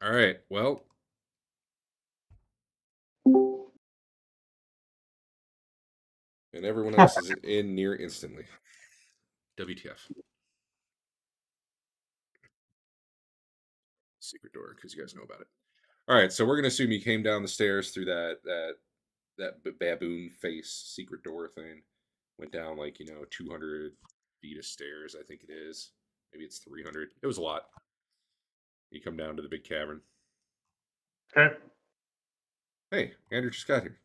All right. Well, and everyone else is in near instantly. WTF? Secret door, because you guys know about it. All right. So we're gonna assume you came down the stairs through that baboon face secret door thing. Went down 200 feet of stairs. I think it is. Maybe it's 300. It was a lot. You come down to the big cavern. Okay. Hey, Andrew just got here.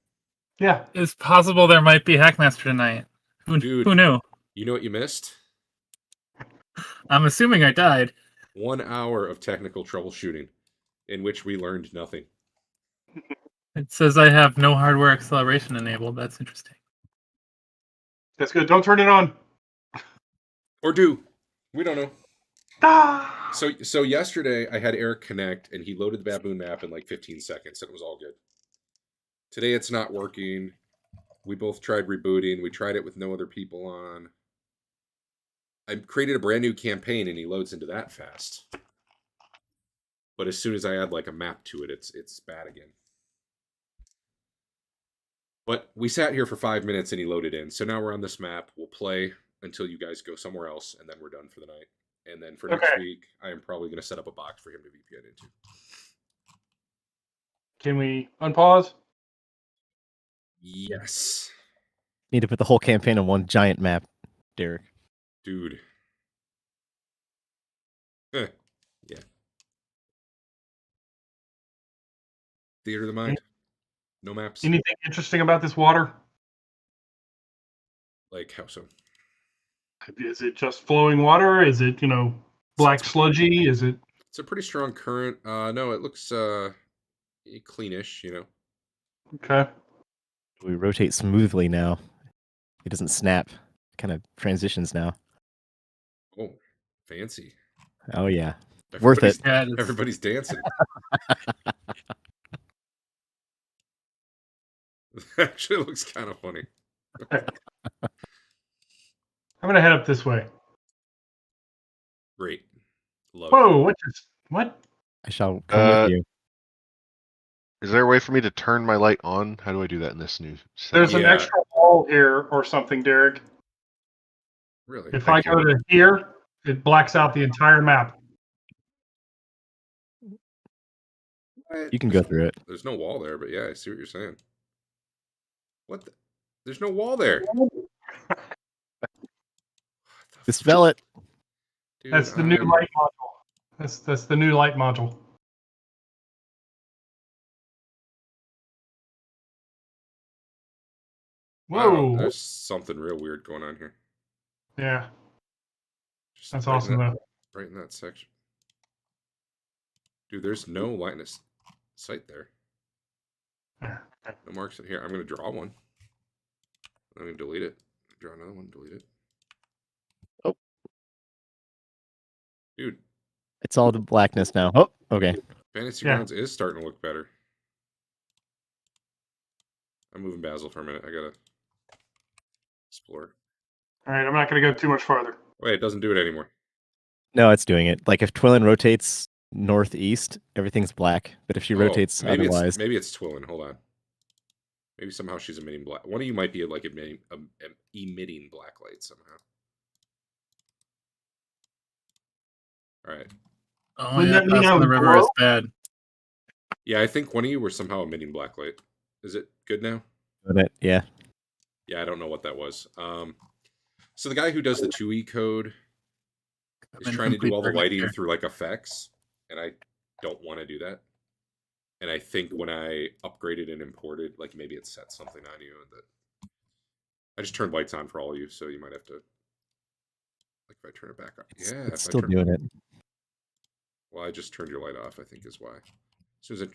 Yeah. It's possible there might be Hackmaster tonight. Dude. Who knew? You know what you missed? I'm assuming I died. 1 hour of technical troubleshooting in which we learned nothing. It says I have no hardware acceleration enabled. That's interesting. That's good. Don't turn it on. Or do. We don't know. Ah! So yesterday I had Eric connect and he loaded the baboon map in like 15 seconds and it was all good. Today it's not working. We both tried rebooting. We tried it with no other people on. I created a brand new campaign and he loads into that fast. But as soon as I add like a map to it, it's bad again. But we sat here for 5 minutes and he loaded in. So now we're on this map. We'll play until you guys go somewhere else, and then we're done for the night. And then for next week, I am probably going to set up a box for him to VPN into. Can we unpause? Yes. Need to put the whole campaign on one giant map, Derek. Dude. Yeah. Theater of the mind. No maps. Anything interesting about this water? Like how so? Is it just flowing water? Is it, black sludgy? Is it? It's a pretty strong current. No, it looks cleanish, Okay. We rotate smoothly now. It doesn't snap. It kind of transitions now. Oh, fancy. Oh yeah. Worth it. Everybody's dancing. Actually looks kind of funny. I'm going to head up this way. Great. Love Whoa, what? I shall come with you. Is there a way for me to turn my light on? How do I do that in this new setup? There's an extra wall here or something, Derek. Really? If I go to here, it blacks out the entire map. You can go through it. There's no wall there, but yeah, I see what you're saying. What? There's no wall there. Dispel it. Dude, That's the new light module. That's the new light module. Whoa. Wow, there's something real weird going on here. Yeah. Just That's right awesome, though. Right in that section. Dude, there's no line of sight there. No marks in here. I'm going to draw one. I'm going to delete it. Draw another one, delete it. Oh. Dude. It's all the blackness now. Oh, okay. Fantasy Grounds is starting to look better. I'm moving Basil for a minute. I got to explore. All right, I'm not going to go too much farther. Wait, it doesn't do it anymore. No, it's doing it. Like if Twillin rotates northeast, everything's black. But if she rotates otherwise, maybe it's Twillin. Hold on. Maybe somehow she's emitting black. One of you might be like emitting black light somehow. All right. Oh yeah, passing the river is bad. Yeah, I think one of you were somehow emitting black light. Is it good now? Yeah. Yeah, I don't know what that was. So the guy who does the 2E code is trying to do all the lighting through like effects, and I don't want to do that. And I think when I upgraded and imported, like maybe it set something on you, and that I just turned lights on for all of you, so you might have to, like, if I turn it back up, it's still doing it. Well, I just turned your light off, I think is why. As soon as it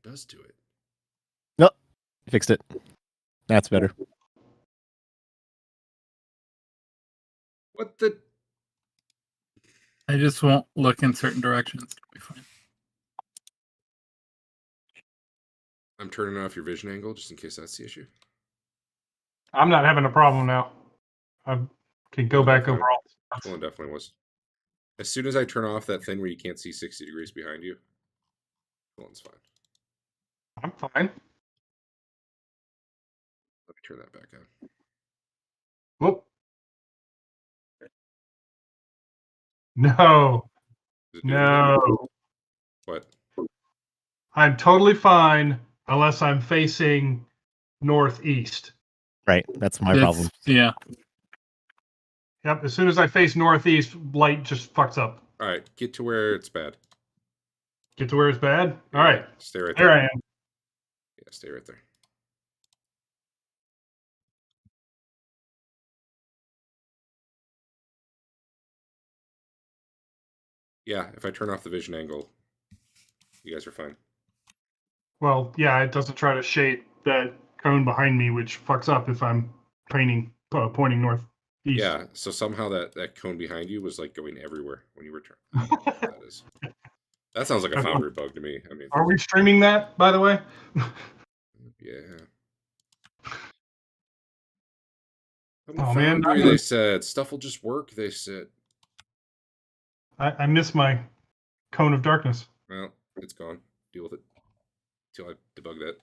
does do it. Nope, fixed it. That's better. What the? I just won't look in certain directions. It'll be fine. I'm turning off your vision angle just in case that's the issue. I'm not having a problem now. I can go back over all. Well, it definitely was. As soon as I turn off that thing where you can't see 60 degrees behind you, That one's fine. I'm fine. Let me turn that back on. Whoop. No. Is it doing anything? No. What? I'm totally fine unless I'm facing northeast. Right. That's my It's- problem. Yeah. Yep. As soon as I face northeast, light just fucks up. All right, get to where it's bad. Get to where it's bad. All Yeah, right. stay right There there. I am. Yeah, stay right there. Yeah, if I turn off the vision angle, you guys are fine. Well, yeah, it doesn't try to shade that cone behind me, which fucks up if I'm pointing northeast. Yeah, so somehow that cone behind you was like going everywhere when you were turning. I don't know what that is. That sounds like a Foundry bug to me. I mean, Are we streaming that, by the way? yeah. Oh, man. Foundry, they said stuff will just work. They said, I miss my cone of darkness. well, it's gone. Deal with it till I debug that.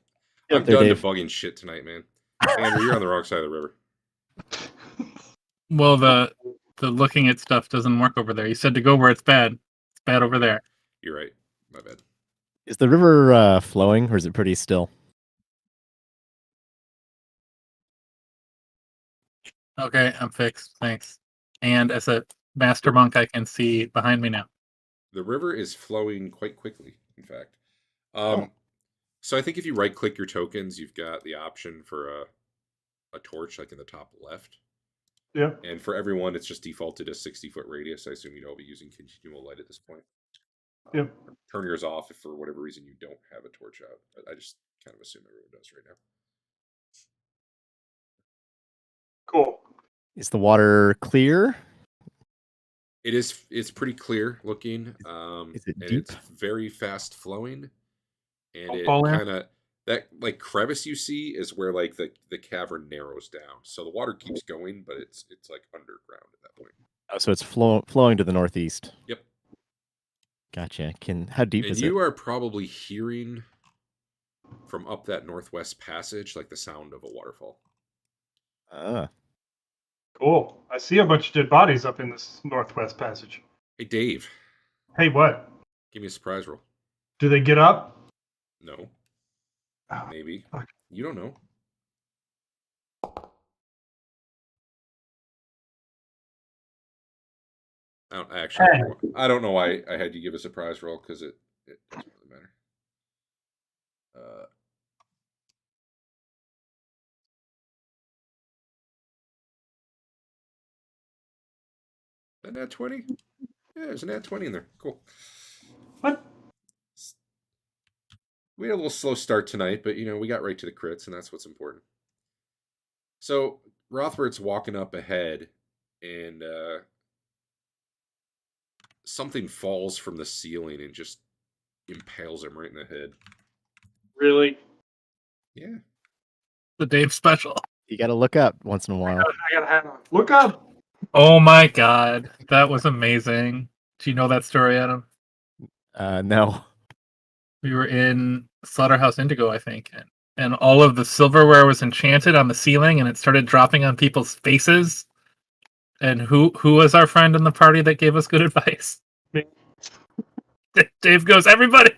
Get up I'm there, done Dave. debugging shit tonight, man. Andrew, you're on the wrong side of the river. Well, the looking at stuff doesn't work over there. You said to go where it's bad. It's bad over there. You're right. My bad. Is the river flowing, or is it pretty still? Okay, I'm fixed. Thanks. And as a master monk, I can see behind me now. The river is flowing quite quickly, in fact. So I think if you right-click your tokens, you've got the option for a torch, like in the top left. Yep. And for everyone, it's just defaulted a 60-foot radius. I assume you'd all be using continual light at this point. Yep. Turn yours off if for whatever reason you don't have a torch out. I just kind of assume everyone does right now. Cool. Is the water clear? It's pretty clear looking. Is it and deep? it's very fast flowing. And Don't it fall in. kind of that like crevice you see is where like the cavern narrows down. So the water keeps going, but it's like underground at that point. Oh, so it's flowing to the northeast. Yep. Gotcha. How deep And is you it? are probably hearing from up that northwest passage like the sound of a waterfall. Ah, Cool. I see a bunch of dead bodies up in this northwest passage. Hey Dave, Hey, what? give me a surprise roll. Do they get up? No. Oh, Maybe. fuck. You don't know. I don't know why I had you give a surprise roll because it doesn't really matter. That nat 20? Yeah, there's a nat 20 in there. Cool. What? We had a little slow start tonight, but we got right to the crits, and that's what's important. So Rothbard's walking up ahead, and something falls from the ceiling and just impales him right in the head. Really? Yeah. The Dave special. you got to look up once in a while. I got a hat on. Look up. Oh my god, that was amazing. Do you know that story, Adam? No. We were in Slaughterhouse Indigo, I think, and all of the silverware was enchanted on the ceiling, and it started dropping on people's faces. And who was our friend in the party that gave us good advice? Me. Dave goes, everybody,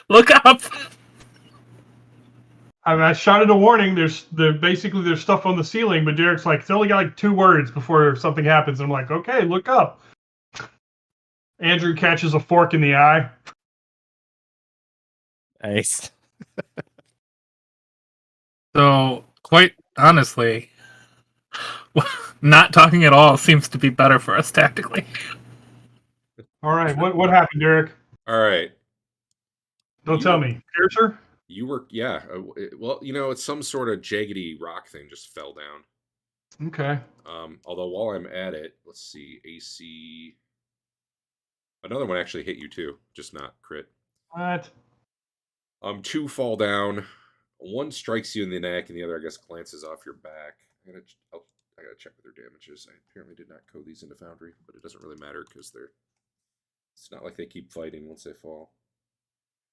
look up. I shot it a warning. There's stuff on the ceiling, but Derek's like, it's only got like 2 words before something happens. I'm like, okay, look up. Andrew catches a fork in the eye. Nice. So, quite honestly, not talking at all seems to be better for us tactically. All right, what happened, Derek? All right. Don't tell me. Piercer? You were, yeah. Well, it's some sort of jaggedy rock thing just fell down. Okay. Although while I'm at it, let's see, AC. Another one actually hit you too, just not crit. What? 2 fall down. 1 strikes you in the neck, and the other, I guess, glances off your back. I gotta check with their damages. I apparently did not code these into Foundry, but it doesn't really matter because it's not like they keep fighting once they fall.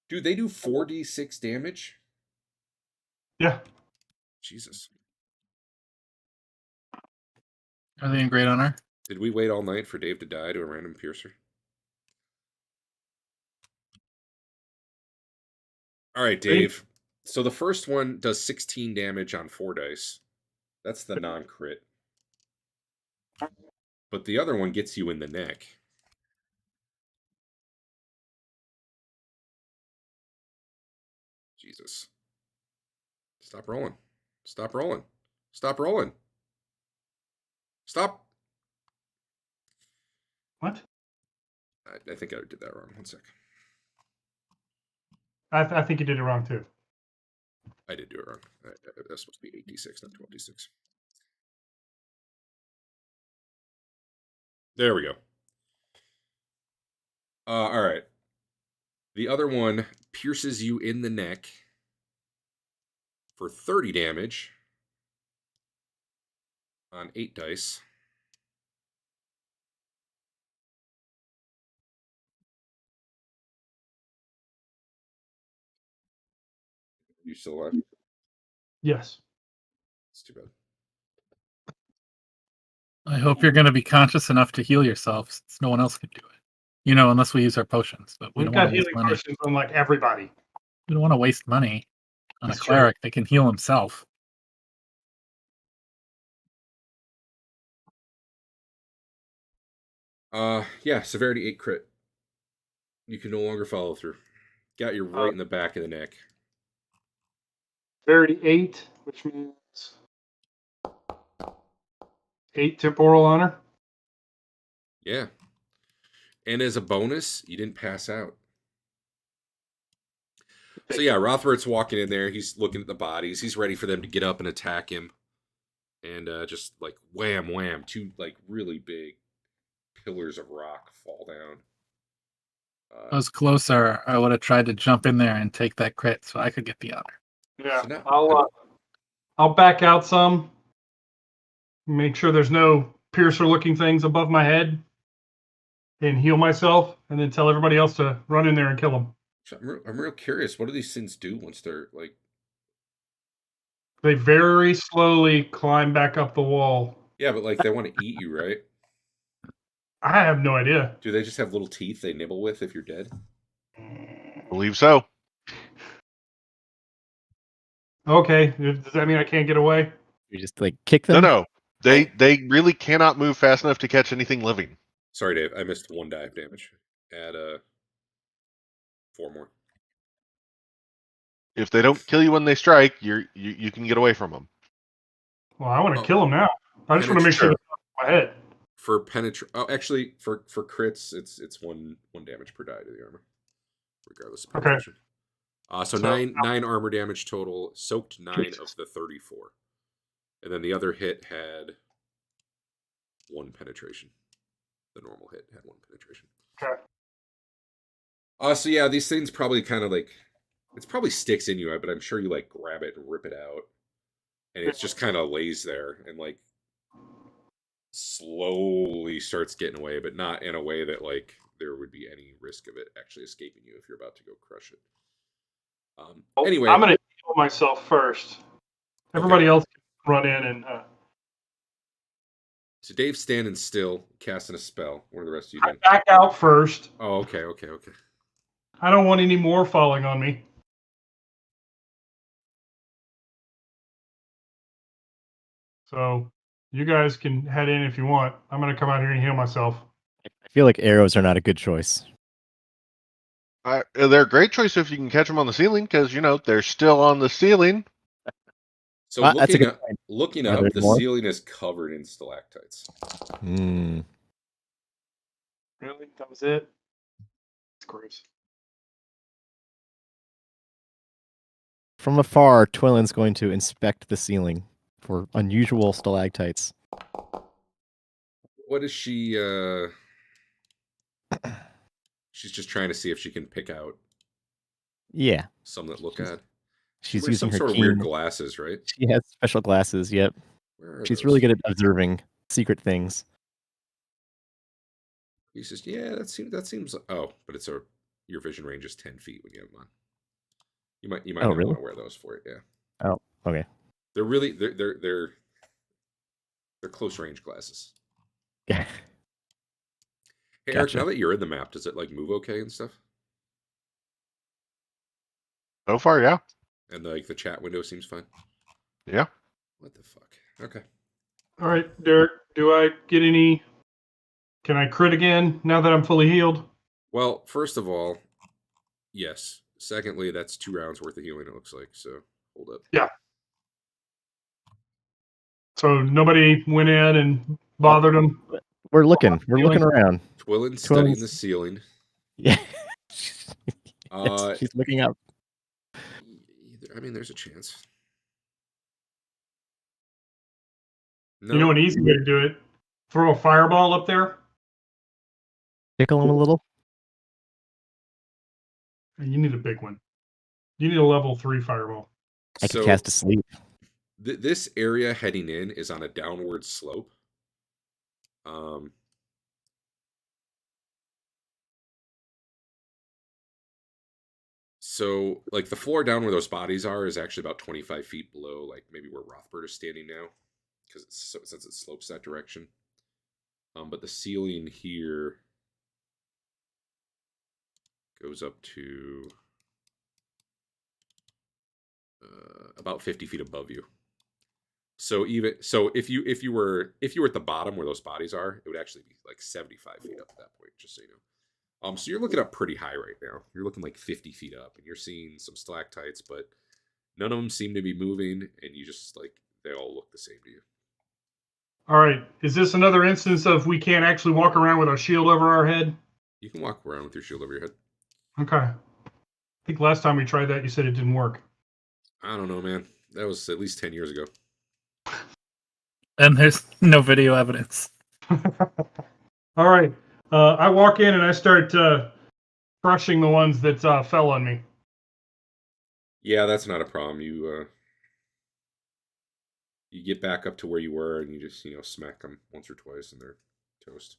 Dude, they do 4d6 damage? Yeah. Jesus. Are they in great honor? Did we wait all night for Dave to die to a random piercer? All right, Dave. So the first one does 16 damage on 4 dice. That's the non-crit. But the other one gets you in the neck. Jesus. Stop rolling. Stop rolling. Stop rolling. Stop. What? I think I did that wrong. One sec. I think you did it wrong too. I did do it wrong. That's supposed to be 8d6, not 12d6. There we go. All right. The other one pierces you in the neck for 30 damage on 8 dice. You still alive? Yes. It's too bad. I hope you're going to be conscious enough to heal yourself, since no one else can do it. You know, unless we use our potions. But we We've don't got want to waste healing money. potions on like everybody. We don't want to waste money on That's a true. cleric that can heal himself. Yeah, severity 8 crit. You can no longer follow through. Got you right in the back of the neck. Severity 8, which means 8 temporal honor. Yeah. And as a bonus, you didn't pass out. So yeah, Rothbert's walking in there. He's looking at the bodies. He's ready for them to get up and attack him. And just like wham, wham, 2 like really big pillars of rock fall down. If I was closer, I would have tried to jump in there and take that crit so I could get the honor. Yeah, So now, I'll back out some. Make sure there's no piercer-looking things above my head, and heal myself, and then tell everybody else to run in there and kill them. I'm real curious. What do these things do once they're like? They very slowly climb back up the wall. Yeah, but like they want to eat you, right? I have no idea. Do they just have little teeth they nibble with if you're dead? Believe so. Okay, does that mean I can't get away? You just like kick them. No. They really cannot move fast enough to catch anything living. Sorry, Dave. I missed 1 die of damage. Add 4 more. If they don't kill you when they strike, you can get away from them. Well, I want to kill them now. I just want to make sure they're not in my head. For penetrate. Oh, actually, for crits, it's one damage per die to the armor, regardless of penetration. So 9 armor damage total. Soaked 9 of the 34, and then the other hit had 1 penetration. The normal hit had 1 penetration. Okay. So yeah, these things probably kind of like it's probably sticks in you, but I'm sure you like grab it and rip it out, and it just kind of lays there and like slowly starts getting away, but not in a way that like there would be any risk of it actually escaping you if you're about to go crush it. Anyway, I'm going to heal myself first. Everybody else can run in and. So Dave's standing still, casting a spell. What are the rest of you doing? I back out first. Oh, okay. I don't want any more falling on me. So you guys can head in if you want. I'm going to come out here and heal myself. I feel like arrows are not a good choice. They're a great choice if you can catch them on the ceiling, because they're still on the ceiling. So looking up, the ceiling is covered in stalactites. Mm. Really? That was it? It's gross. From afar, Twillin's going to inspect the ceiling for unusual stalactites. What is she? She's just trying to see if she can pick out. Yeah. Some that look odd. She's using using some her sort of keen... weird glasses, right? She has special glasses. Yep. She's those? really good at observing secret things. He says, "Yeah, that seems. Oh, but it's a your vision range is 10 feet when you have them on. You might Oh, not really? want to wear those for it. Yeah. Oh, okay. They're really they're close range glasses. Yeah. Hey, Eric, Gotcha. now that you're in the map, does it like move okay and stuff? So far, yeah. And like the chat window seems fine. Yeah. What the fuck? Okay. All right, Derek, do I get any? Can I crit again now that I'm fully healed? Well, first of all, yes. Secondly, that's 2 rounds worth of healing, it looks like. So hold up. Yeah. So nobody went in and bothered him. We're looking. We're looking around. Twillin's studying the ceiling. Yeah. Uh, She's looking up. I mean, there's a chance. No. You know an easy way to do it? Throw a fireball up there. Tickle him a little. You need a big one. You need a level 3 fireball. I could cast a sleep. This area heading in is on a downward slope. So, like, the floor down where those bodies are is actually about 25 feet below, like, maybe where Rothbard is standing now, because since it slopes that direction. But the ceiling here goes up to about 50 feet above you. So if you were at the bottom where those bodies are, it would actually be like 75 feet up at that point, just so you know. So you're looking up pretty high right now. You're looking like 50 feet up, and you're seeing some stalactites, but none of them seem to be moving, and you just like they all look the same to you. All right. Is this another instance of we can't actually walk around with our shield over our head? You can walk around with your shield over your head. Okay. I think last time we tried that, you said it didn't work. I don't know, man. That was at least 10 years ago. And there's no video evidence. All right. I walk in and I start crushing the ones that fell on me. Yeah, that's not a problem. You get back up to where you were, and you just smack them once or twice, and they're toast.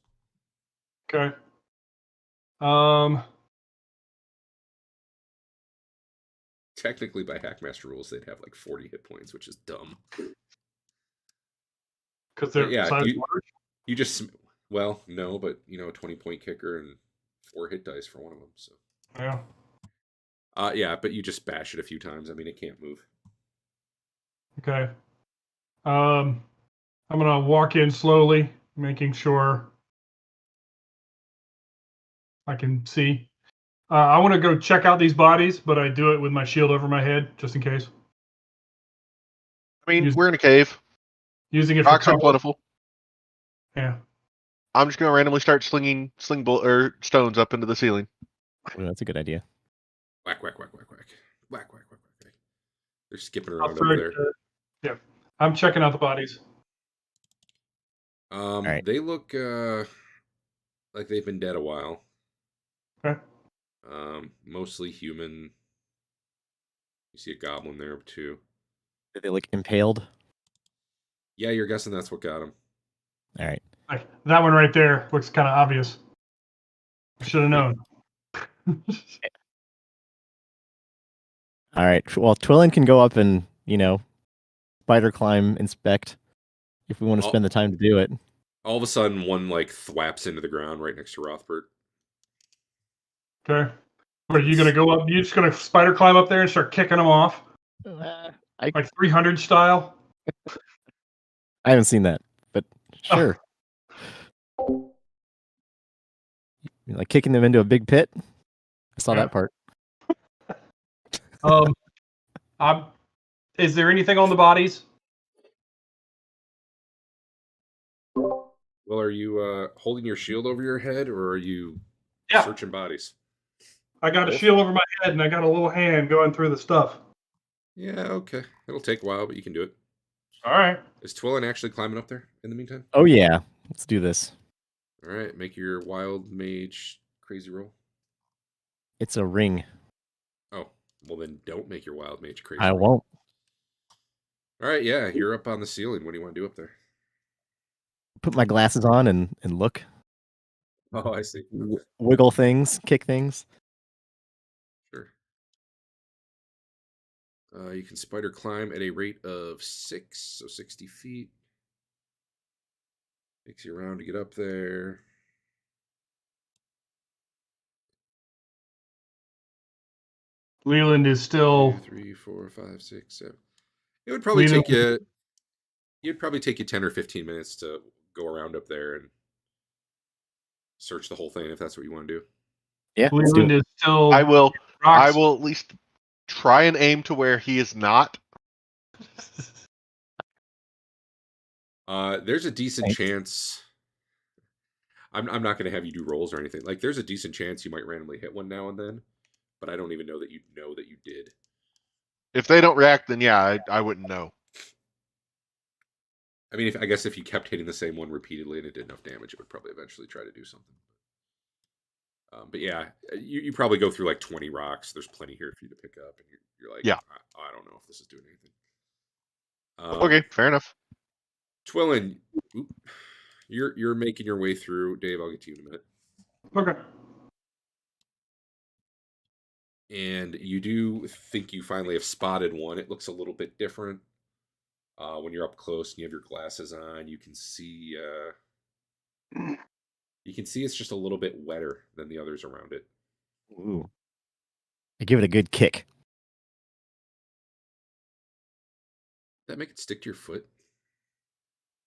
Okay. Technically, by Hackmaster rules, they'd have like 40 hit points, which is dumb. Because they're you just no, but a 20-point kicker and 4 hit dice for one of them. So yeah. Yeah, but you just bash it a few times. I mean, it can't move. Okay. I'm gonna walk in slowly, making sure I can see. I want to go check out these bodies, but I do it with my shield over my head, just in case. I mean, we're in a cave. Using it Rocks for are plentiful. Yeah. I'm just gonna randomly start slinging stones up into the ceiling. Ooh, that's a good idea. Whack, whack, whack, whack, whack, whack, whack, whack, whack. They're skipping around over there. Yeah, I'm checking out the bodies. Right. They look like they've been dead a while. Okay. Mostly human. You see a goblin there too. Did they look impaled? Yeah, you're guessing that's what got them. All right. That one right there looks kind of obvious. Should have known. All right. Well, Twillin can go up and spider climb, inspect, if we want to spend the time to do it. All of a sudden, one like thwaps into the ground right next to Rothbard. Okay. What, are you gonna go up? You just gonna spider climb up there and start kicking them off, like 300 style? I haven't seen that, but sure. Like kicking them into a big pit. I saw that part. Is there anything on the bodies? Well, are you holding your shield over your head, or are you searching bodies? I got a shield over my head, and I got a little hand going through the stuff. Yeah, okay. It'll take a while, but you can do it. All right. Is Twillin actually climbing up there in the meantime? Oh, yeah. Let's do this. All right, make your wild mage crazy roll. It's a ring. Oh, well then don't make your wild mage crazy I roll. won't. All right, yeah, you're up on the ceiling. What do you want to do up there? Put my glasses on and look. Oh, I see. Wiggle things, kick things. You can spider climb at a rate of 6, so 60 feet. Takes you around to get up there. Leland is still 2, 3, 4, 5, 6, 7. It would probably take you. It'd probably take you 10 or 15 minutes to go around up there and search the whole thing if that's what you want to do. Yeah, let's do Leland it. is still. I will Rocks. at least try and aim to where he is not. There's a decent Thanks. chance. I'm not going to have you do rolls or anything. Like, there's a decent chance you might randomly hit one now and then, but I don't even know that you did. If they don't react, then yeah, I wouldn't know. I mean, I guess if you kept hitting the same one repeatedly and it did enough damage, it would probably eventually try to do something. But yeah, you probably go through like 20 rocks. There's plenty here for you to pick up, and you're like, Yeah. I don't know if this is doing anything. Okay, fair enough. Twillin, you're making your way through. Dave, I'll get to you in a minute. Okay. And you do think you finally have spotted one. It looks a little bit different. When you're up close and you have your glasses on, you can see it's just a little bit wetter than the others around it. Ooh. I give it a good kick. That make it stick to your foot?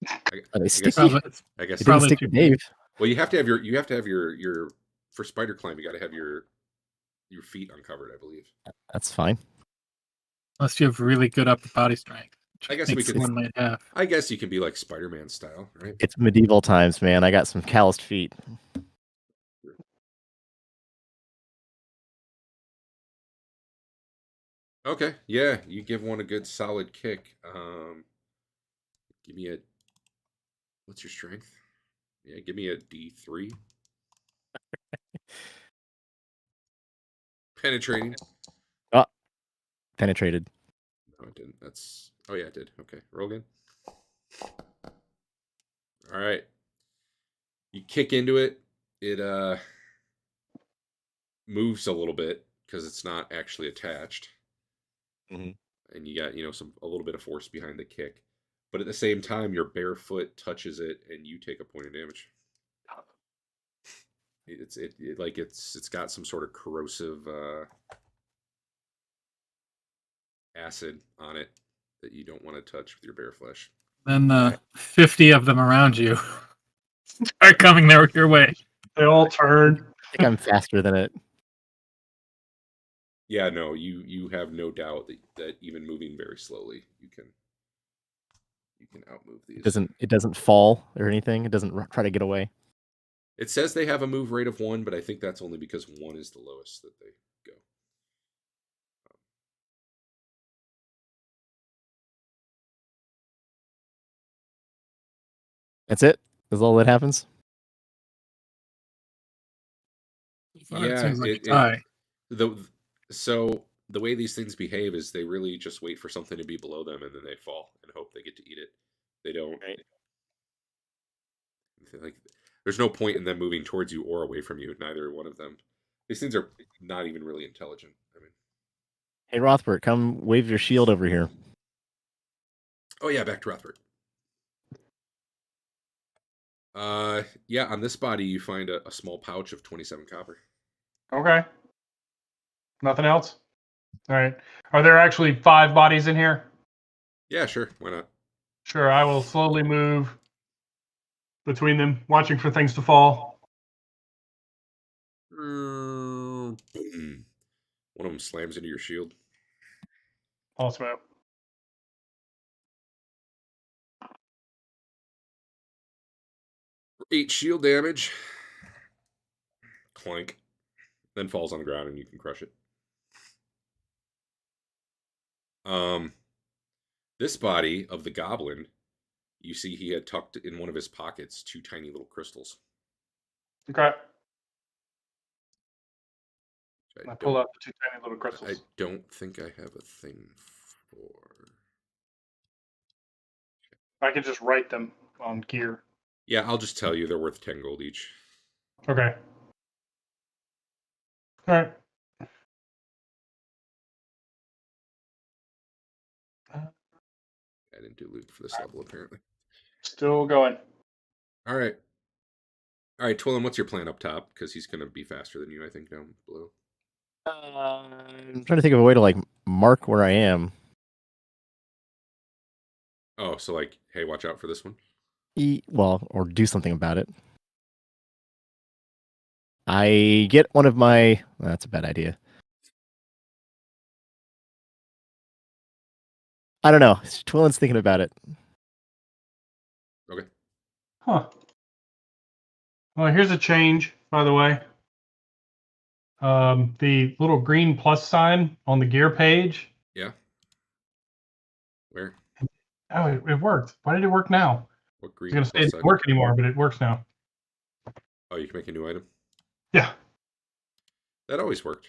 Are they I sticky? Probably, I guess It didn't probably stick to too Dave. Well, you have to have your for spider climb. You got to have your feet uncovered, I believe. That's fine. unless you have really good upper body strength. which I guess think we could- one might have. I guess you can be like Spider-Man style, right? It's medieval times, man. I got some calloused feet. Okay, yeah, you give one a good solid kick. Give me a. What's your strength? Yeah, give me a D3. Penetrating. Penetrated. No, it didn't. That's. Oh yeah, it did. Okay, roll again. All right. You kick into it. It moves a little bit because it's not actually attached. Mhm. And you got a little bit of force behind the kick, but at the same time your bare foot touches it and you take a point of damage. It's got some sort of corrosive acid on it that you don't want to touch with your bare flesh. Then 50 of them around you are coming your way. They all turn. I think I'm faster than it. Yeah, no, you have no doubt that even moving very slowly, you can outmove these. It doesn't fall or anything. It doesn't try to get away. It says they have a move rate of 1, but I think that's only because 1 is the lowest that they go. That's it. That's all that happens. It seems like it- a tie. So the way these things behave is they really just wait for something to be below them and then they fall and hope they get to eat it. They don't. Right. Like, there's no point in them moving towards you or away from you. Neither one of them. These things are not even really intelligent. I mean, Hey, Rothbert, come wave your shield over here. oh yeah, back to Rothbard. Yeah, on this body you find a small pouch of 27 copper. Okay. Nothing else? All right. Are there actually 5 bodies in here? Yeah, sure. Why not? Sure. I will slowly move between them, watching for things to fall. Boom. One of them slams into your shield. All smoke. For 8 shield damage. Clank. Then falls on the ground and you can crush it. This body of the goblin, you see he had tucked in one of his pockets 2 tiny little crystals. Okay. which I pull out the 2 tiny little I crystals. don't think I have a thing for. I can just write them on gear. Yeah, I'll just tell you they're worth 10 gold each. Okay. All right. do loot for this level, apparently. Still going. All right. All right, Twillin, what's your plan up top? Because he's going to be faster than you, I think, down below. I'm trying to think of a way to like mark where I am. Oh, so like, hey, watch out for this one. Well, or do something about it. I get one of my. That's a bad idea. I don't know. Twillin's thinking about it. Okay. Huh. Well, here's a change, by the way. The little green plus sign on the gear page. Yeah. Where? Oh, it worked. Why did it work now? What I green was plus gonna say it sign? didn't work anymore, but it works now. Oh, you can make a new item? Yeah. That always worked.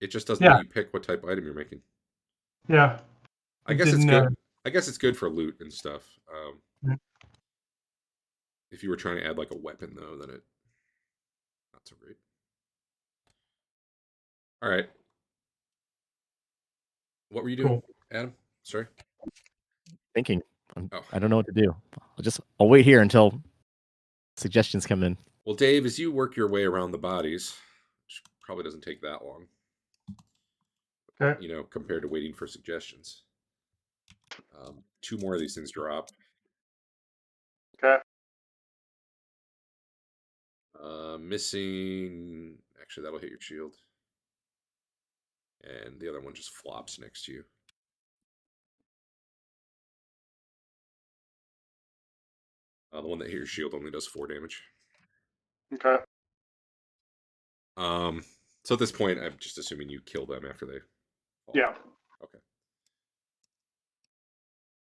It just doesn't Yeah. let you pick what type of item you're making. Yeah. I guess it's good. I guess it's good for loot and stuff. Yeah. If you were trying to add like a weapon, though, then it not so great. All right. What were you doing, Cool. Adam? Sorry. Thinking. Oh. I don't know what to do. I'll wait here until suggestions come in. Well, Dave, as you work your way around the bodies, which probably doesn't take that long. Okay. You know, compared to waiting for suggestions. 2 more of these things drop. Okay. Missing. Actually, that'll hit your shield. And the other one just flops next to you. The one that hit your shield only does 4 damage. Okay. So at this point, I'm just assuming you kill them after they fall. Yeah. Okay.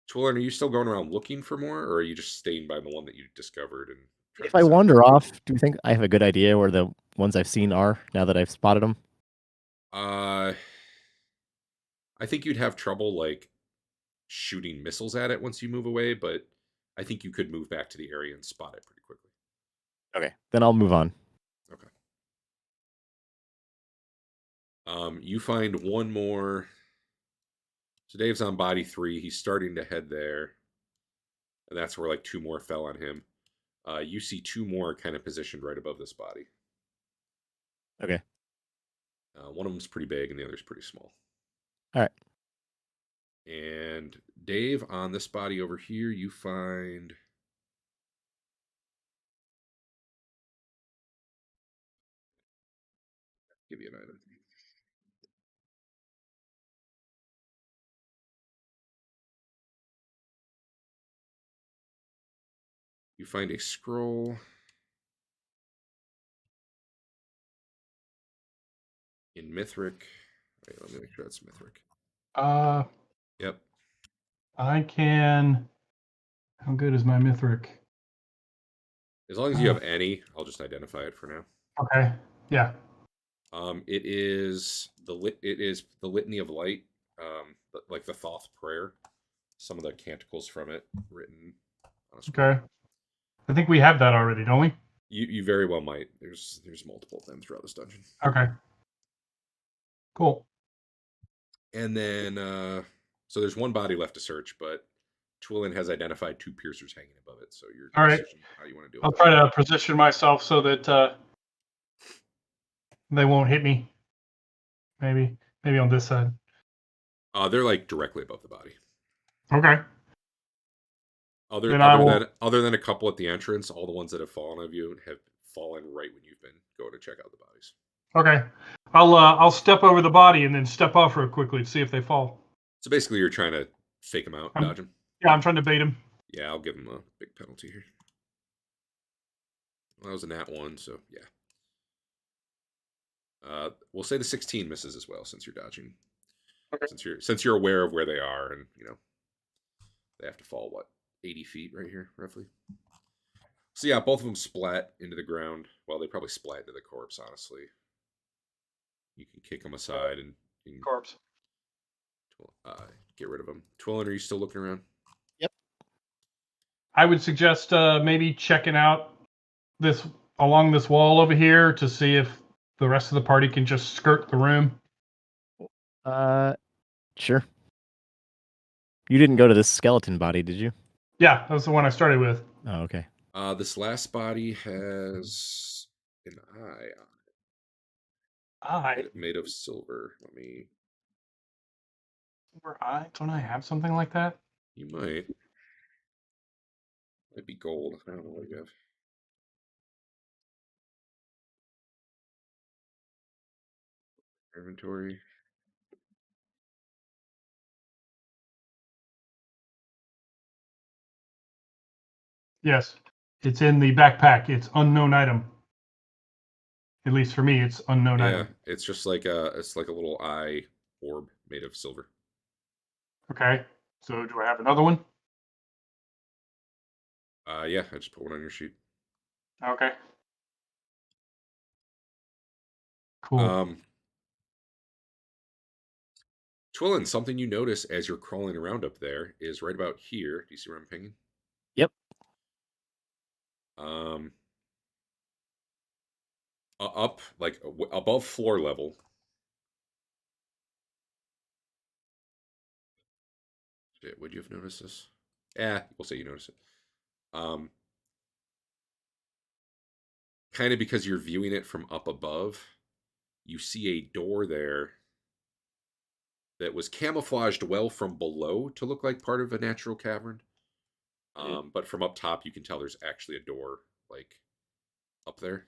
Twillin, are you still going around looking for more, or are you just staying by the one that you discovered? And If I wander off, do you think I have a good idea where the ones I've seen are now that I've spotted them? I think you'd have trouble like shooting missiles at it once you move away, but I think you could move back to the area and spot it pretty quickly. Okay, then I'll move on. Okay. You find one more. So Dave's on body 3. He's starting to head there, and that's where like 2 more fell on him. You see 2 more kind of positioned right above this body. Okay. One of them's pretty big, and the other's pretty small. All right. And Dave, on this body over here, you find. Give you an item. You find a scroll in Mithric. Wait, let me make sure that's Mithric. Yep. I can. How good is my Mithric? As long as you have any, I'll just identify it for now. Okay. Yeah. It is the Litany of Light, like the Thoth prayer. Some of the canticles from it written on a scroll. Okay. I think we have that already, don't we? You very well might. There's multiple of them throughout this dungeon. Okay. Cool. And then so there's one body left to search, but Twillin has identified 2 piercers hanging above it. So your all right. decision how you want to do it. I'll try to position myself so that they won't hit me. Maybe on this side. They're like directly above the body. Okay. Other than a couple at the entrance, all the ones that have fallen of you have fallen right when you've been going to check out the bodies. Okay. I'll step over the body and then step off real quickly to see if they fall. So basically, you're trying to fake them out, dodge them. Yeah, I'm trying to bait them. Yeah, I'll give them a big penalty here. Well, that was a nat 1, so yeah. We'll say the 16 misses as well, since you're dodging. Okay. Since you're aware of where they are, and they have to fall 80 feet right here, roughly. So yeah, both of them splat into the ground. Well, they probably splat into the corpse, honestly. You can kick them aside and Corpse. Get rid of them. Twillin, are you still looking around? Yep. I would suggest maybe checking out along this wall over here to see if the rest of the party can just skirt the room. Sure. You didn't go to this skeleton body, did you? Yeah, that's the one I started with. Oh, okay. This last body has an eye on it, made of silver. Let me. Silver eye? Don't I have something like that? You might. Might be gold. I don't know what you have. Inventory. Yes, it's in the backpack. It's unknown item. At least for me, it's unknown Yeah, item. it's just like a little eye orb made of silver. Okay, so do I have another one? Yeah, I just put one on your sheet. Okay. Cool. Twillin, something you notice as you're crawling around up there is right about here. Do you see where I'm pinging? Yep. Up, like above floor level. Shit, would you have noticed this? Yeah, we'll say you notice it. Kind of because you're viewing it from up above, you see a door there that was camouflaged well from below to look like part of a natural cavern. But from up top, you can tell there's actually a door, like, up there.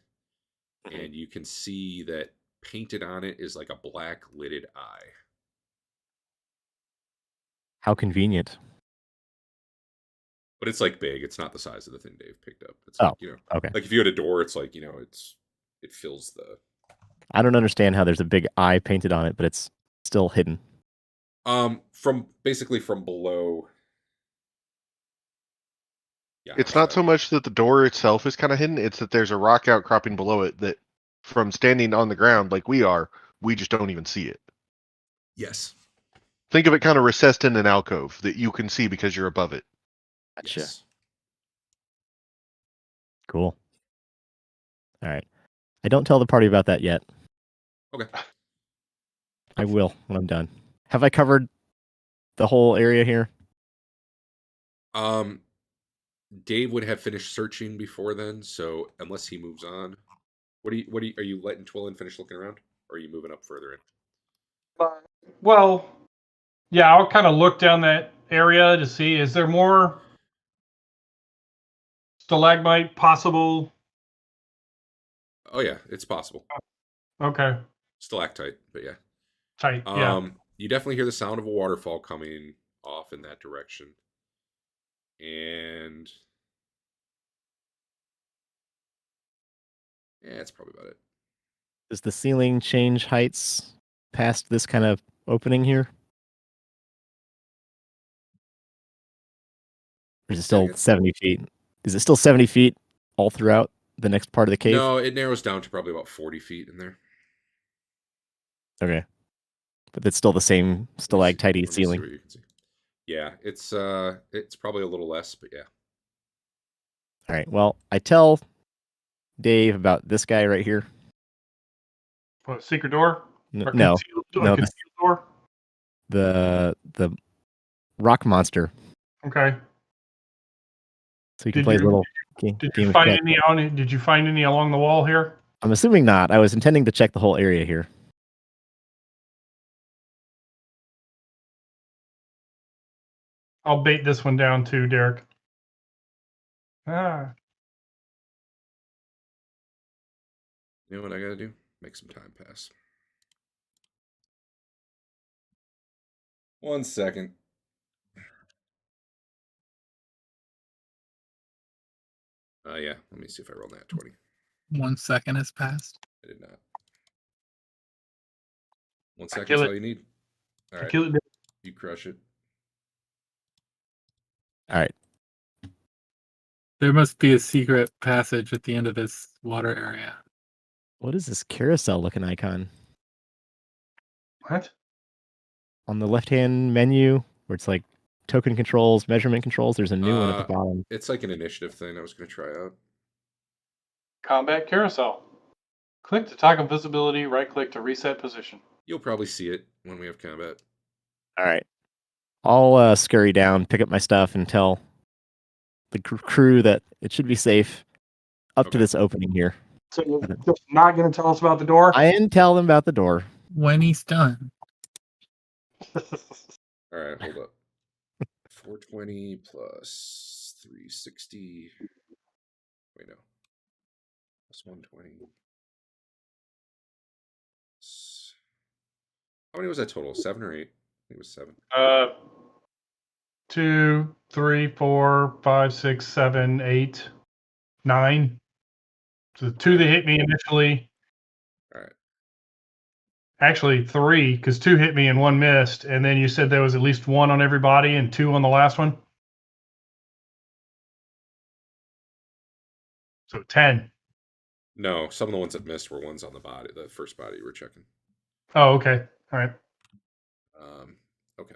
And you can see that painted on it is like a black lidded eye. How convenient. But it's like big. It's not the size of the thing Dave picked up. It's Oh, like, okay. like if you had a door, it's like, it fills the. I don't understand how there's a big eye painted on it, but it's still hidden. From below. Yeah, It's not so much that the door itself is kind of hidden, it's that there's a rock outcropping below it that from standing on the ground like we are, we just don't even see it. Yes. Think of it kind of recessed in an alcove that you can see because you're above it. Gotcha. Yes. Cool. All right. I don't tell the party about that yet. Okay. I will when I'm done. Have I covered the whole area here? Dave would have finished searching before then, so unless he moves on, are you letting Twillin finish looking around, or are you moving up further in? Well, yeah, I'll kind of look down that area to see, is there more stalagmite possible? Oh yeah, it's possible. Okay. Stalactite, but yeah. Tight, yeah. You definitely hear the sound of a waterfall coming off in that direction. And yeah, that's probably about it. Does the ceiling change heights past this kind of opening here? Or is it still 70 feet? Is it still 70 feet all throughout the next part of the cave? No, it narrows down to probably about 40 feet in there. Okay. But it's still the same stalactite ceiling. See what you can see. Yeah, it's probably a little less, but yeah. All right. Well, I tell Dave about this guy right here. What, secret door? No, concealed door? The rock monster. Okay. So he can play his little game. Did you find any along the wall here? I'm assuming not. I was intending to check the whole area here. I'll bait this one down too, Derek. Ah. You know what I gotta do? Make some time pass. 1 second. Yeah. Let me see if I roll that 20. 1 second has passed. I did not. 1 second is all you need. All right. Kill it. You crush it. All right. There must be a secret passage at the end of this water area. What is this carousel looking icon? What? On the left-hand menu, where it's like token controls, measurement controls, there's a new one at the bottom. It's like an initiative thing I was going to try out. Combat carousel. Click to toggle visibility, right click to reset position. You'll probably see it when we have combat. All right. I'll scurry down, pick up my stuff, and tell the crew that it should be safe up to Okay. this opening here. So you're just not going to tell us about the door? I didn't tell them about the door. When he's done. All right, hold up. 420 plus 360. Wait, no. Plus 120. How many was that total? 7 or 8? I think it was 7. 2, 3, 4, 5, 6, 7, 8, 9. So 2 that hit me initially. All right. Actually, 3, because 2 hit me and 1 missed. And then you said there was at least 1 on everybody and 2 on the last one. So 10. No, some of the ones that missed were ones on the body, the first body you were checking. Oh, okay. All right. Okay.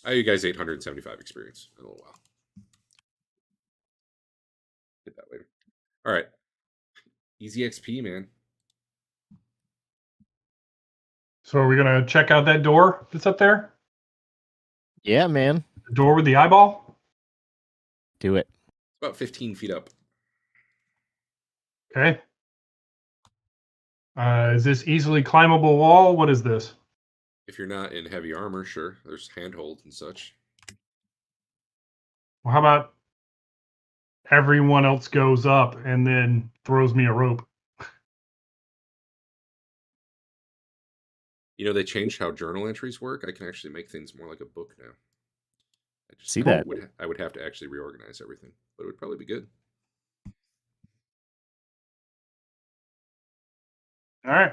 I owe you guys 875 experience in a little while. Get that later. All right. Easy XP, man. So are we going to check out that door that's up there? Yeah, man. The door with the eyeball? Do it. It's about 15 feet up. Okay. Is this easily climbable wall? What is this? If you're not in heavy armor, sure. There's handholds and such. Well, how about everyone else goes up and then throws me a rope? You know, they changed how journal entries work. I can actually make things more like a book now. See that? I would have to actually reorganize everything, but it would probably be good. All right.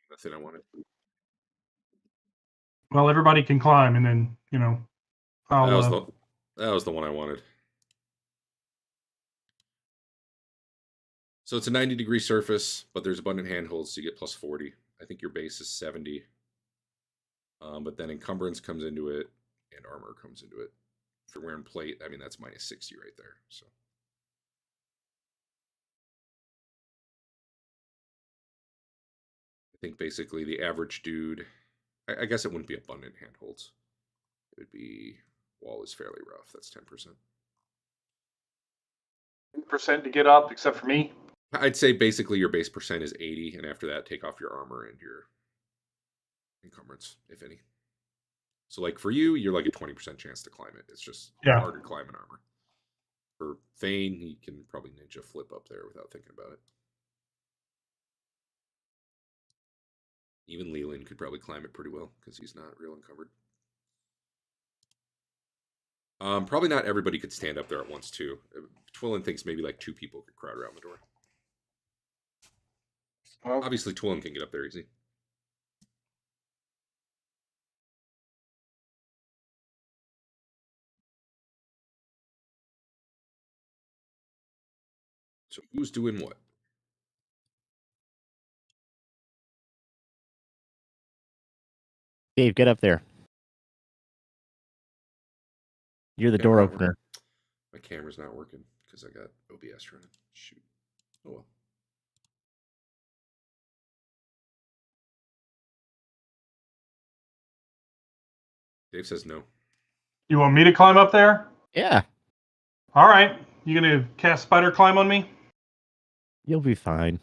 Nothing I wanted. Well, everybody can climb, and then I'll. That was the one I wanted. So it's a 90-degree surface, but there's abundant handholds, so you get plus 40. I think your base is 70. But then encumbrance comes into it, and armor comes into it. If you're wearing plate, I mean, that's minus 60 right there. So I think basically the average dude, I guess it wouldn't be abundant handholds. It would be wall is fairly rough. That's 10%. 10% to get up, except for me. I'd say basically your base percent is 80, and after that, take off your armor and your encumbrance, if any. So, like for you, you're like a 20% chance to climb it. It's just hard to climb in armor. For Thane, he can probably ninja flip up there without thinking about it. Even Leland could probably climb it pretty well because he's not real encumbered. Probably not everybody could stand up there at once, too. Twillin thinks maybe like 2 people could crowd around the door. Well, obviously, Twillin can get up there easy. So who's doing what? Dave, get up there. You're the door opener. My camera's not working because I got OBS running. Shoot. Oh well. Dave says no. You want me to climb up there? Yeah. All right. You going to cast spider climb on me? You'll be fine.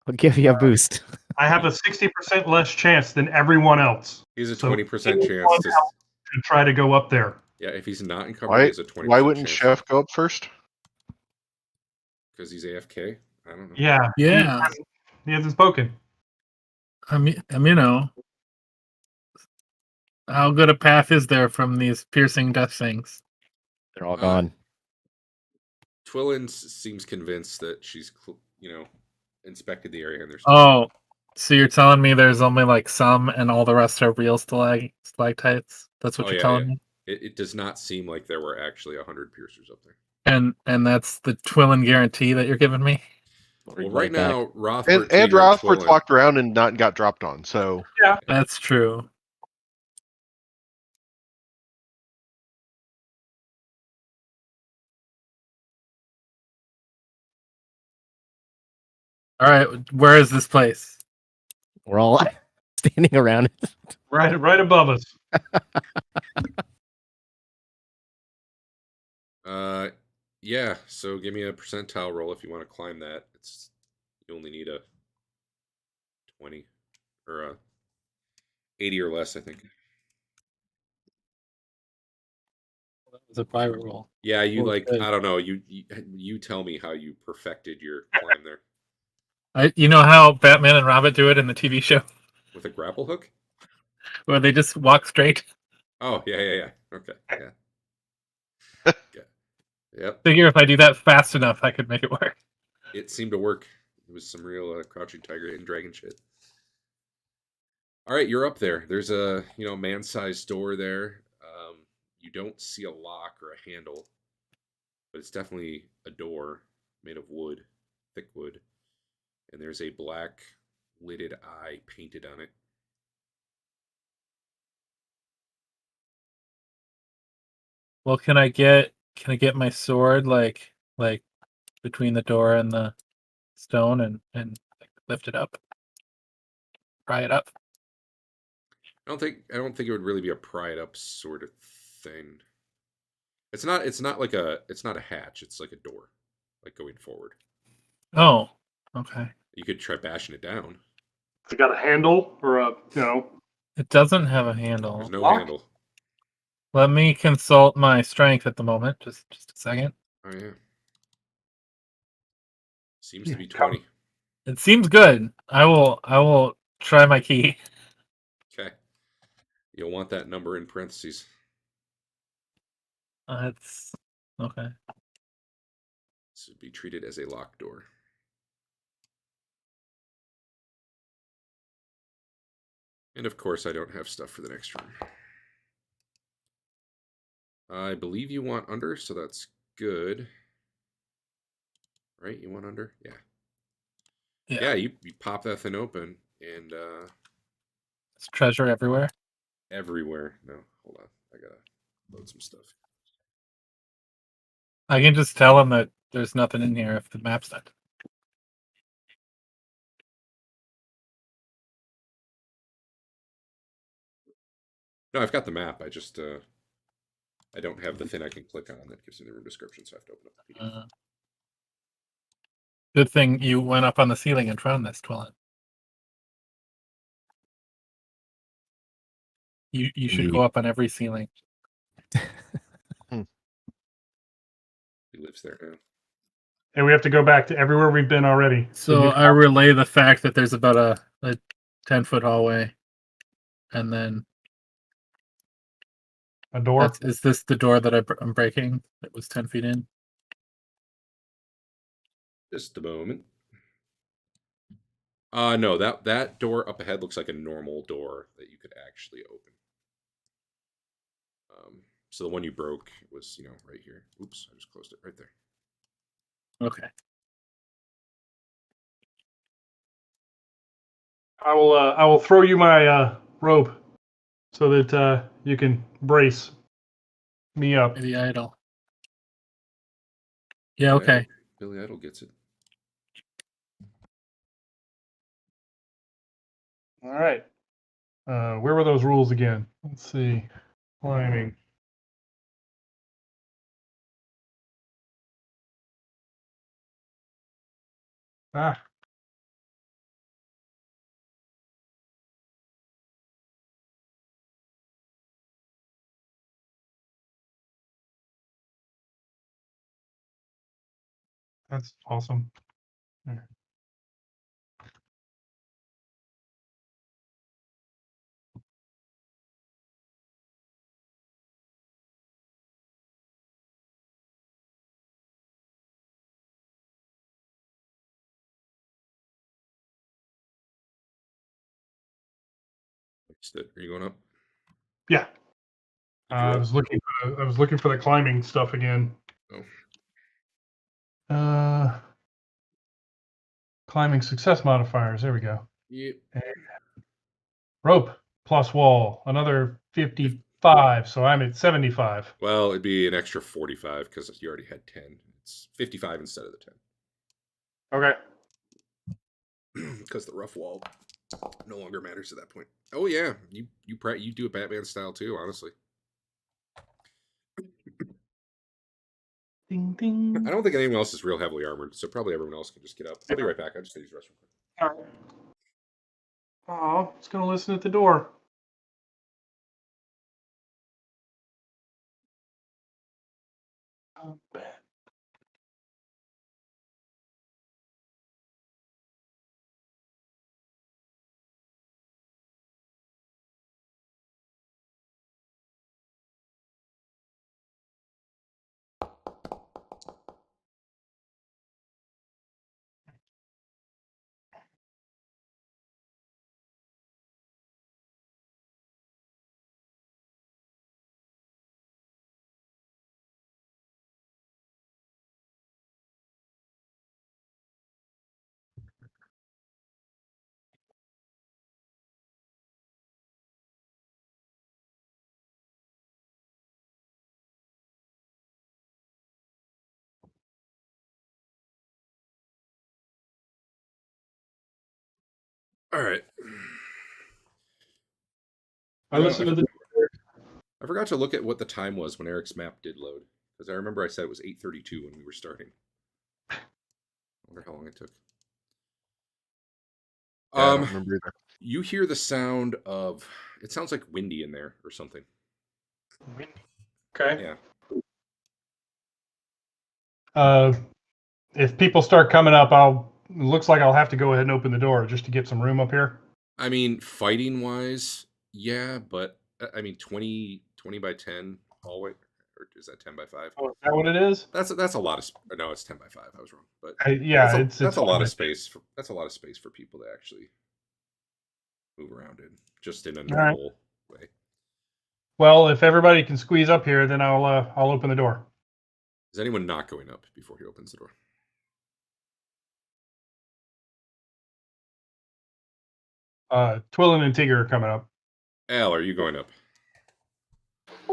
I'll give you a boost. I have a 60% less chance than everyone else. He's a 20% chance to try to go up there. Yeah, if he's not encumbered, he has a 20%. Why wouldn't Chef go up first? Because he's AFK? I don't know. Yeah. He hasn't spoken. I mean, how good a path is there from these piercing death things? They're all gone. Twillin seems convinced that she's, inspected the area and there's. Oh, so you're telling me there's only like some, and all the rest are real stalactites? That's what you're telling me. It does not seem like there were actually 100 piercers up there. And that's the Twillin guarantee that you're giving me. Well, right now, Rothbard and Rothbard's walked around and not got dropped on. So yeah, that's true. All right, where is this place? We're all standing around it. Right above us. Yeah. So give me a percentile roll if you want to climb that. You only need a 20 or a 80 or less, I think. That was a private roll. Yeah, you Oh, like good. I don't know. You tell me how you perfected your climb there You know how Batman and Robin do it in the TV show, with a grapple hook. where they just walk straight. Oh yeah. Okay, yeah. Yep. Figure if I do that fast enough, I could make it work. It seemed to work. It was some real crouching tiger, hidden dragon shit. All right, you're up there. There's a man-sized door there. You don't see a lock or a handle, but it's definitely a door made of wood, thick wood, and there's a black lidded eye painted on it. Well, can I get my sword like between the door and the stone and like, lift it up, pry it up? I don't think it would really be a pry it up sort of thing. It's not a hatch. It's like a door, like going forward. Oh, okay. You could try bashing it down. It's got a handle or a It doesn't have a handle. There's no Lock? handle. Let me consult my strength at the moment. Just a second. Oh yeah. Seems to be 20. It seems good. I will try my key. Okay. You'll want that number in parentheses. It's okay. This would be treated as a locked door. And of course, I don't have stuff for the next room. I believe you want under, so that's good. Right? You want under? Yeah. Yeah, you pop that thing open and There's treasure everywhere. everywhere. No, hold on. I gotta load some stuff. I can just tell him that there's nothing in here if the map's not. No, I've got the map. I just I don't have the thing I can click on that gives me the room description, so I have to open up the PDF. Good thing you went up on the ceiling and found this, Twillen. You should go up on every ceiling. He lives there now. And we have to go back to everywhere we've been already. So I relay the fact that there's about a 10-foot hallway, and then a door. is this the door that I'm breaking? That was 10 feet in. Just a moment. No, that door up ahead looks like a normal door that you could actually open. So the one you broke was, right here. Oops, I just closed it right there. Okay. I will throw you my rope so that you can brace me up. Maybe idle. Yeah. Okay. Billy Idol gets it. All right. Where were those rules again? Let's see. Climbing. Ah. That's awesome. There. Are you going up? Yeah. I was looking for the climbing stuff again. Oh. Climbing success modifiers. There we go. Yep. Rope plus wall. Another 55. So I'm at 75. Well, it'd be an extra 45 because you already had 10. It's 55 instead of the 10. Okay. Because the rough wall No longer matters at that point. Oh yeah, you do it Batman style too, honestly. Ding ding. I don't think anyone else is real heavily armored, so probably everyone else can just get up. I'll be right back. I just need to use the restroom quick. All right. Oh, it's gonna listen at the door. Oh, bad. All right. I listened to the. I forgot to look at what the time was when Eric's map did load, because I remember I said it was 8:32 when we were starting. I wonder how long it took. Yeah, I don't remember either. You hear the sound of, it sounds like windy in there or something. Okay. Yeah. If people start coming up, it looks like I'll have to go ahead and open the door just to get some room up here. I mean, fighting wise, yeah, but I mean, 20 by 10 hallway, or is that 10 by 5? Oh, is that what it is? That's a lot of. No, it's 10 by 5. I was wrong, but Yeah, that's a lot of space. That's a lot of space for people to actually move around in, just in a normal way. Well, if everybody can squeeze up here, then I'll open the door. Is anyone not going up before he opens the door? Twillin and Tigger are coming up. Al, are you going up?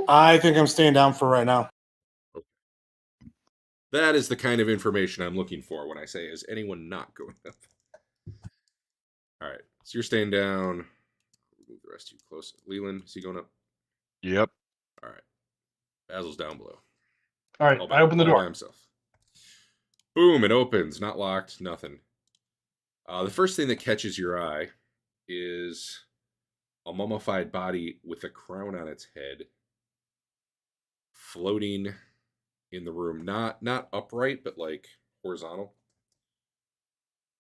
I think I'm staying down for right now. Okay. That is the kind of information I'm looking for when I say, is anyone not going up? All right, so you're staying down. Move the rest of you close. Leland, is he going up? Yep. All right. Basil's down below. All right, I open the door. By himself. Boom, it opens. Not locked, nothing. The first thing that catches your eye is a mummified body with a crown on its head floating in the room. Not upright, but like horizontal.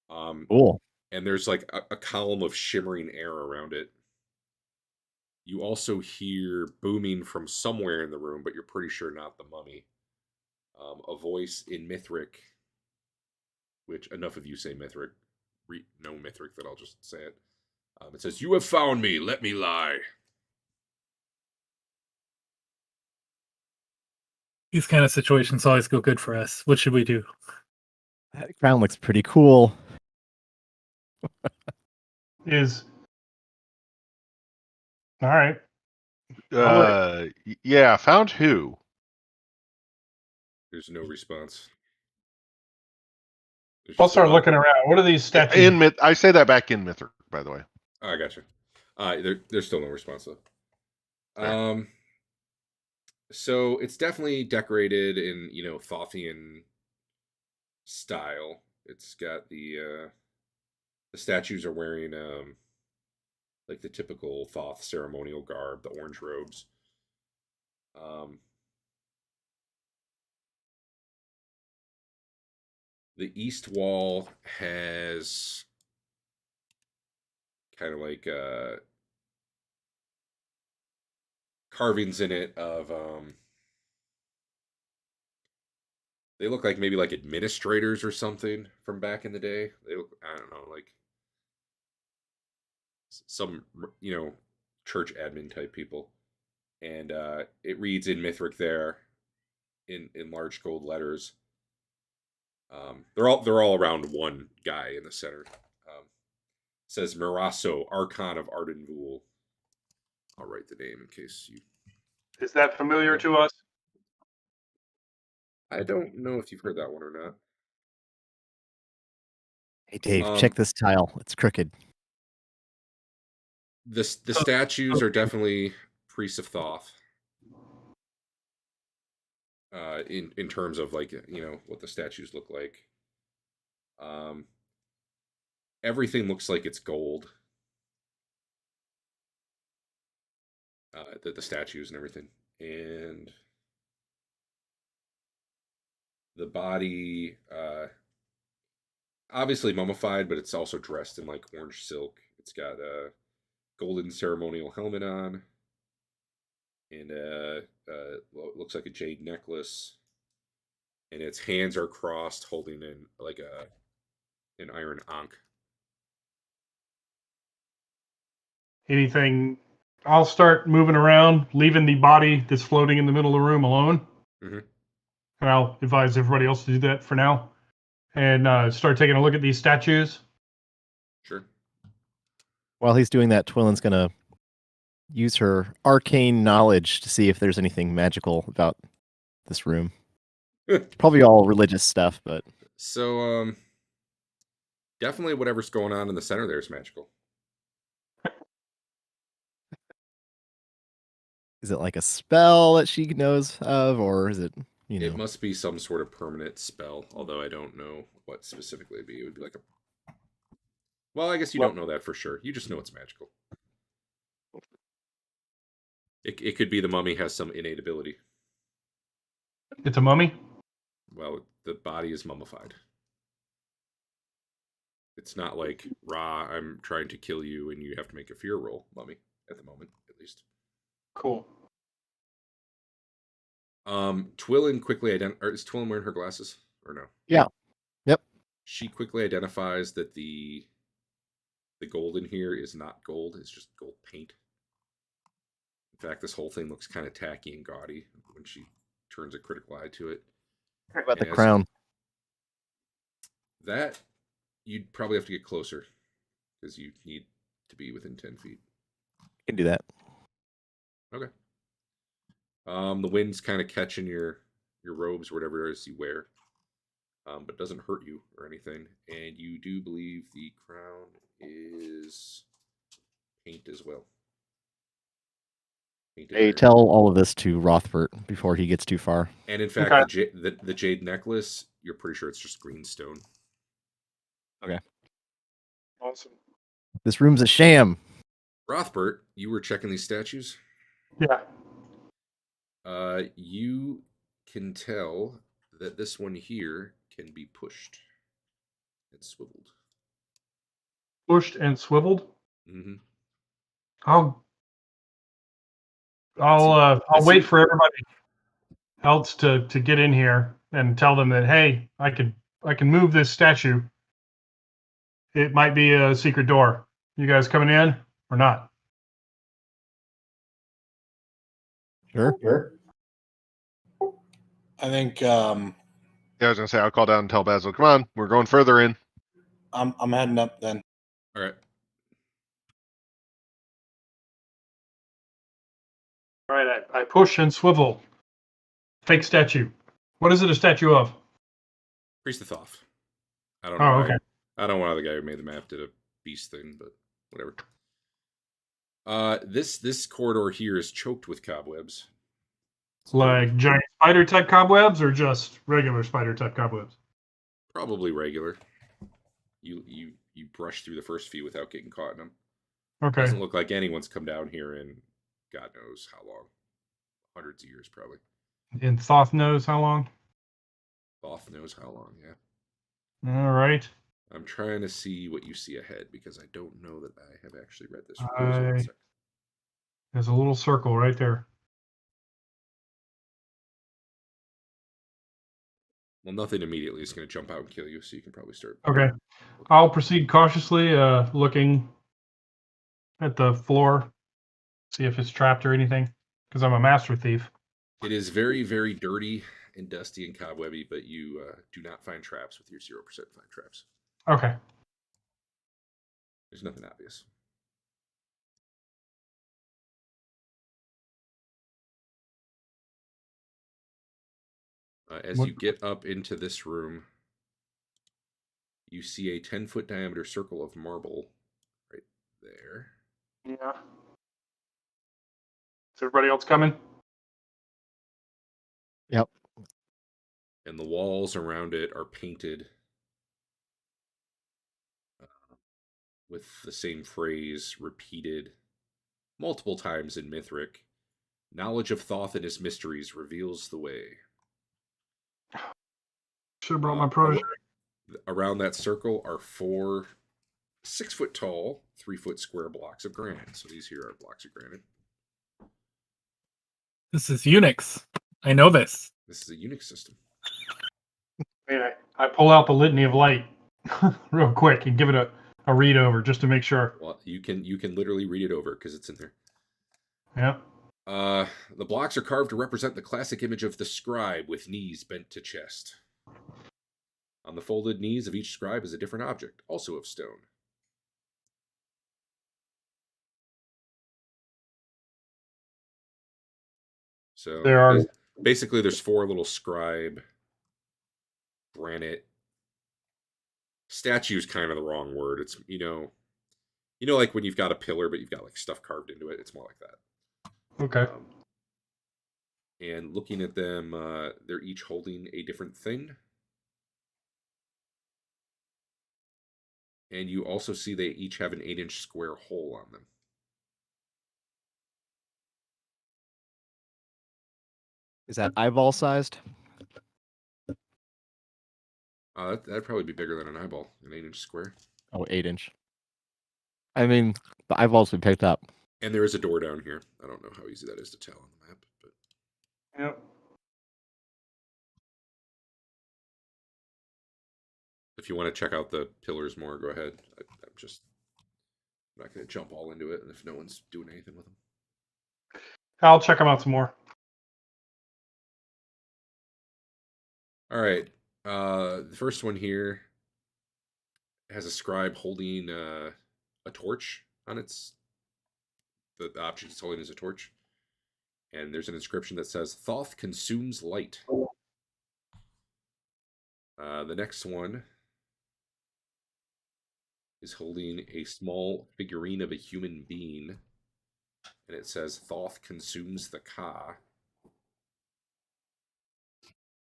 Cool. And there's like a column of shimmering air around it. You also hear booming from somewhere in the room, but you're pretty sure not the mummy. A voice in Mithric, which enough of you say Mithric, know Mithric that I'll just say it. It says, "You have found me, let me lie." These kind of situations always go good for us. What should we do? That crown looks pretty cool. All right. Yeah, found who? There's no response. I'll start looking around. What are these statues? I say that back in Mithric, by the way. Oh, I gotcha. There's still no response though. Fair. So it's definitely decorated in Thothian style. It's got the statues are wearing like the typical Thoth ceremonial garb, the orange robes. The east wall has kind of like carvings in it of they look like maybe like administrators or something from back in the day. They look, I don't know, like some church admin type people. And it reads in Mithric there in large gold letters. They're all around one guy in the center. Says Mirasso, Archon of Arden Vul. I'll write the name in case you. Is that familiar to us? I don't know if you've heard that one or not. Hey Dave, check this tile. It's crooked. The statues are definitely priests of Thoth. In terms of like what the statues look like. Everything looks like it's gold. The statues and everything, and the body, obviously mummified, but it's also dressed in like orange silk. It's got a golden ceremonial helmet on, and looks like a jade necklace, and its hands are crossed, holding in like an iron ankh. Anything? I'll start moving around, leaving the body that's floating in the middle of the room alone. Mm-hmm. And I'll advise everybody else to do that for now. And start taking a look at these statues. Sure. While he's doing that, Twillen's gonna use her arcane knowledge to see if there's anything magical about this room. Probably all religious stuff, but So, definitely whatever's going on in the center there is magical. is it like a spell that she knows of, or is it, It must be some sort of permanent spell, although I don't know what specifically it'd be. It would be like a... Well, I guess you don't know that for sure. You just know it's magical. It could be the mummy has some innate ability. It's a mummy? Well, the body is mummified. It's not like, Ra, I'm trying to kill you and you have to make a fear roll, mummy, at the moment, at least. Cool. Twillen quickly is Twillen wearing her glasses or no? Yeah. Yep. She quickly identifies that the gold in here is not gold, it's just gold paint. In fact, this whole thing looks kind of tacky and gaudy when she turns a critical eye to it. What about the crown? That you'd probably have to get closer because you need to be within 10 feet. Can do that. Okay. The wind's kind of catching your robes or whatever it is you wear, but doesn't hurt you or anything. And you do believe the crown is paint as well. Painted Hey, iron. tell all of this to Rothbert before he gets too far. And in fact, Okay. the jade necklace, you're pretty sure it's just green stone. Okay. Awesome. This room's a sham. Rothbert, you were checking these statues? Yeah. You can tell that this one here can be pushed and swiveled. Pushed and swiveled. Mm-hmm. I'll wait for everybody else to get in here and tell them that, hey, I can move this statue. It might be a secret door. You guys coming in or not? Sure. I think Yeah, I was gonna say I'll call down and tell Basil, come on, we're going further in. I'm heading up then. All right. All right, I push and swivel. Fake statue. What is it a statue of? Priest of Thoth. I don't know. Oh, okay. I don't know why the guy who made the map did a beast thing, but whatever. This corridor here is choked with cobwebs. Like giant spider type cobwebs or just regular spider type cobwebs? Probably regular. You brush through the first few without getting caught in them. Okay. Doesn't look like anyone's come down here in God knows how long. Hundreds of years, probably. And Thoth knows how long? Thoth knows how long, yeah. All right. I'm trying to see what you see ahead because I don't know that I have actually read this. There's a little circle right there. Well, nothing immediately is going to jump out and kill you, so you can probably start. Okay. I'll proceed cautiously, looking at the floor, see if it's trapped or anything, because I'm a master thief. It is very, very dirty and dusty and cobwebby, but you do not find traps with your 0% find traps. Okay. There's nothing obvious. As you get up into this room, you see a 10-foot diameter circle of marble right there. Yeah. Is everybody else coming? Yep. And the walls around it are painted with the same phrase repeated multiple times in Mithric. Knowledge of Thoth and his mysteries reveals the way. Should have brought my protege. Around that circle are 4 6-foot tall, 3-foot square blocks of granite. So these here are blocks of granite. This is Unix. I know this. This is a Unix system. I pull out the Litany of Light real quick and give it a read over just to make sure. Well, you can literally read it over because it's in there. Yeah. The blocks are carved to represent the classic image of the scribe with knees bent to chest. On the folded knees of each scribe is a different object, also of stone. So There are basically there's 4 little scribe granite statues. Kind of the wrong word. It's like when you've got a pillar but you've got like stuff carved into it. It's more like that. okay. And looking at them, they're each holding a different thing. And you also see they each have an 8-inch square hole on them. Is that eyeball sized? That'd probably be bigger than an eyeball, an 8-inch square. Oh, 8-inch. I mean, the eyeballs we picked up. And there is a door down here. I don't know how easy that is to tell on the map, but Yep. if you want to check out the pillars more, go ahead. I'm not going to jump all into it, and if no one's doing anything with them. I'll check them out some more. All right. The first one here has a scribe holding a torch on its. The object it's holding is a torch, and there's an inscription that says "Thoth consumes light." The next one is holding a small figurine of a human being, and it says "Thoth consumes the Ka." Do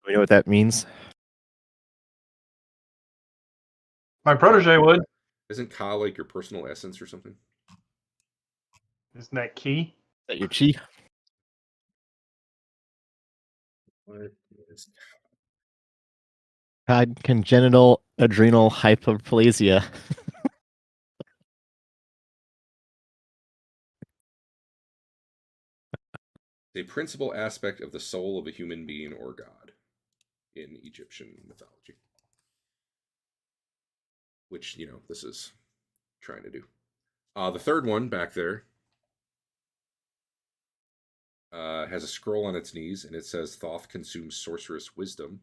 we know what that means? My protege would. Isn't Ka like your personal essence or something? Isn't that key? Is that your chi? What is Congenital adrenal hyperplasia. a principal aspect of the soul of a human being or god in Egyptian mythology? Which, this is trying to do. The third one back there has a scroll on its knees, and it says Thoth consumes sorceress wisdom.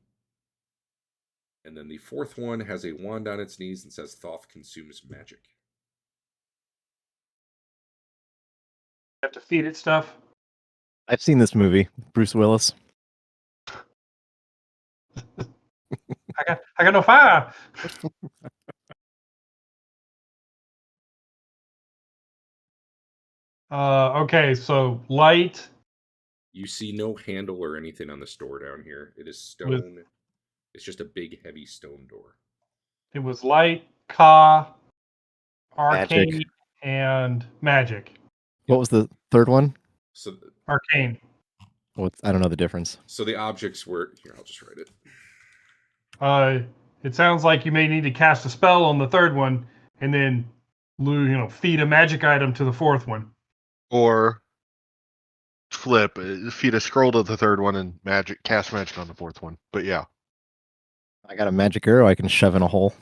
And then the fourth one has a wand on its knees and says Thoth consumes magic. Have to feed it stuff. I've seen this movie, Bruce Willis. I got no fire. Okay, so light. You see no handle or anything on this door down here. It is stone. It's just a big, heavy stone door. It was light, Ka, arcane, Magic. and magic. What was the third one? So, Arcane. I don't know the difference. so the objects were here. I'll just write it. It sounds like you may need to cast a spell on the third one, and then feed a magic item to the fourth one. Or flip, feed a scroll to the third one and cast magic on the fourth one. But yeah. I got a magic arrow I can shove in a hole.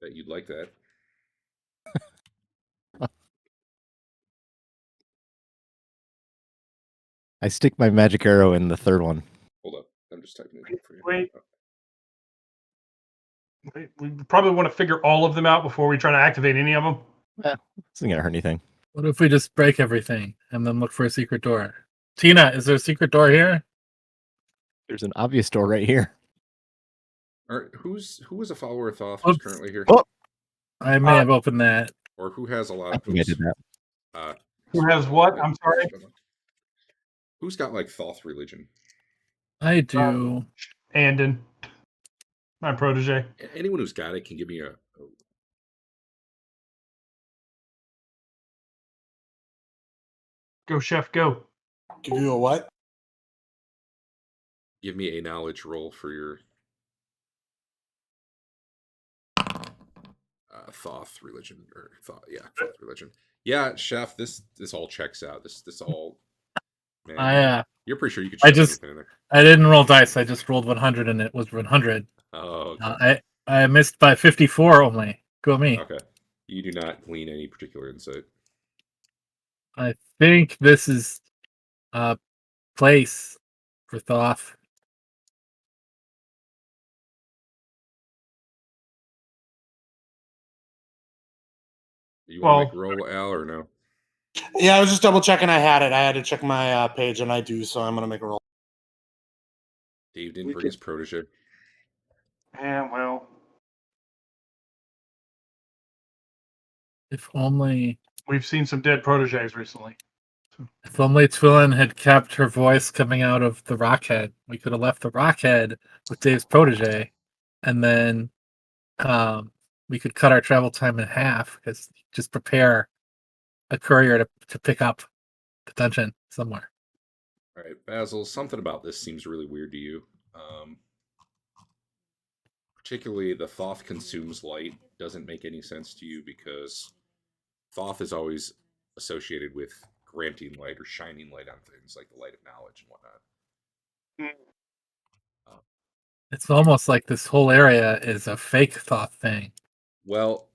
That you'd like that. I stick my magic arrow in the third one. Hold up. I'm just typing it in for you. Wait. We probably want to figure all of them out before we try to activate any of them. This isn't gonna hurt anything. What if we just break everything and then look for a secret door? Tina, is there a secret door here? There's an obvious door right here. Who was a follower of Thoth who's Oops. currently here? Oh. I may have opened that. Or who has a lot I of? think I did that. Who has what? I'm sorry. Who's got like Thoth religion? I do. Andon, my protege. Anyone who's got it can give me a Go, chef, go. Give you a what? give me a knowledge roll for your Thoth religion or Thoth religion. Yeah, chef, this all checks out. This all man. You're pretty sure you could shove anything in there. I didn't roll dice. I just rolled 100 and it was 100. Oh, okay. I missed by 54 only. Go me. Okay. You do not glean any particular insight. I think this is a place for Thoth. You want to make a roll, Al, or no? Yeah, I was just double checking I had it. I had to check my page, and I do, so I'm going to make a roll. Dave didn't bring his protege. Yeah, well. If only We've seen some dead proteges recently. If only Twillin had kept her voice coming out of the Rockhead. We could have left the Rockhead with Dave's protege, and then we could cut our travel time in half because just prepare a courier to pick up the dungeon somewhere. All right, Basil, something about this seems really weird to you. Particularly the Thoth consumes light doesn't make any sense to you because Thoth is always associated with granting light or shining light on things like the light of knowledge and whatnot. It's almost like this whole area is a fake Thoth thing. Well,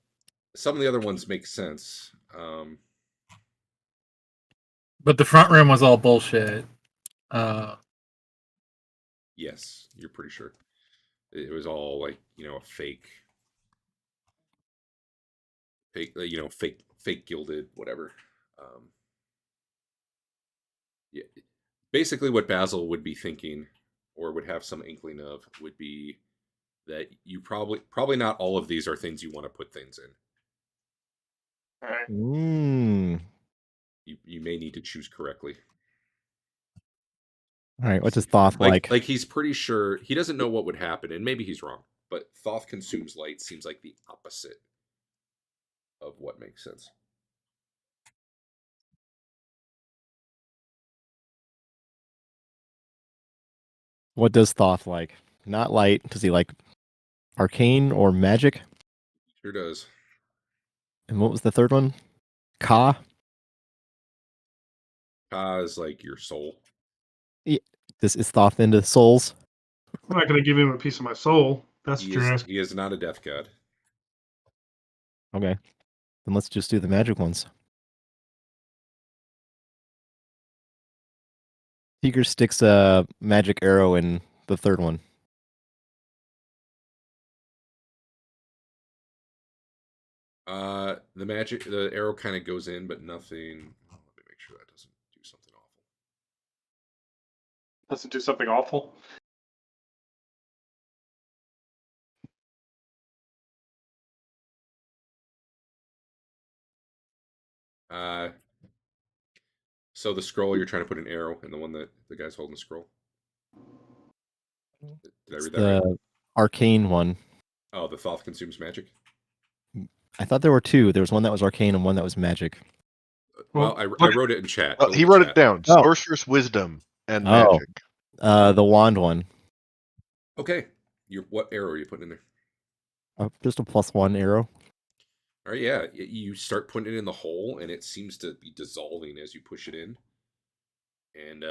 some of the other ones make sense. But the front room was all bullshit. Yes, you're pretty sure. It was all like, a fake, fake gilded, whatever. Yeah. Basically, what Basil would be thinking, or would have some inkling of, would be that you probably not all of these are things you want to put things in. All right. You may need to choose correctly. All right, what does Thoth like? Like he's pretty sure he doesn't know what would happen, and maybe he's wrong. But Thoth consumes light seems like the opposite of what makes sense. What does Thoth like? Not light. Does he like arcane or magic? Sure does. And what was the third one? Ka? Ka is like your soul. Yeah. This is Thoth into souls. I'm not going to give him a piece of my soul. That's He true. he is not a death god. Okay. Then let's just do the magic ones. Seeker sticks a magic arrow in the third one. The arrow kind of goes in, but nothing. Let me make sure that doesn't do something awful. Doesn't do something awful. So the scroll, you're trying to put an arrow in the one that the guy's holding the scroll. Did I read that right? Arcane one. Oh, the Thoth consumes magic? I thought there were two. There was one that was arcane and one that was magic. Well, I wrote it in chat. He wrote it down. Sorcerer's Wisdom and Magic. The wand one. Okay. What arrow are you putting in there? Just a +1 arrow. All right, yeah. You start putting it in the hole, and it seems to be dissolving as you push it in. And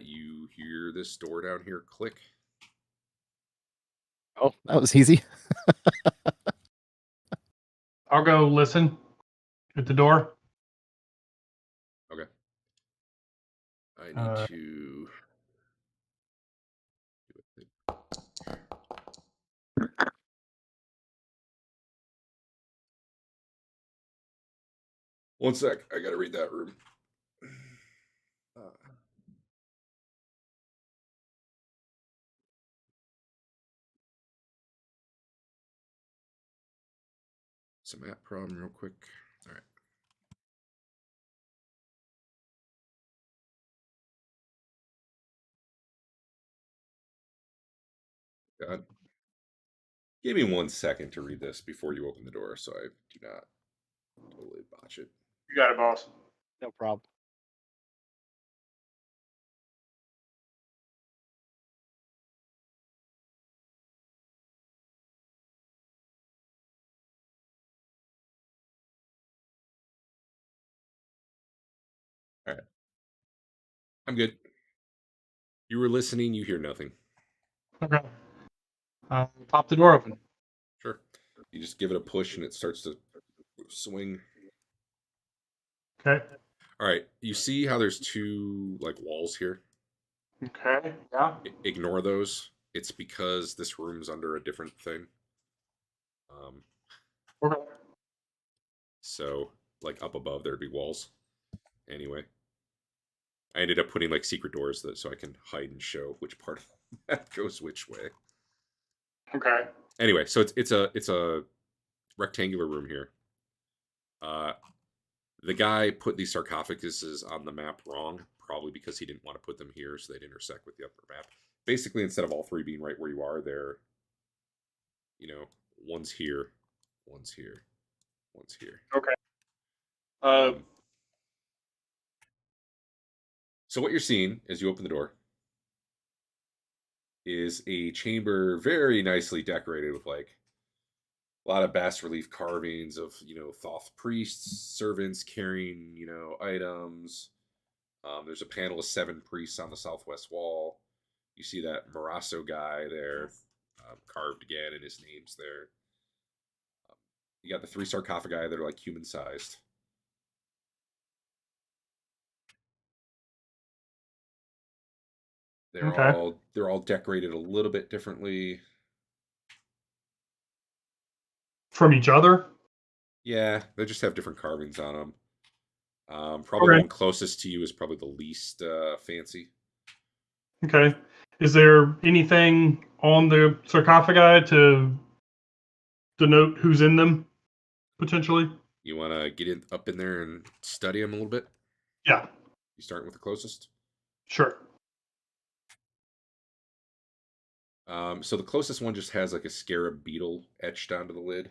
you hear this door down here click. Oh, that was easy. I'll go listen at the door. Okay. I need to... One sec. I gotta read that room. It's a map problem real quick. All right. God. Give me 1 second to read this before you open the door, so I do not totally botch it. You got it, boss. No problem. All right. I'm good. You were listening, you hear nothing. Okay. Pop the door open. Sure. You just give it a push and it starts to swing. Okay. All right. You see how there's two like walls here? Okay. Yeah. Ignore those. It's because this room's under a different thing. Okay. So like up above there'd be walls. Anyway. I ended up putting like secret doors so I can hide and show which part of that goes which way. Okay. Anyway, so it's a rectangular room here. The guy put these sarcophaguses on the map wrong, probably because he didn't want to put them here so they'd intersect with the upper map. Basically, instead of all three being right where you are, they're, one's here, one's here, one's here. Okay. So what you're seeing as you open the door is a chamber very nicely decorated with like a lot of bas relief carvings of Thoth priests, servants carrying items. There's a panel of 7 priests on the southwest wall. You see that Morasso guy there, carved again, and his name's there. You got the 3 sarcophagi that are like human sized. They're all decorated a little bit differently. From each other? Yeah, they just have different carvings on them. Probably the one closest to you is probably the least fancy. Okay. Is there anything on the sarcophagi to denote who's in them, potentially? You want to get up in there and study them a little bit? Yeah. You starting with the closest? Sure. So the closest one just has like a scarab beetle etched onto the lid.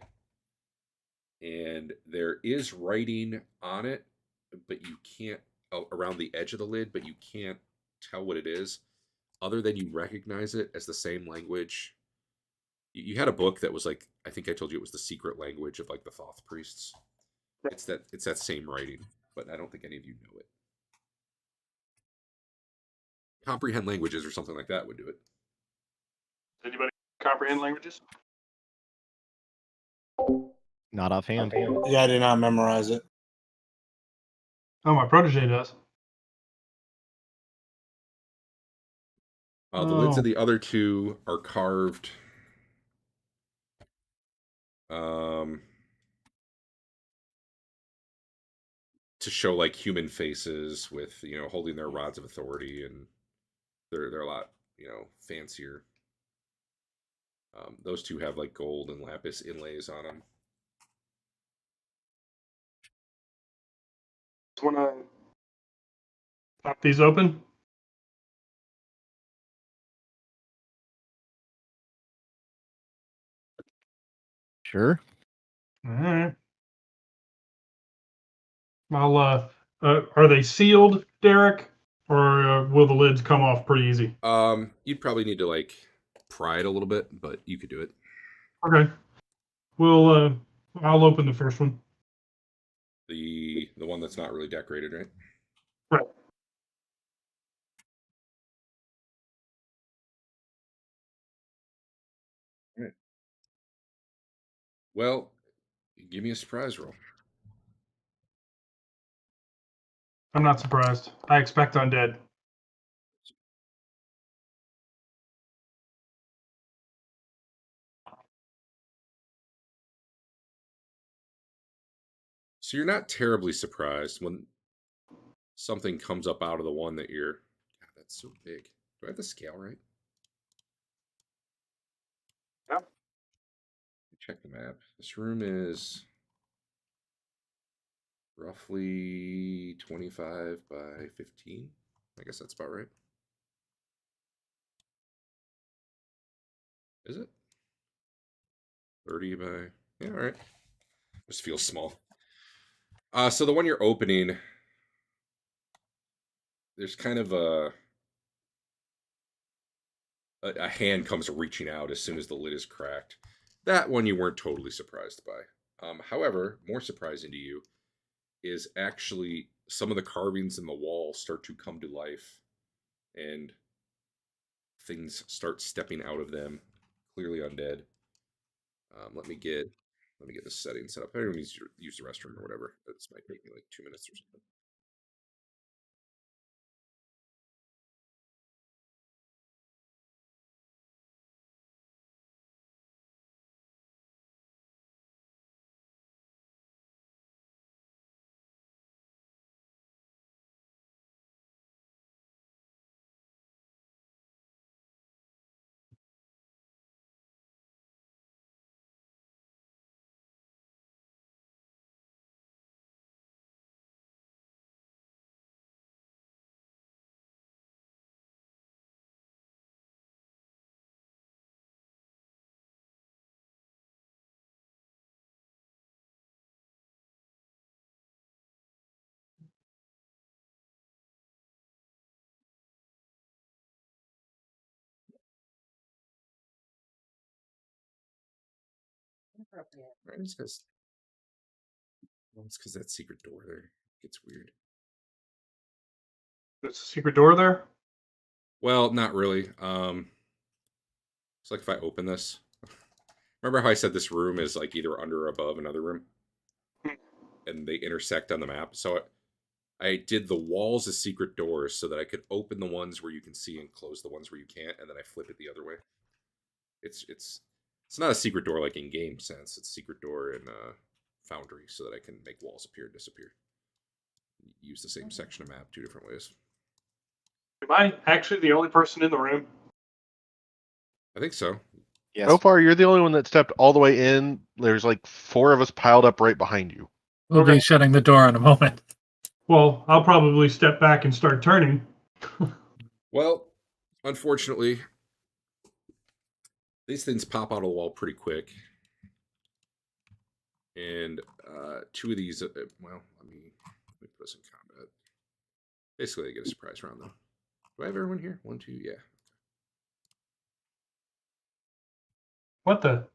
And there is writing on it, but you can't, around the edge of the lid, but you can't tell what it is, other than you recognize it as the same language. You had a book that was like, I think I told you it was the secret language of like the Thoth priests. It's that same writing, but I don't think any of you know it. Comprehend languages or something like that would do it. Does anybody comprehend languages? Not offhand. Yeah, I did not memorize it. Oh, my protege does. The lids of the other 2 are carved. To show like human faces with holding their rods of authority, and they're a lot fancier. Those 2 have like gold and lapis inlays on them. Just want to pop these open. Sure. All right. I'll. Are they sealed, Derek, or will the lids come off pretty easy? You'd probably need to like pry it a little bit, but you could do it. Okay. I'll open the first one. The one that's not really decorated, right? Right. Right. Well, give me a surprise roll. I'm not surprised. I expect undead. So you're not terribly surprised when something comes up out of the one that you're. God, that's so big. Do I have the scale right? Yeah. Check the map. This room is roughly 25 by 15. I guess that's about right. Is it? 30 by... Yeah, all right. Just feels small. So the one you're opening, there's kind of a hand comes reaching out as soon as the lid is cracked. That one you weren't totally surprised by. However, more surprising to you is actually some of the carvings in the wall start to come to life and things start stepping out of them, clearly undead. Let me get this setting set up. I don't need to use the restroom or whatever. This might take me like 2 minutes or something. Right, it's because that secret door there gets weird. There's a secret door there? Well, not really. It's like if I open this. Remember how I said this room is like either under or above another room? And they intersect on the map. So I did the walls as secret doors so that I could open the ones where you can see and close the ones where you can't, and then I flip it the other way. It's not a secret door like in game sense. It's a secret door in Foundry so that I can make walls appear and disappear. Use the same section of map 2 different ways. Am I actually the only person in the room? I think so. Yes. So far, you're the only one that stepped all the way in. There's like 4 of us piled up right behind you. We'll be shutting the door in a moment. Well, I'll probably step back and start turning. Well, unfortunately, these things pop out of the wall pretty quick. And 2 of these, well, let me put us in combat. Basically, they get a surprise round, though. Do I have everyone here? 1, 2, yeah. What the?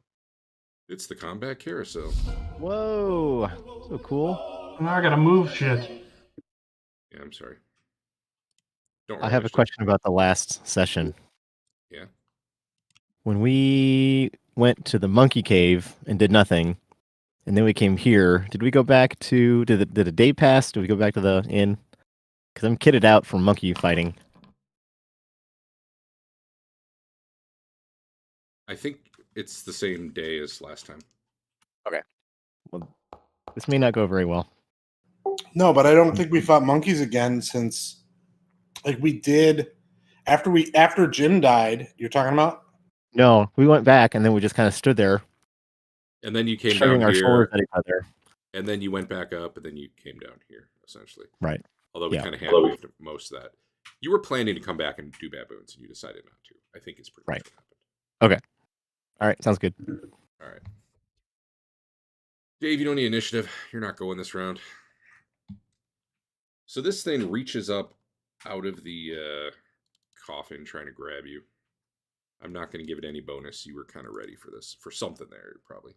It's the combat carousel. Whoa, so cool. Now I gotta move shit. Yeah, I'm sorry. Don't I worry, have a question about the last session. Yeah. When we went to the monkey cave and did nothing, and then we came here, did we go back to, did a day pass? Did we go back to the inn? Because I'm kitted out from monkey fighting. I think it's the same day as last time. Okay. Well, this may not go very well. No, but I don't think we fought monkeys again since, like, we did after Jim died. You're talking about? No, we went back and then we just kind of stood there, And then you came shrugging down our shoulders here, at each other. and then you went back up, and then you came down here, essentially. Right. Although we Yeah. kind of hand-waved most of that. You were planning to come back and do baboons, and you decided not to. I think it's pretty much what happened. All right, sounds good. All right. Dave, you don't need initiative. You're not going this round. So this thing reaches up out of the coffin trying to grab you. I'm not going to give it any bonus. You were kind of ready for this. For something there, probably.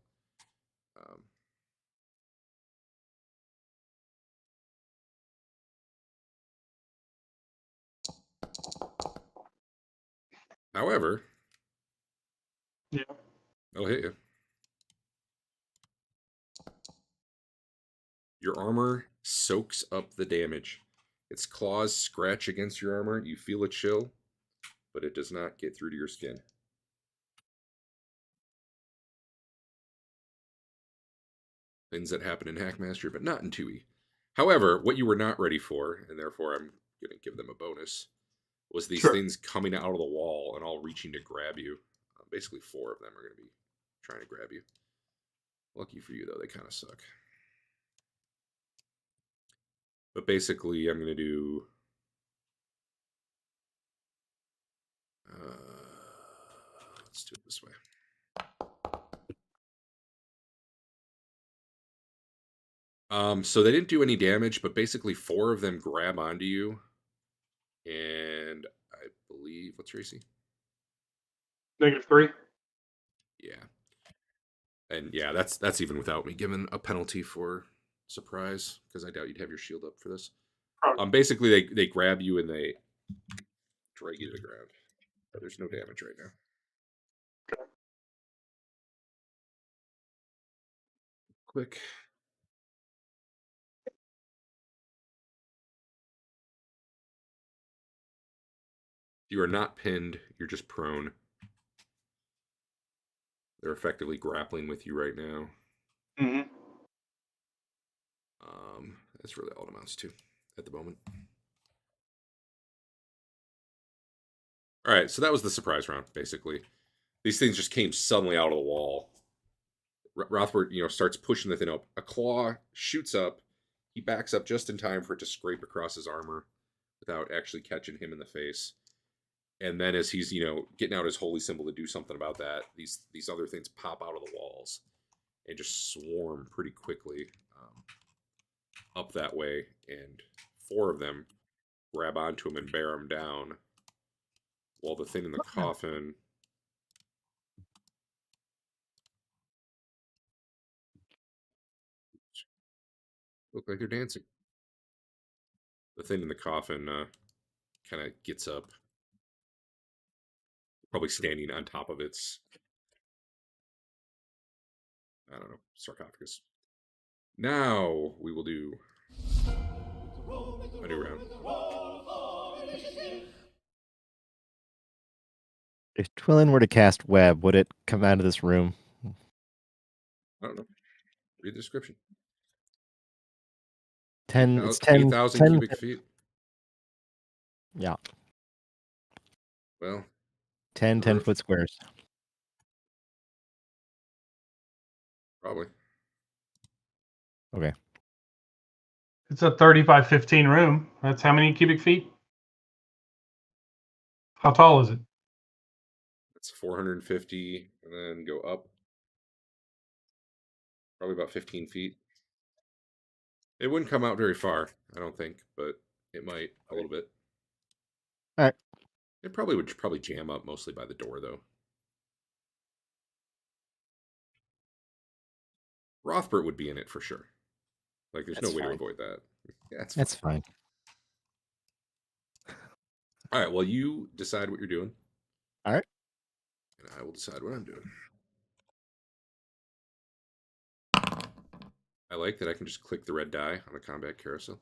However, Yeah. it'll hit you. Your armor soaks up the damage. Its claws scratch against your armor. You feel a chill, but it does not get through to your skin. Things that happen in Hackmaster, but not in 2E. However, what you were not ready for, and therefore I'm going to give them a bonus, was these things coming out of the wall and all reaching to grab you. Basically 4 of them are going to be trying to grab you. Lucky for you, though, they kind of suck. But basically, I'm going to do... let's do it this way. So they didn't do any damage, but basically 4 of them grab onto you. And I believe... What's your AC? -3. Yeah. And yeah, that's even without me giving a penalty for surprise, because I doubt you'd have your shield up for this. Probably. Basically, they grab you and they drag you to the ground. But there's no damage right now. Click. You are not pinned. You're just prone. They're effectively grappling with you right now. Mm-hmm. That's really all it amounts to at the moment. All right, so that was the surprise round, basically. These things just came suddenly out of the wall. Rothbard, starts pushing the thing up. A claw shoots up. He backs up just in time for it to scrape across his armor without actually catching him in the face. And then as he's, getting out his holy symbol to do something about that, these other things pop out of the walls and just swarm pretty quickly up that way. And 4 of them grab onto him and bear him down, while the thing in the coffin... look like they're dancing. The thing in the coffin kind of gets up, probably standing on top of its, I don't know, sarcophagus. Now we will do a new round. If Twillin were to cast web, would it come out of this room? I don't know. Read the description. 10. It's 10. 8,000 10 cubic feet. Yeah. Well, 10 10-foot squares. Probably. Okay. It's a 30 by 15 room. That's how many cubic feet? How tall is it? It's 450, and then go up. Probably about 15 feet. It wouldn't come out very far, I don't think, but it might a little bit. All right. It probably would jam up mostly by the door, though. Rothbert would be in it for sure. Like, there's That's no way fine. to avoid that. Yeah, That's fine. All right, well, you decide what you're doing. All right. And I will decide what I'm doing. I like that I can just click the red die on the combat carousel.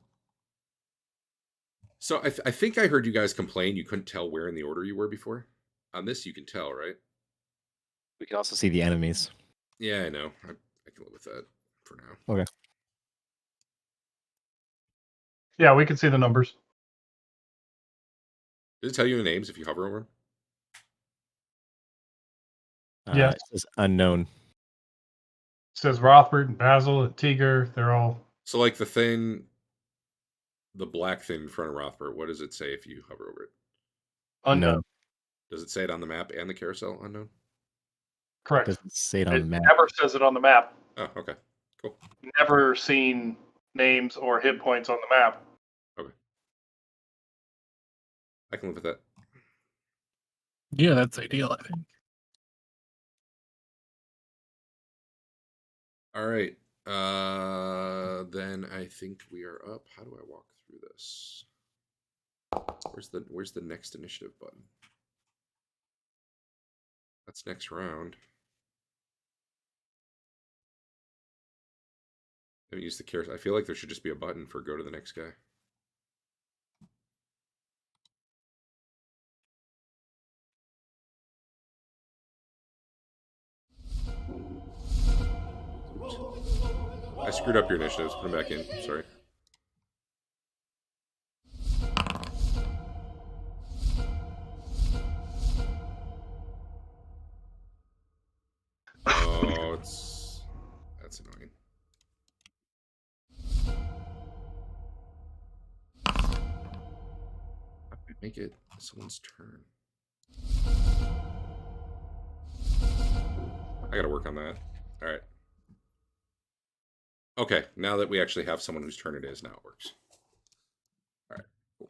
So I think I heard you guys complain you couldn't tell where in the order you were before. On this, you can tell, right? We can also see the enemies. Yeah, I know. I can live with that for now. Okay. Yeah, we can see the numbers. Does it tell you the names if you hover over them? Yes. It says unknown. It says Rothbard and Basil and Tiger. They're all... So, like, the black thing in front of Rothbard, what does it say if you hover over it? unknown. Does it say it on the map and the carousel, unknown? Correct. Does it say it on the map? Never says it on the map. Oh, okay. Cool. Never seen names or hit points on the map. Okay. I can live with that. Yeah, that's ideal, I think. All right. Then I think we are up. How do I walk through this? Where's the next initiative button? That's next round. I haven't used the carousel. I feel like there should just be a button for go to the next guy. I screwed up your initiatives. Put them back in. Sorry. Oh, that's annoying. Make it someone's turn. I gotta work on that. All right. Okay, now that we actually have someone whose turn it is, now it works. All right, cool.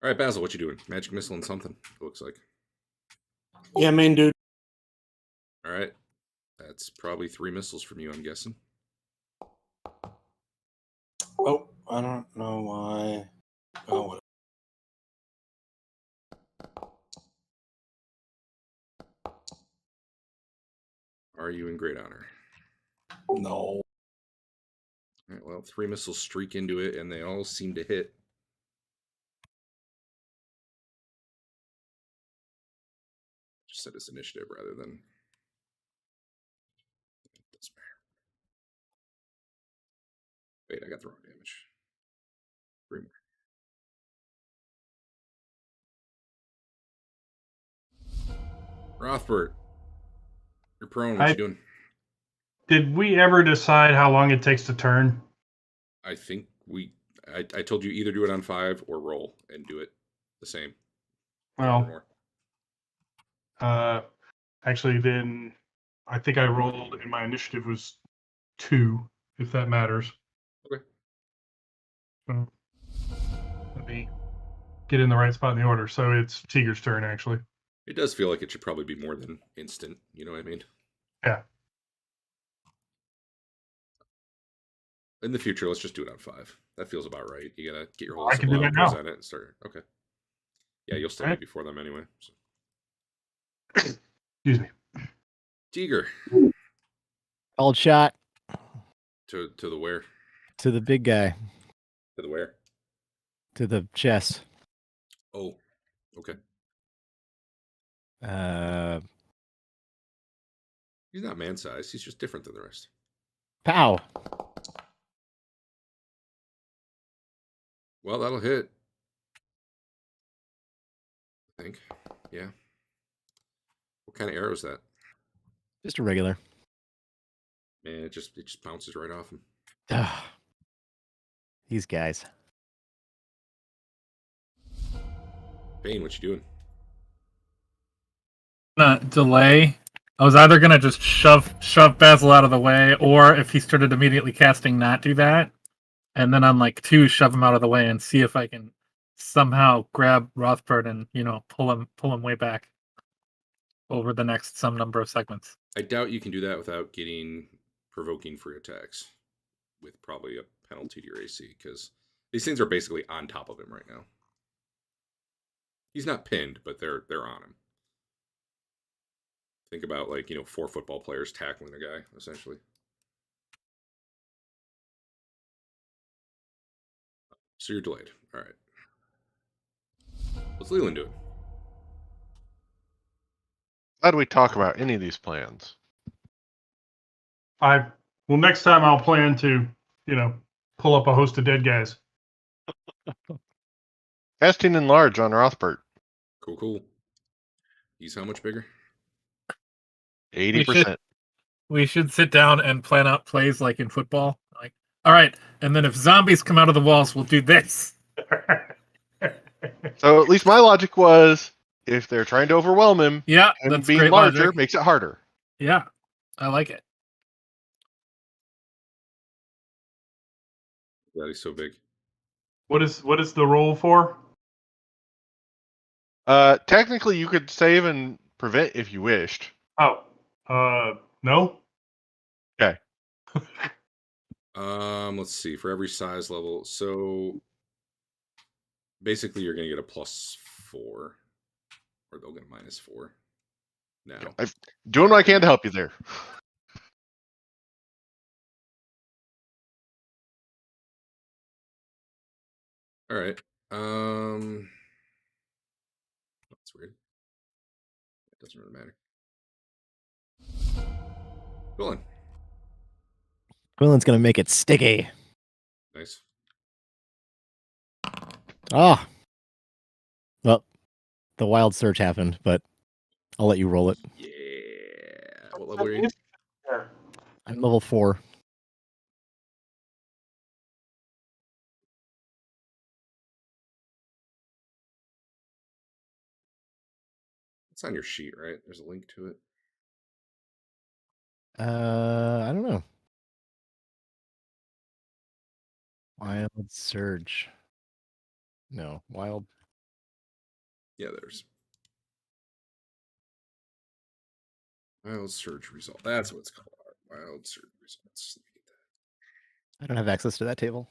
All right, Basil, what you doing? Magic missile and something, it looks like. Yeah, main dude. All right. That's probably 3 missiles from you, I'm guessing. Oh, I don't know why. Oh, whatever. Are you in great honor? No. All right, well, 3 missiles streak into it, and they all seem to hit. Just set its initiative rather than... Doesn't matter. Wait, I got the wrong damage. 3 more. Rothbert, you're prone. What you doing? Did we ever decide how long it takes to turn? I think I told you either do it on 5 or roll and do it the same. Well, actually, then I think I rolled, and my initiative was 2, if that matters. Okay. So, let me get in the right spot in the order. So it's Tiger's turn, actually. It does feel like it should probably be more than instant. You know what I mean? Yeah. In the future, let's just do it on 5. That feels about right. You gotta get your whole I can do that now. present it and start. Okay. Yeah, you'll still be before them anyway. So. Excuse me. Tiger. Old shot To the where? to the big guy, To the where? to the chest. Oh, okay. He's not man-sized. He's just different than the rest. Pow. Well, that'll hit. I think. Yeah. What kind of arrow is that? Just a regular. Man, it just bounces right off him. These guys. Bane, what you doing? Delay. I was either gonna just shove Basil out of the way, or if he started immediately casting, not do that, and then on like 2, shove him out of the way and see if I can somehow grab Rothbard and pull him way back over the next some number of segments. I doubt you can do that without getting provoking free attacks, with probably a penalty to your AC, because these things are basically on top of him right now. He's not pinned, but they're on him. Think about 4 football players tackling a guy, essentially. So you're delayed. All right. What's Leland doing? How do we talk about any of these plans? Well, next time I'll plan to, pull up a host of dead guys. Casting enlarge on Rothbert. Cool. He's how much bigger? 80%. We should sit down and plan out plays like in football. Like, all right, and then if zombies come out of the walls, we'll do this. So at least my logic was, if they're trying to overwhelm him, Yeah, him that's being great larger logic. makes it harder. Yeah, I like it. Yeah, he's so big. What is the roll for? Technically, you could save and prevent if you wished. Oh, no. Okay. Let's see. For every size level, so basically you're gonna get a +4, or they'll get a -4. Now, I'm doing what I can to help you there. all right. That's weird. It doesn't really matter. Go on. Quillen's gonna make it sticky. Nice. Ah. Well, the wild surge happened, but I'll let you roll it. Yeah. What level are you? I'm level 4. It's on your sheet, right? There's a link to it. I don't know. Wild Surge. No, Wild. Yeah, there's Wild Surge result. That's what it's called. Wild Surge results. Look at that. I don't have access to that table.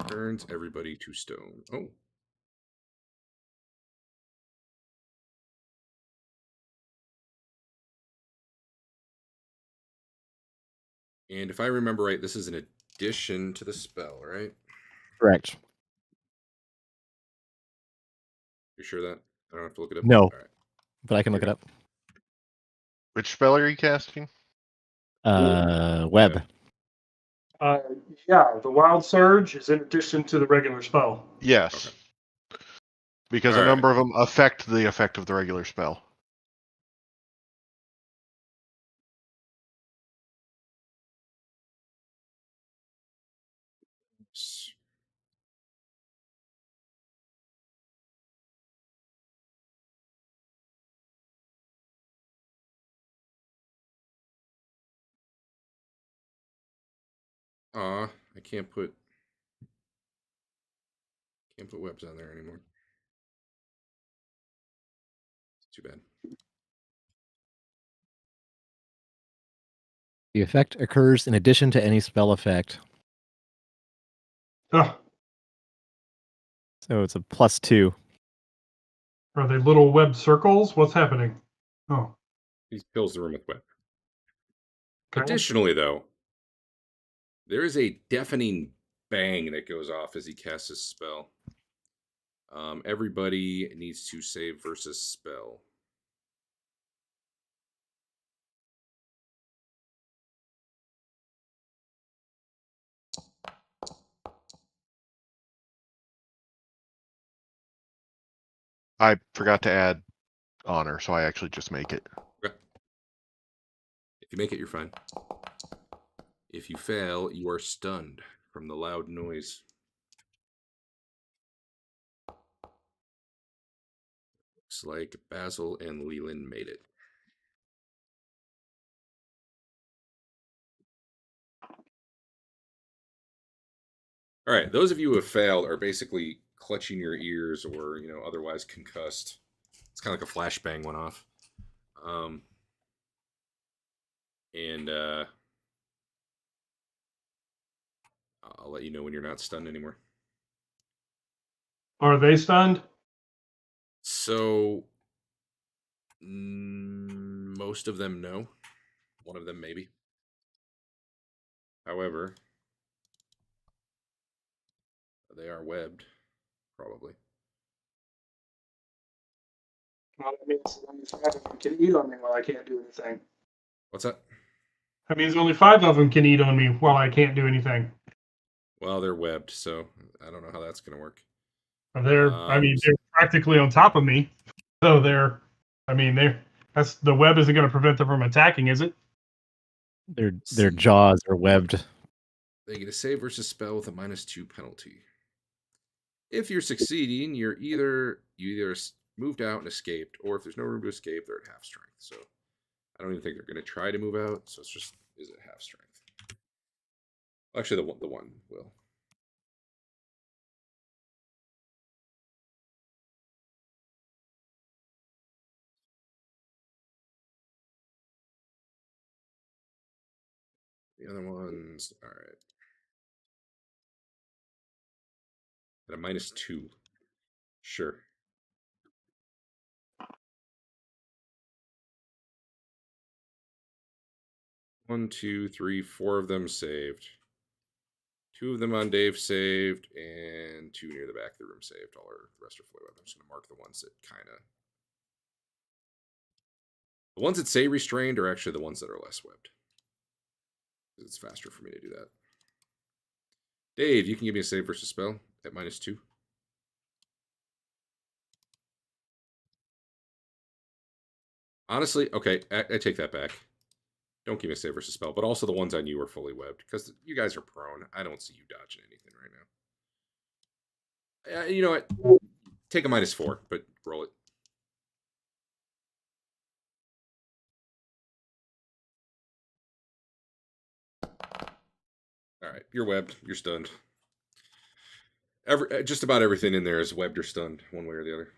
Turns everybody to stone. Oh. And if I remember right, this is an addition to the spell, right? Correct. You sure that? I don't have to look it up? No. All right. But I can look it up. Which spell are you casting? Web. Yeah, the Wild Surge is in addition to the regular spell. Yes. Okay. Because All a right. number of them affect the effect of the regular spell. I can't put webs on there anymore. It's too bad. The effect occurs in addition to any spell effect. Ugh, So it's a +2. are they little web circles? What's happening? Oh, He fills the room with web. okay. Additionally, though, there is a deafening bang that goes off as he casts his spell. Everybody needs to save versus spell. I forgot to add honor, so I actually just make it. Okay. If you make it, you're fine. If you fail, you are stunned from the loud noise. Looks like Basil and Leland made it. All right, those of you who have failed are basically clutching your ears or, otherwise concussed. It's kind of like a flashbang went off. And I'll let you know when you're not stunned anymore. Are they stunned? So, most of them no. One of them maybe. However, they are webbed, probably. Well, that means only 5 of them can eat on me while I can't do anything. What's that? That means only 5 of them can eat on me while I can't do anything. Well, they're webbed, so I don't know how that's going to work. They're practically on top of me. So that's the web isn't going to prevent them from attacking, is it? Their jaws are webbed. They get a save versus spell with a -2 penalty. If you're succeeding, you either moved out and escaped, or if there's no room to escape, they're at half strength. So I don't even think they're going to try to move out. So it's just is it half strength? Actually, the one will. The other ones, all right. At a -2. Sure. One, two, three, 4 of them saved. 2 of them on Dave saved, and 2 near the back of the room saved. All the rest are fully webbed. I'm just going to mark the ones that kind of. The ones that say restrained are actually the ones that are less webbed. It's faster for me to do that. Dave, you can give me a save versus spell at -2. Honestly, okay, I take that back. Don't give me a save versus spell, but also the ones on you are fully webbed because you guys are prone. I don't see you dodging anything right now. You know what? Take a -4, but roll it. All right, you're webbed. You're stunned. Just about everything in there is webbed or stunned, one way or the other.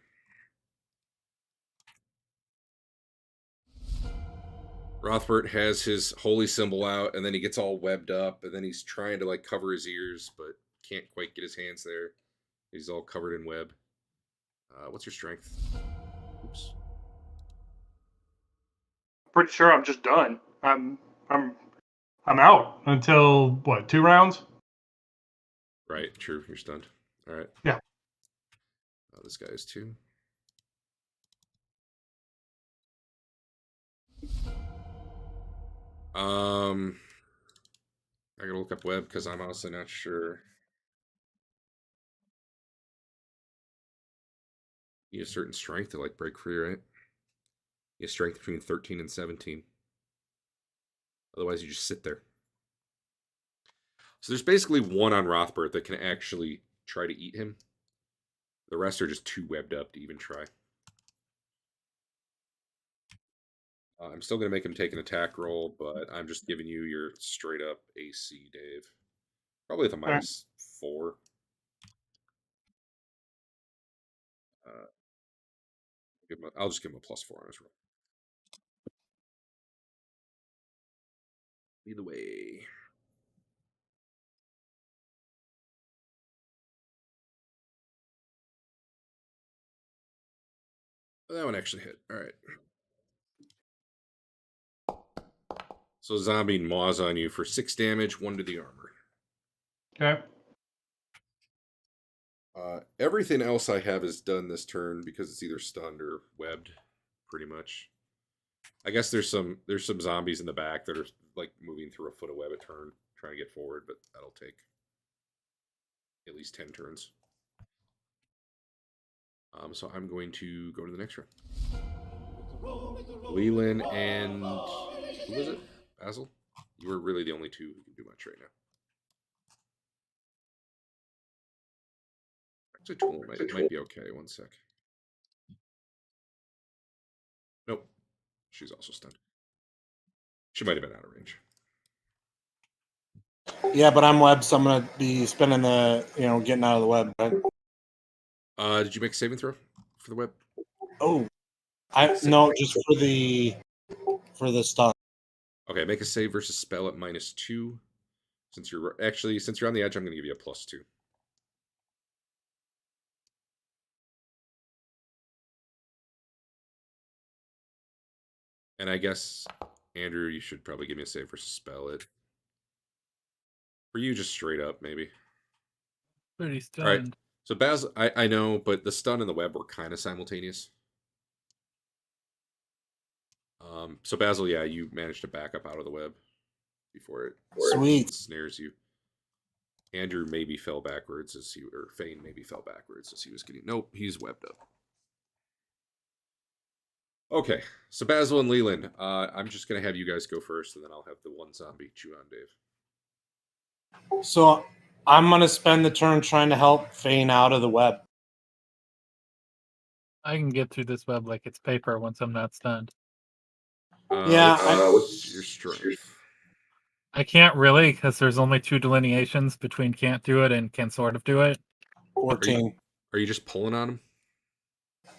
Rothbert has his holy symbol out, and then he gets all webbed up, and then he's trying to like cover his ears, but can't quite get his hands there. He's all covered in web. What's your strength? Oops. Pretty sure I'm just done. I'm out until what? 2 rounds? Right, true. You're stunned. All right. Yeah. This guy is 2. I gotta look up web because I'm honestly not sure. You need a certain strength to like break free, right? You have strength between 13 and 17. Otherwise, you just sit there. So there's basically one on Rothbert that can actually try to eat him. The rest are just too webbed up to even try. I'm still going to make him take an attack roll, but I'm just giving you your straight up AC, Dave. Probably with a -4. I'll just give him a +4 on his roll. Either way. That one actually hit. All right. So zombie maws on you for 6 damage, 1 to the armor. Okay. Everything else I have is done this turn because it's either stunned or webbed, pretty much. I guess there's some zombies in the back that are like moving through a foot of web a turn, trying to get forward, but that'll take at least 10 turns. So I'm going to go to the next round. Leland and who was it? Basil? You were really the only two who can do much right now. Actually, Tool might be okay. One sec. Nope. She's also stunned. She might have been out of range. Yeah, but I'm web, so I'm gonna be spending the getting out of the web. Right? Did you make a saving throw for the web? Oh, no, just for the stuff. Okay, make a save versus spell at -2. Since you're on the edge, I'm going to give you a +2. And I guess, Andrew, you should probably give me a save versus spell it. For you, just straight up, maybe. Pretty stunned. All right. So Basil, I know, but the stun and the web were kind of simultaneous. So Basil, yeah, you managed to back up out of the web before it snares you. Andrew maybe fell backwards or Fane maybe fell backwards as he was getting. Nope, he's webbed up. Okay, so Basil and Leland, I'm just gonna have you guys go first, and then I'll have the one zombie chew on Dave. So I'm gonna spend the turn trying to help Fane out of the web. I can get through this web like it's paper once I'm not stunned. What's your strength? I can't really because there's only 2 delineations between can't do it and can sort of do it. 14. Are you just pulling on him?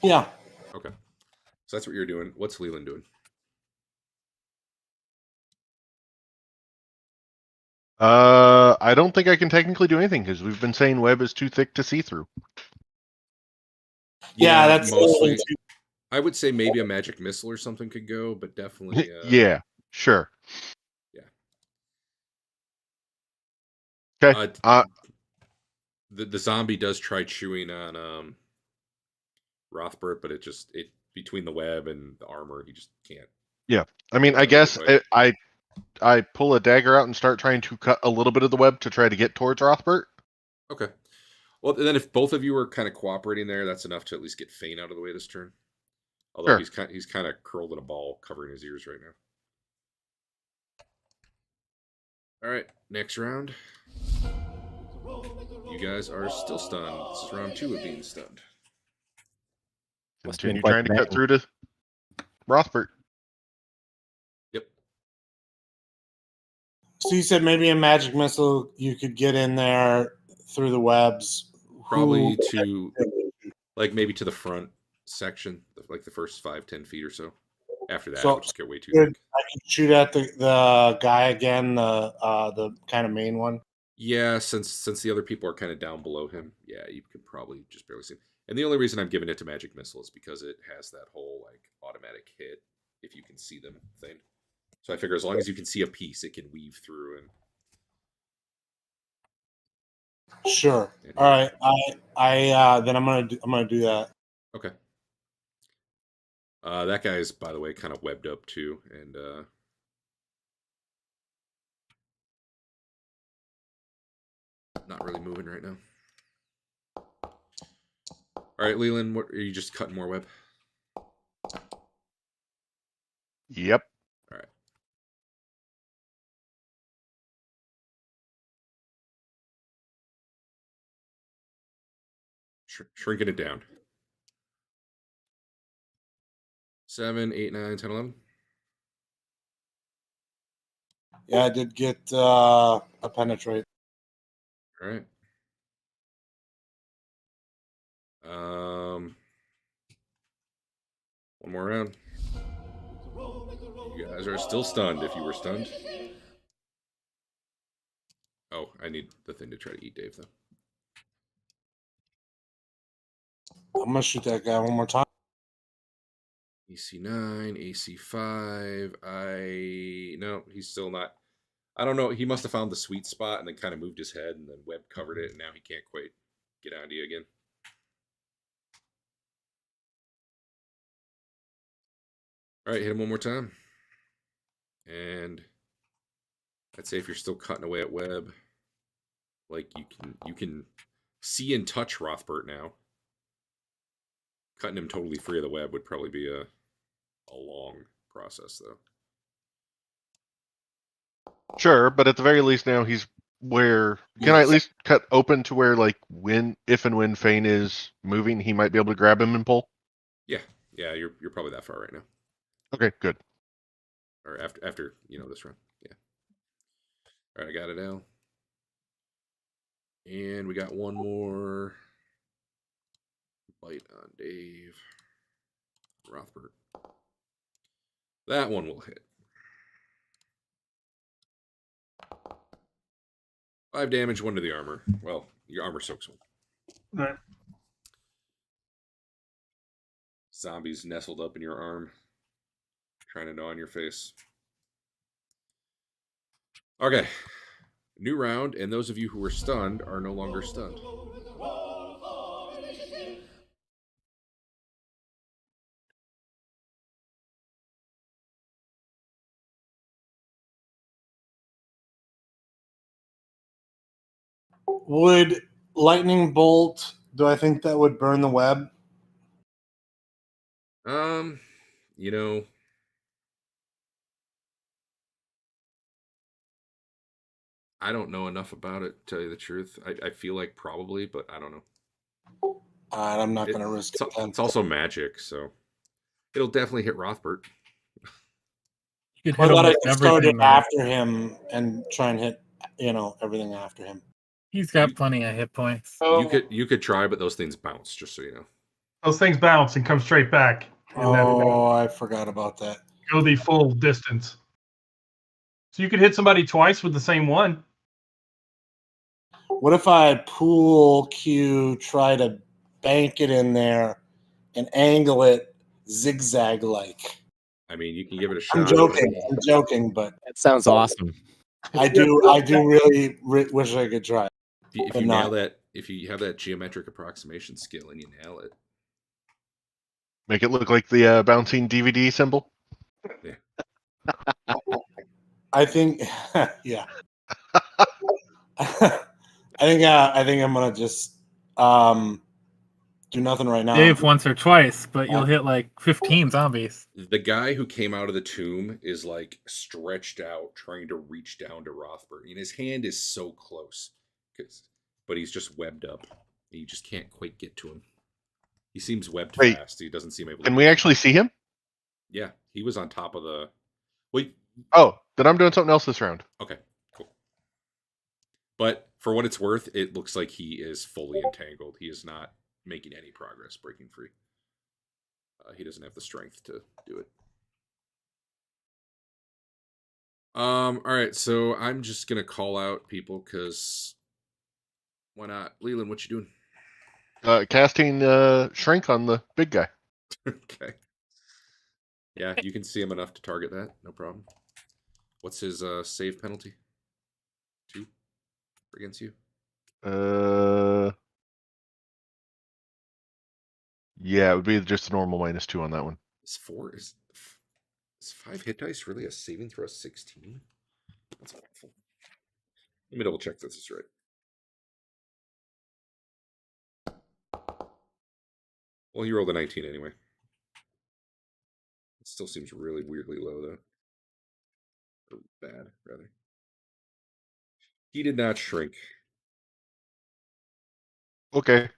Yeah. Okay. So that's what you're doing. What's Leland doing? I don't think I can technically do anything because we've been saying web is too thick to see through. Yeah, that's mostly. I would say maybe a magic missile or something could go, but definitely. Yeah, sure. Yeah. Okay. The zombie does try chewing on Rothbert, but it between the web and the armor, he just can't. Yeah, I mean, I guess I pull a dagger out and start trying to cut a little bit of the web to try to get towards Rothbert. Okay. Well, then if both of you are kind of cooperating there, that's enough to at least get Fane out of the way this turn. Although Sure. he's kind of curled in a ball, covering his ears right now. All right, next round. You guys are still stunned. This is round 2 of being stunned. Must have been Continue quite trying to cut demanding. through to Rothbert. Yep. So you said maybe a magic missile you could get in there through the webs. Probably to, like, maybe to the front section, like the first 5-10 feet or so. After that, So- it would just get way too Good. thick. I could shoot at the guy again, the kind of main one. Yeah, since the other people are kind of down below him, yeah, you could probably just barely see him. And the only reason I'm giving it to Magic Missile is because it has that whole like automatic hit if you can see them thing. So I figure as long as you can see a piece, it can weave through and Sure. and All right. I then I'm gonna do that. Okay. That guy's, by the way, kind of webbed up too, and not really moving right now. All right, Leland, what are you just cutting more web? Yep. All right. Shrinking it down. 7, 8, 9, 10, 11. Yeah, I did get a penetrate. All right. One more round. You guys are still stunned if you were stunned. Oh, I need the thing to try to eat Dave, though. I'm gonna shoot that guy one more time. AC 9, AC 5. No, he's still not. I don't know. He must have found the sweet spot and then kind of moved his head and then web covered it, and now he can't quite get onto you again. All right, hit him one more time. And I'd say if you're still cutting away at web, like you can see and touch Rothbert now. Cutting him totally free of the web would probably be a long process, though. Sure, but at the very least now he's where can I at least cut open to where like if and when Fane is moving, he might be able to grab him and pull? Yeah, you're probably that far right now. Okay, good. Or after this run. Yeah. All right, I got it now. And we got one more bite on Dave. Rothbert. That one will hit. 5 damage, 1 to the armor. Well, your armor soaks 1. All right. Zombies nestled up in your arm, trying to gnaw on your face. Okay. New round, and those of you who were stunned are no longer stunned. Would lightning bolt? Do I think that would burn the web? You know, I don't know enough about it, to tell you the truth. I feel like probably, but I don't know. I'm not going to risk it. It's also magic, so it'll definitely hit Rothbert. You could I hit him thought I with could start everything. it though. after him and try and hit, everything after him. He's got plenty of hit points. So You could try, but those things bounce, just so you know. those things bounce and come straight back, and then I forgot about that. go the full distance. So you could hit somebody twice with the same one. What if I pool Q, try to bank it in there, and angle it zigzag like? I mean, you can give it a shot. I'm joking, but That sounds awesome. I do really wish I could try. If but you not. nail that, if you have that geometric approximation skill and you nail it, Make it look like the bouncing DVD symbol. I think, yeah. I think I'm gonna just do nothing right now. Dave once or twice, but you'll hit like 15 zombies. The guy who came out of the tomb is like stretched out, trying to reach down to Rothberg, and his hand is so close, but he's just webbed up. You just can't quite get to him. He seems webbed Wait, fast. He doesn't seem able to. Can we actually see him? Yeah, he was on top of the. Wait. Oh, then I'm doing something else this round. Okay, cool. But for what it's worth, it looks like he is fully entangled. He is not making any progress breaking free. He doesn't have the strength to do it. All right, so I'm just gonna call out people because why not? Leland, what you doing? Casting Shrink on the big guy. Okay. Yeah, you can see him enough to target that. No problem. What's his save penalty? 2 against you? Yeah, it would be just the normal -2 on that one. Is 5 hit dice really a saving throw of 16? That's awful. Let me double check this is right. Well, you rolled a 19 anyway. It still seems really weirdly low, though. Or bad, rather. He did not shrink. Okay,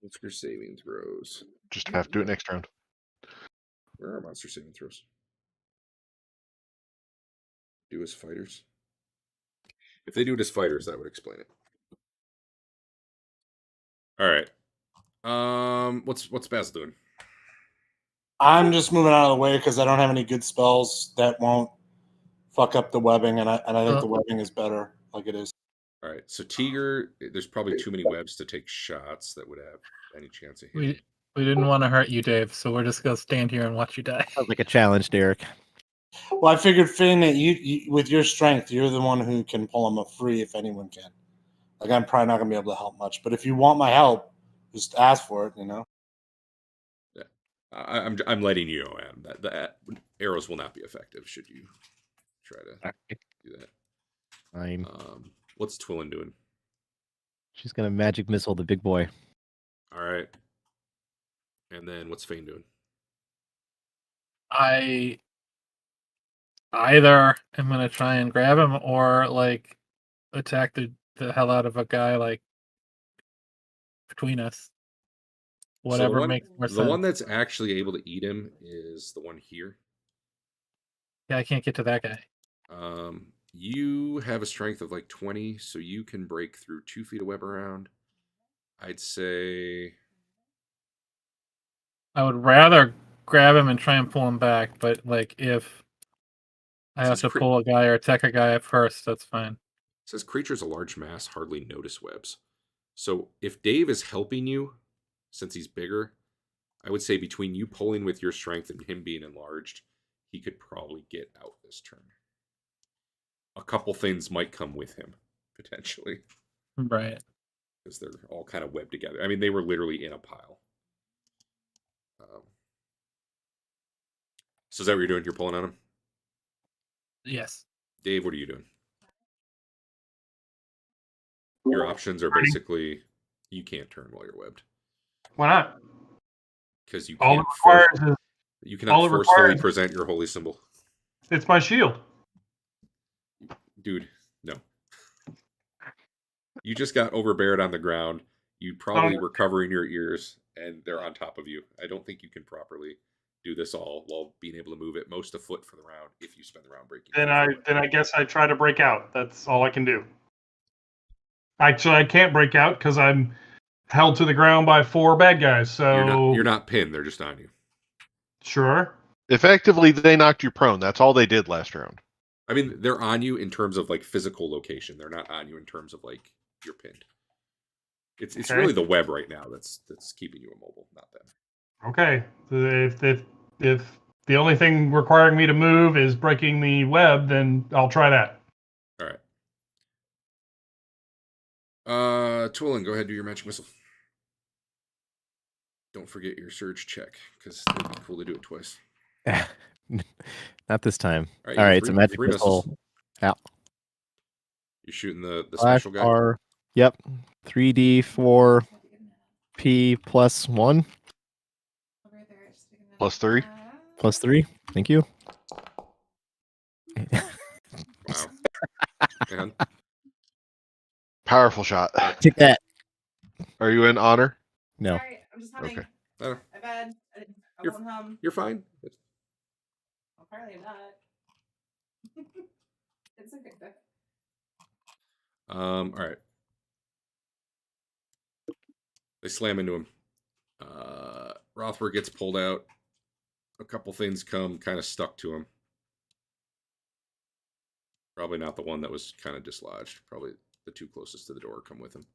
Monster saving throws. just have to do it next round. Where are monster saving throws? Do as fighters. If they do it as fighters, that would explain it. All right. What's Baz doing? I'm just moving out of the way because I don't have any good spells that won't fuck up the webbing, and I think the webbing is better like it is. All right. So Tiger, there's probably too many webs to take shots that would have any chance of hitting. We didn't want to hurt you, Dave, so we're just gonna stand here and watch you die. Sounds like a challenge, Derek. Well, I figured, Finn, that you with your strength, you're the one who can pull him free if anyone can. Like, I'm probably not going to be able to help much. But if you want my help, just ask for it, you know? Yeah. I'm letting you know, Adam, that arrows will not be effective should you try to do that. Fine. What's Twillin doing? She's going to magic missile the big boy. All right. And then what's Fane doing? I either am gonna try and grab him or like attack the hell out of a guy like between us. Whatever makes more sense. The one that's actually able to eat him is the one here. Yeah, I can't get to that guy. You have a strength of like 20, so you can break through 2 feet of web around. I'd say I would rather grab him and try and pull him back, but like if I have to pull a guy or attack a guy at first, that's fine. It says creatures of large mass hardly notice webs. So if Dave is helping you, since he's bigger, I would say between you pulling with your strength and him being enlarged, he could probably get out this turn. A couple things might come with him, potentially. Right. Because they're all kind of webbed together. I mean, they were literally in a pile. So is that what you're doing? You're pulling on him? Yes. Dave, what are you doing? Your options are basically you can't turn while you're webbed. Why not? Because you All can't it requires is you cannot forcefully present your holy symbol. it's my shield. Dude, no. You just got overbeared on the ground. You probably were covering your ears, and they're on top of you. I don't think you can properly do this all while being able to move it most afoot for the round if you spend the round breaking. Then I guess I try to break out. That's all I can do. Actually, I can't break out because I'm held to the ground by 4 bad guys. So you're not pinned; they're just on you. Sure. Effectively, they knocked you prone. That's all they did last round. I mean, they're on you in terms of like physical location. They're not on you in terms of like you're pinned. It's really the web right now that's keeping you immobile, not them. Okay. If the only thing requiring me to move is breaking the web, then I'll try that. All right. Twillin, go ahead and do your magic missile. Don't forget your surge check, because it'd be cool to do it twice. Not this time. All right, it's a magic missile. Out. You're shooting the special guy? Yep. 3d4 HP +1, +3. +3. Thank you. Wow. And Powerful shot. Take that. Are you in honor? No. Sorry, I'm just having Okay. my bad. I You're- won't hum. You're fine. Apparently I'm not. It's okay. All right. They slam into him. Rothberg gets pulled out. A couple things come kind of stuck to him. Probably not the one that was kind of dislodged. Probably the two closest to the door come with him.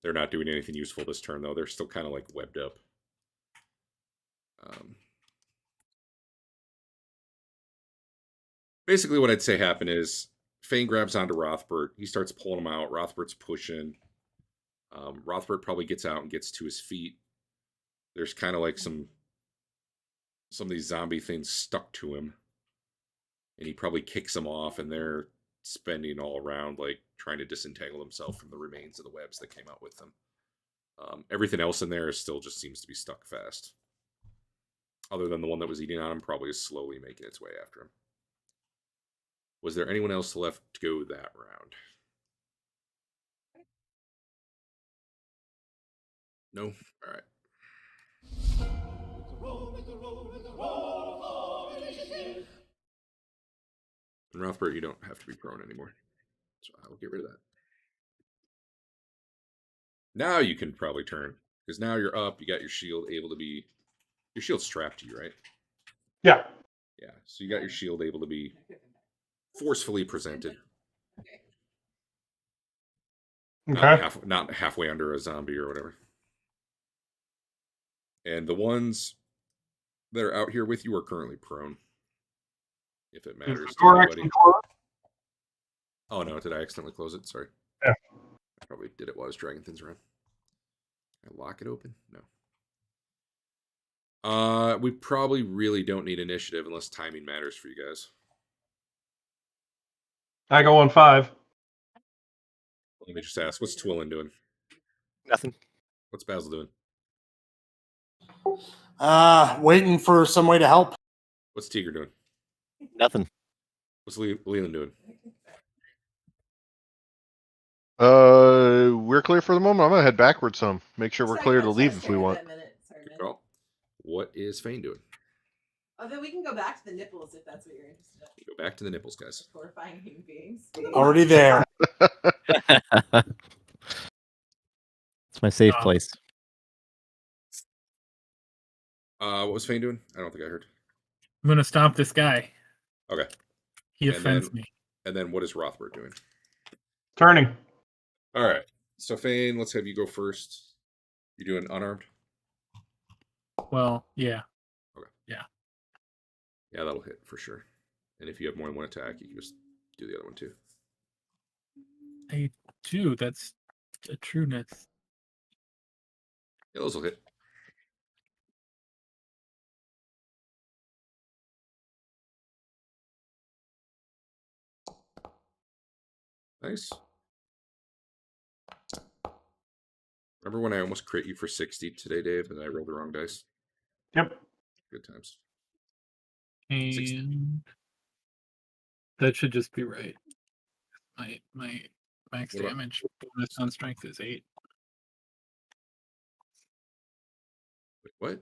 They're not doing anything useful this turn, though. They're still kind of like webbed up. Basically, what I'd say happened is Fane grabs onto Rothbert. He starts pulling him out. Rothbert's pushing. Rothbert probably gets out and gets to his feet. There's kind of like some of these zombie things stuck to him. And he probably kicks them off, and they're spending all around, like, trying to disentangle himself from the remains of the webs that came out with them. Everything else in there still just seems to be stuck fast. Other than the one that was eating on him, probably is slowly making its way after him. Was there anyone else left to go that round? No? All right. And Rothbert, you don't have to be prone anymore. So I'll get rid of that. Now you can probably turn. Because now you're up, you got your shield able to be... Your shield's strapped to you, right? Yeah. Yeah, so you got your shield able to be forcefully presented. Okay. Not halfway under a zombie or whatever. And the ones that are out here with you are currently prone. If it Is matters the to door anybody. actually closed? Oh no, did I accidentally close it? Sorry. Yeah. I probably did it while I was dragging things around. Can I lock it open? No. We probably really don't need initiative unless timing matters for you guys. I go on 5. Let me just ask, what's Twillin doing? Nothing. What's Basil doing? Waiting for some way to help. What's Tiger doing? Nothing. What's Leland doing? We're clear for the moment. I'm gonna head backwards some. Make sure we're clear to leave if we want. Good call. What is Fane doing? Oh, then we can go back to the nipples if that's what you're interested in. Go back to the nipples, guys. Horrifying human beings. Already there. It's my safe place. What was Fane doing? I don't think I heard. I'm gonna stomp this guy. Okay. He And offends then- me. And then what is Rothbert doing? Turning. All right. So Fane, let's have you go first. You doing unarmed? Well, yeah. Yeah, that'll hit for sure. And if you have more than one attack, you can just do the other one too. I do. That's a trueness. Yeah, those will hit. Nice. Remember when I almost crit you for 60 today, Dave, and I rolled the wrong dice? Yep. Good times. And that should just be right. My max What about- damage bonus on strength is 8. Wait, what?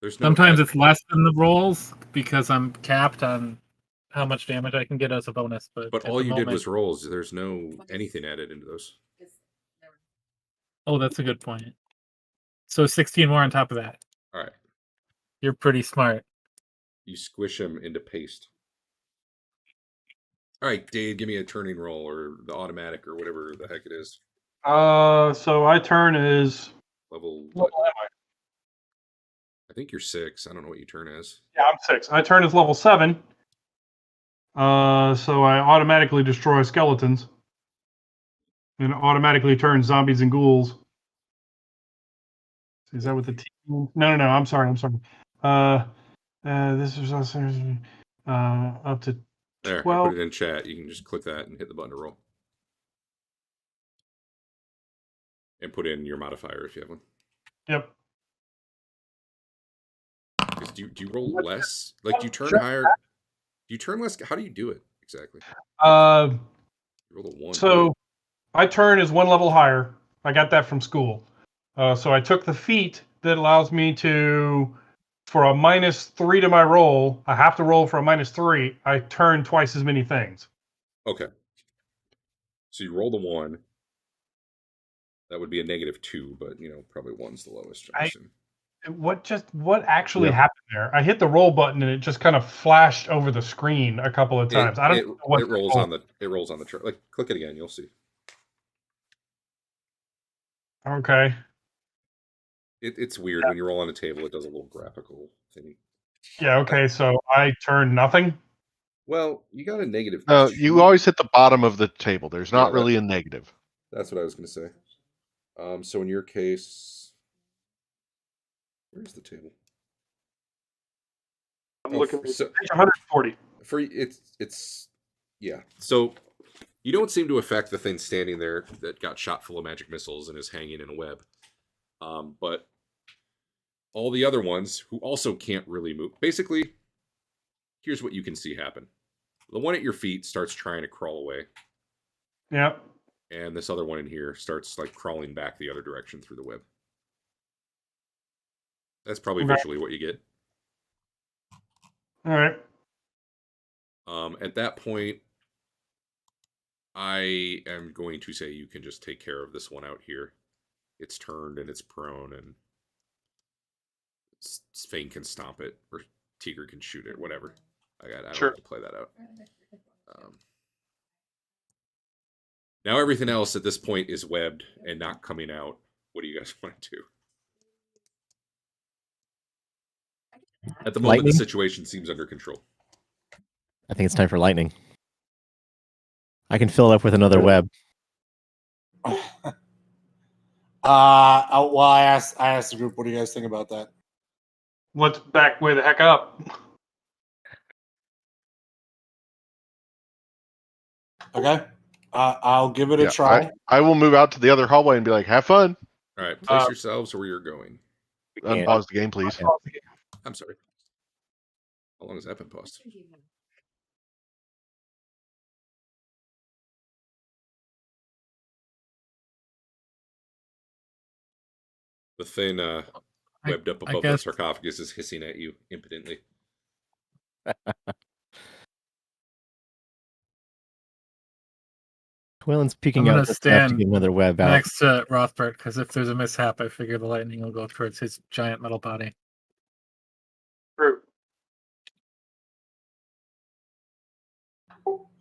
There's no Sometimes add- it's less than the rolls because I'm capped on how much damage I can get as a bonus. But But at all the you did moment- was rolls. There's no anything added into those. Oh, that's a good point. So 16 more on top of that. All right. You're pretty smart. You squish him into paste. All right, Dave, give me a turning roll or the automatic or whatever the heck it is. So I turn is Level what what? am I? I think you're 6. I don't know what you turn as. Yeah, I'm 6. I turn is level 7. So I automatically destroy skeletons. And automatically turn zombies and ghouls. Is that what the team? No. I'm sorry. This is also up to There, 12. I put it in chat. You can just click that and hit the button to roll. And put in your modifier if you have one. Yep. Because do you roll less? Like, do you turn higher? Do you turn less? How do you do it exactly? You roll a 1. So my turn is 1 level higher. I got that from school. So I took the feat that allows me to, for a -3 to my roll, I have to roll for a -3. I turn twice as many things. Okay. So you roll the 1. That would be a -2, but probably 1's the lowest. I assume. What actually happened there? I hit the roll button and it just kind of flashed over the screen a couple of times. I don't know what it rolls on the chart. Like, click it again, you'll see. Okay. It's weird when you roll on a table. It does a little graphical thing. Yeah. Okay. So I turn nothing. Well, you got a -2. No, you always hit the bottom of the table. There's not really a negative. That's what I was going to say. So in your case, where's the table? I'm looking at so, page 140. For it's yeah. So you don't seem to affect the thing standing there that got shot full of magic missiles and is hanging in a web. But all the other ones who also can't really move. Basically, here's what you can see happen. The one at your feet starts trying to crawl away. Yep. And this other one in here starts like crawling back the other direction through the web. That's probably visually what you get. All right. At that point, I am going to say you can just take care of this one out here. It's turned and it's prone, and Svain can stomp it, or Tigger can shoot it, whatever. I don't have to play that out. Now everything else at this point is webbed and not coming out. What do you guys want to do? At the moment, the situation seems under control. I think it's time for lightning. I can fill it up with another web. Well, I asked the group, what do you guys think about that? Let's back way the heck up. Okay. I'll give it a try. I will move out to the other hallway and be like, have fun. All right, place yourselves where you're going. Unpause the game, please. I'm sorry. How long has that been paused? The thing webbed up above the sarcophagus is hissing at you impotently. Twillen's peeking out to get another web out. Next to Rothbert, because if there's a mishap, I figure the lightning will go towards his giant metal body. True.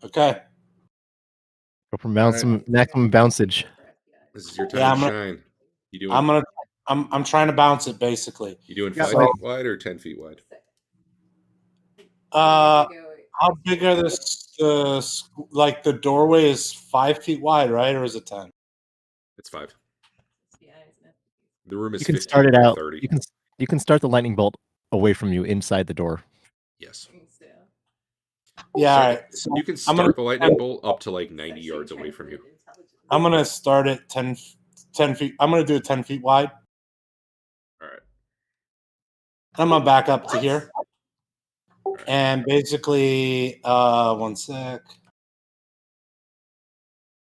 Okay. Go for maximum bouncage. This is your time to shine. I'm trying to bounce it, basically. You doing 5 feet wide or 10 feet wide? How big are like the doorway is 5 feet wide, right? Or is it 10? It's 5. The room is. You can start it out. 30. You can start the lightning bolt away from you inside the door. Yes. Yeah. All right. So you can start the lightning bolt up to like 90 yards away from you. I'm gonna start it 10 feet. I'm gonna do it 10 feet wide. All right. I'm gonna back up to here. And basically, one sec.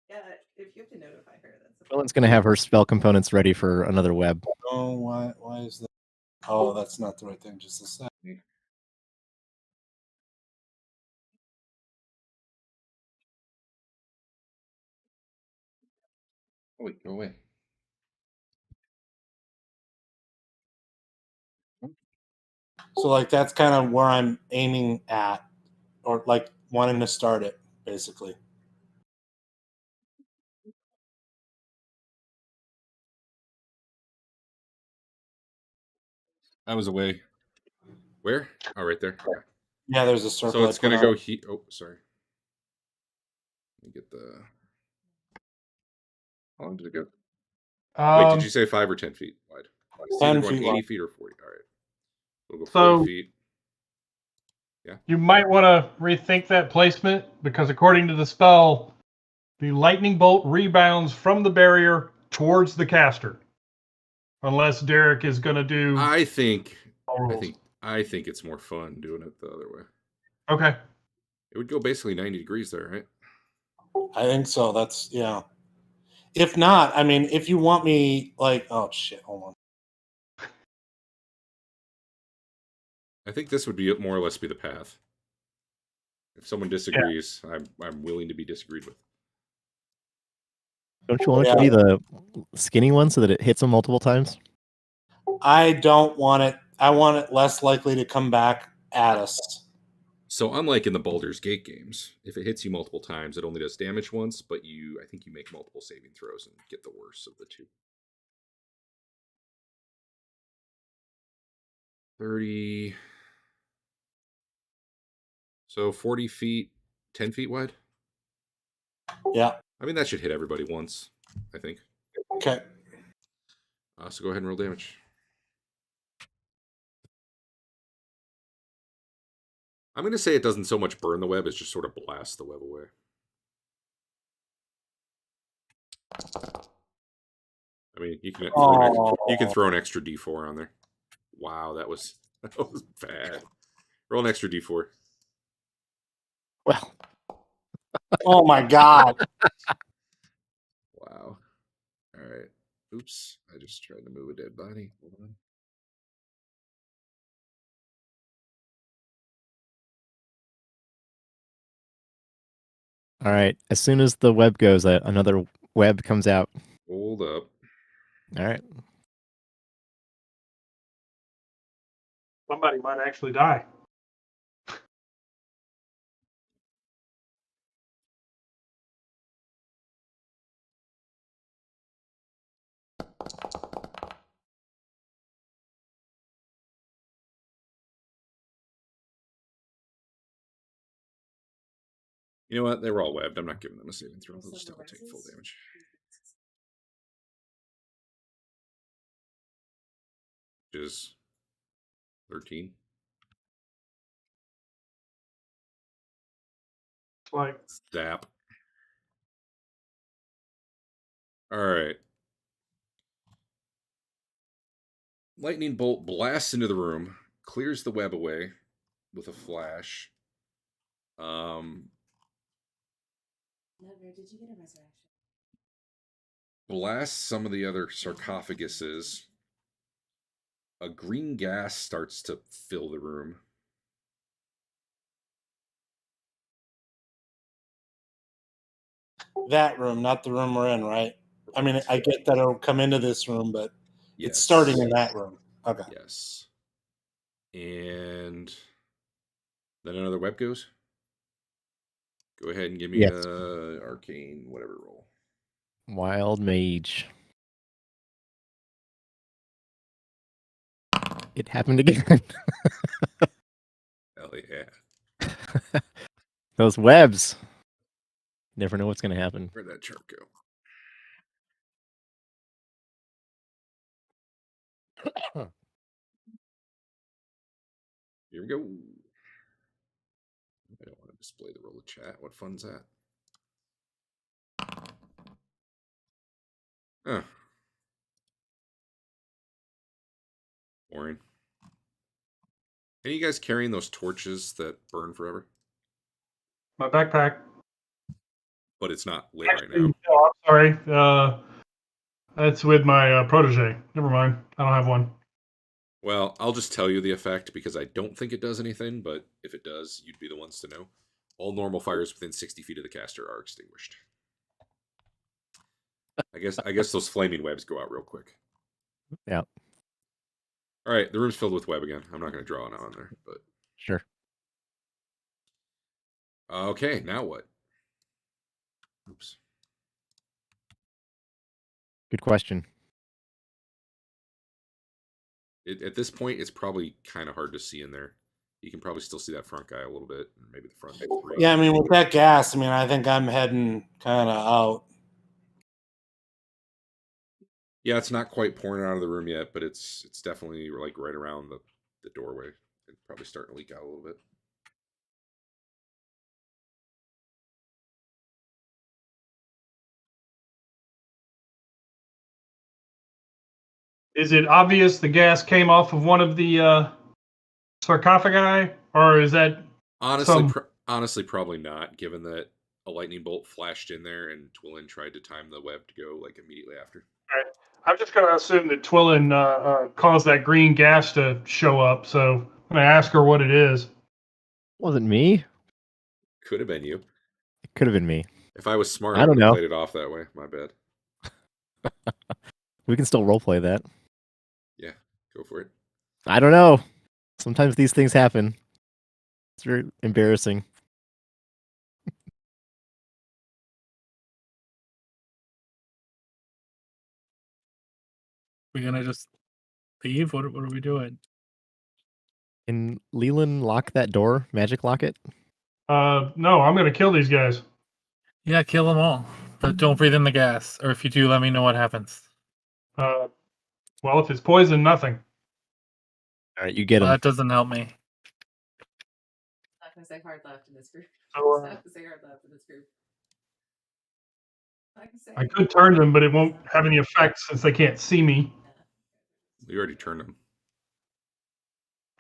Yeah, if you have to notify her, that's. Twillen's gonna have her spell components ready for another web. Oh, why is that? Oh, that's not the right thing. Just a sec. Oh, wait, go away. So, like, that's kind of where I'm aiming at, or like wanting to start it, basically. I was away. Where? Oh, right there. Okay. Yeah, there's a circle. So it's going to go oh, sorry. Let me get the... How long did it go? Wait, did you say 5 or 10 feet wide? 10 feet 80 wide. feet or 40? All right. We'll go 40 So, feet. Yeah. You might want to rethink that placement, because according to the spell, the lightning bolt rebounds from the barrier towards the caster, unless Derek is going to do. I think all rules. I think it's more fun doing it the other way. Okay. It would go basically 90 degrees there, right? I think so. That's yeah. If not, I mean, if you want me like, oh shit, hold on. I think this would be more or less be the path. If someone disagrees, I'm willing to be disagreed with. Don't you want it to be the skinny one so that it hits them multiple times? I don't want it. I want it less likely to come back at us. So unlike in the Baldur's Gate games, if it hits you multiple times, it only does damage once, but I think you make multiple saving throws and get the worst of the two. 30. So 40 feet, 10 feet wide? Yeah. I mean, that should hit everybody once, I think. Okay. So go ahead and roll damage. I'm going to say it doesn't so much burn the web as just sort of blast the web away. I mean, you can throw an extra D4 on there. Wow, that was bad. Roll an extra D4. Well, Oh my god. Wow. All right. Oops. I just tried to move a dead body. Hold on. all right. As soon as the web goes, another web comes out. Hold up. All right. Somebody might actually die. You know what? They were all webbed. I'm not giving them a saving throw. They'll just have to take full damage. Which is 13. Like Zap. All right. Lightning bolt blasts into the room, clears the web away with a flash. Never. Did you get a resurrection? Blasts some of the other sarcophaguses. A green gas starts to fill the room. That room, not the room we're in, right? I mean, I get that it'll come into this room, but Yes. it's starting in that room. Okay. Yes. And then another web goes. Go ahead and give me a arcane whatever roll. Wild mage. It happened again. Hell yeah. Those webs. Never know what's going to happen. Where'd that chart go? Here we go. I don't want to display the roll of chat. What fun's that? Huh. Boring. Any of you guys carrying those torches that burn forever? my backpack. But it's not lit right Actually, now. no, I'm sorry. That's with my protege. Never mind. I don't have one. Well, I'll just tell you the effect because I don't think it does anything, but if it does, you'd be the ones to know. All normal fires within 60 feet of the caster are extinguished. I guess those flaming webs go out real quick. Yeah. All right, the room's filled with web again. I'm not going to draw it on there, but Sure. okay. Now what? Oops. Good question. At this point, it's probably kind of hard to see in there. You can probably still see that front guy a little bit, and maybe the front three. Yeah, I mean, with that gas, I mean, I think I'm heading kind of out. Yeah, it's not quite pouring out of the room yet, but it's definitely like right around the doorway. It's probably starting to leak out a little bit. Is it obvious the gas came off of one of the sarcophagi, or is that Honestly, some? honestly, probably not, given that a lightning bolt flashed in there and Twillin tried to time the web to go like immediately after. Right. I'm just going to assume that Twillin caused that green gas to show up. So I'm going to ask her what it is. Wasn't me. Could have been you. It could have been me. If I was smart, I I don't would have know. played it off that way. My bad. We can still roleplay that. Yeah, go for it. I don't know. Sometimes these things happen. It's very embarrassing. We're gonna just leave? What are we doing? Can Leland lock that door? Magic lock it? No, I'm going to kill these guys. Yeah, kill them all. But don't breathe in the gas. Or if you do, let me know what happens. Well, if it's poison, nothing. All right, you get Well, him. that doesn't help me. I'm not gonna say hard left in this group. So, I'm not gonna say hard left in this group. I can say. I could turn them, but it won't have any effect since they can't see me. We already turned them.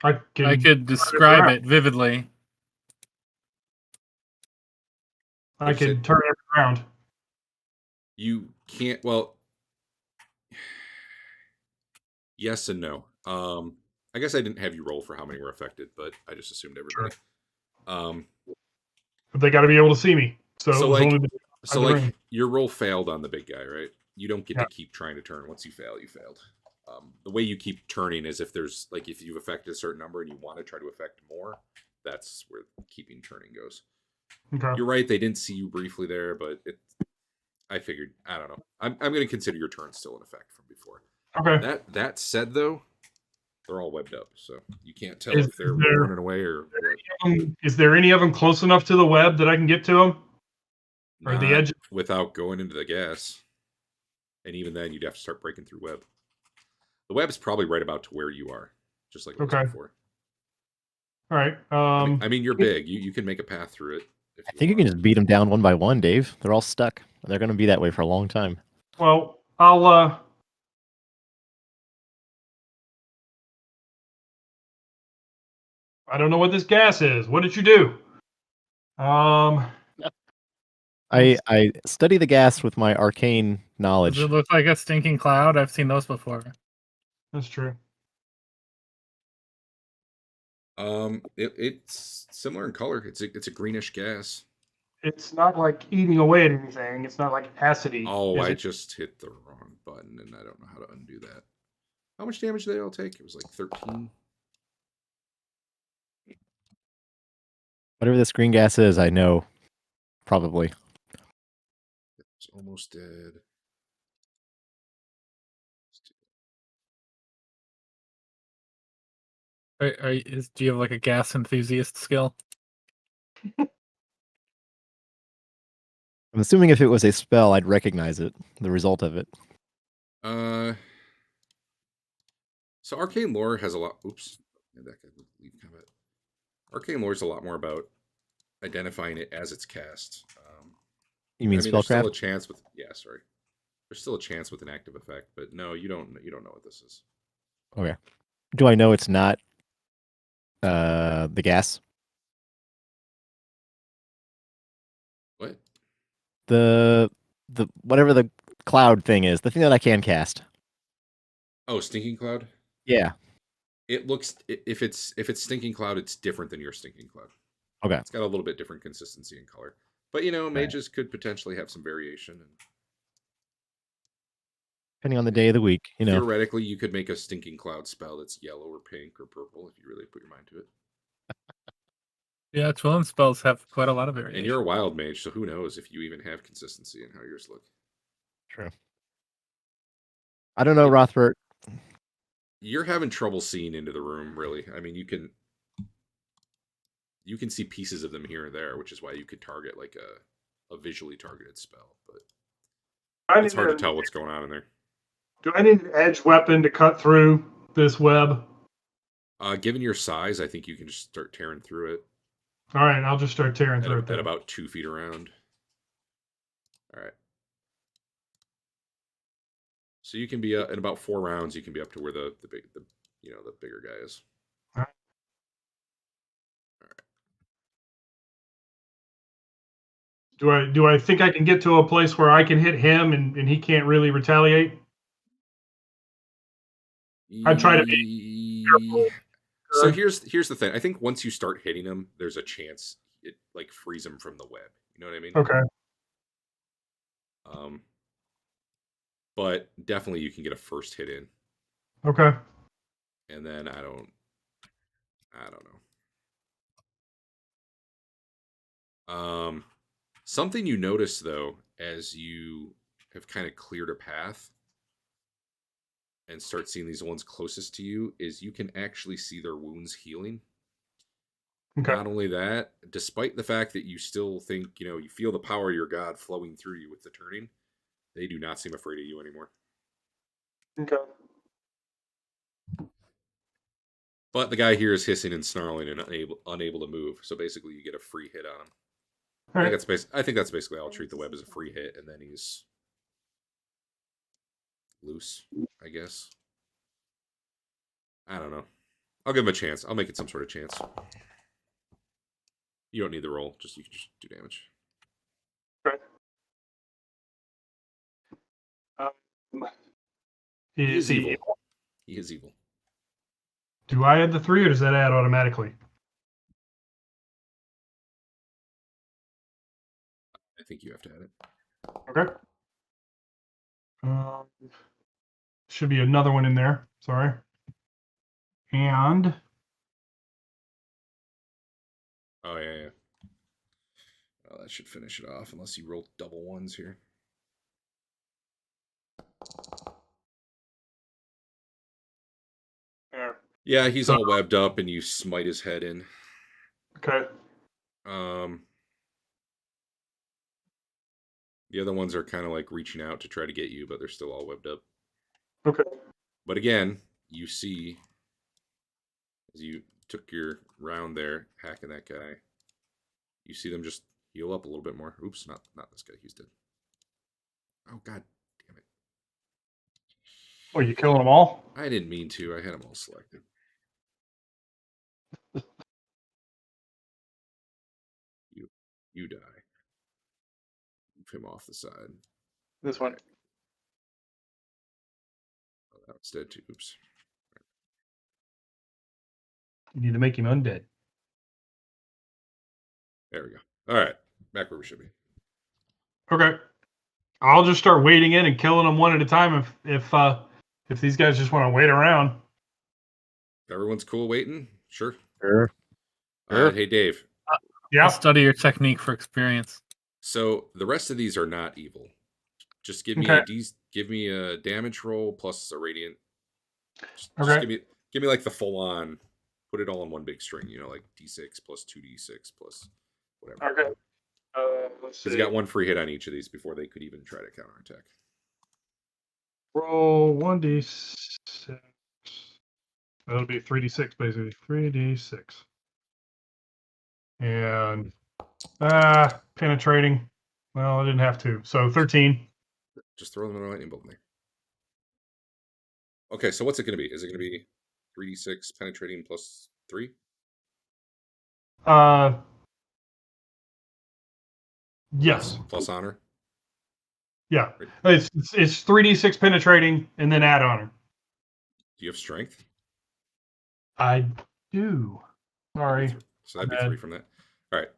I could describe it vividly. I could turn it around. You can't. Well, yes and no. I guess I didn't have you roll for how many were affected, but I just assumed everybody. Sure. But they got to be able to see me. So it was only like your roll failed on the big guy, right? You don't get to keep trying to turn. Once you fail, you failed. The way you keep turning is if you've affected a certain number and you want to try to affect more, that's where keeping turning goes. Okay. You're right. They didn't see you briefly there, but I figured. I don't know. I'm going to consider your turn still in effect from before. Okay. That said, though, they're all webbed up, so you can't tell Is if they're there- running away or what. Is there any of them close enough to the web that I can get to them? Or the Not edge? without going into the gas. And even then, you'd have to start breaking through web. The web's probably right about to where you are, just like it was before. All right. I mean, you're big. You can make a path through it. I think you can just beat them down one by one, Dave. They're all stuck. They're going to be that way for a long time. Well, I'll I don't know what this gas is. What did you do? I study the gas with my arcane knowledge. Does it look like a stinking cloud? I've seen those before. That's true. It's similar in color. It's a greenish gas. It's not like eating away at anything. It's not like acidy. Oh, is I it? just hit the wrong button, and I don't know how to undo that. How much damage did they all take? It was like 13. Whatever this green gas is, I know. Probably. It's almost dead. Do you have like a gas enthusiast skill? I'm assuming if it was a spell, I'd recognize it, the result of it. So arcane lore has a lot. Oops, that guy would leave combat. Arcane lore is a lot more about identifying it as it's cast. You mean there's still a spellcraft? chance with There's still a chance with an active effect, but no, you don't know what this is. Okay. Do I know it's not the gas? What? The whatever the cloud thing is, the thing that I can cast. Oh, stinking cloud. Yeah. It looks if it's stinking cloud, it's different than your stinking cloud. Okay. It's got a little bit different consistency and color, but mages could potentially have some variation. And depending on the day of the week, theoretically, you could make a stinking cloud spell that's yellow or pink or purple if you really put your mind to it. Yeah, Twillin spells have quite a lot of variation. And you're a wild mage, so who knows if you even have consistency in how yours look. True. I don't know, Rothbert. You're having trouble seeing into the room, really. I mean, you can see pieces of them here and there, which is why you could target like a visually targeted spell, but it's hard to tell what's going on in there. Do I need an edge weapon to cut through this web? Given your size, I think you can just start tearing through it. All right, I'll just start tearing through it. At about 2 feet around. All right. So you can be in about 4 rounds. You can be up to where the bigger guy is. Do I think I can get to a place where I can hit him and he can't really retaliate? I try to be careful. So here's the thing. I think once you start hitting him, there's a chance it like frees him from the web. You know what I mean? Okay. But definitely you can get a first hit in. Okay. And then I don't know. Something you notice though, as you have kind of cleared a path and start seeing these ones closest to you, is you can actually see their wounds healing. Okay. Not only that, despite the fact that you still think, you feel the power of your god flowing through you with the turning, they do not seem afraid of you anymore. Okay. But the guy here is hissing and snarling and unable to move. So basically, you get a free hit on him. I think that's basically how I'll treat the web as a free hit, and then he's loose, I guess. I don't know. I'll give him a chance. I'll make it some sort of chance. You don't need the roll. You can just do damage. Okay. He is evil. He is evil. Do I add the 3 or does that add automatically? I think you have to add it. Okay. Should be another one in there. Sorry. And. Oh, yeah. Well, that should finish it off, unless you roll double ones here. Yeah, he's all webbed up, and you smite his head in. Okay. The other ones are kind of like reaching out to try to get you, but they're still all webbed up. Okay. But again, you see, as you took your round there, hacking that guy, you see them just heal up a little bit more. Oops, not this guy. He's dead. Oh, god damn it. Oh, you killing them all? I didn't mean to. I had them all selected. You die. Move him off the side. This one. Oh, that was dead too. Oops. You need to make him undead. There we go. All right. Back where we should be. Okay. I'll just start wading in and killing them one at a time if these guys just want to wait around. Everyone's cool waiting? Sure. Sure. Hey, Dave. Yeah. I'll study your technique for experience. So the rest of these are not evil. Just give me give me a damage roll plus a radiant. Just give me like the full on. Put it all in one big string. Like d6 plus 2d6 plus whatever. Okay. Let's see. He's got one free hit on each of these before they could even try to counterattack. Roll 1d6. That'll be 3d6 basically. 3d6. And penetrating. Well, I didn't have to. So 13. Just throw them in a lightning bolt in there. Okay, so what's it going to be? Is it going to be 3d6 penetrating plus 3? Yes. Plus honor? Yeah. It's 3d6 penetrating and then add honor. Do you have strength? I do. Sorry. So that'd be 3 from that. All right.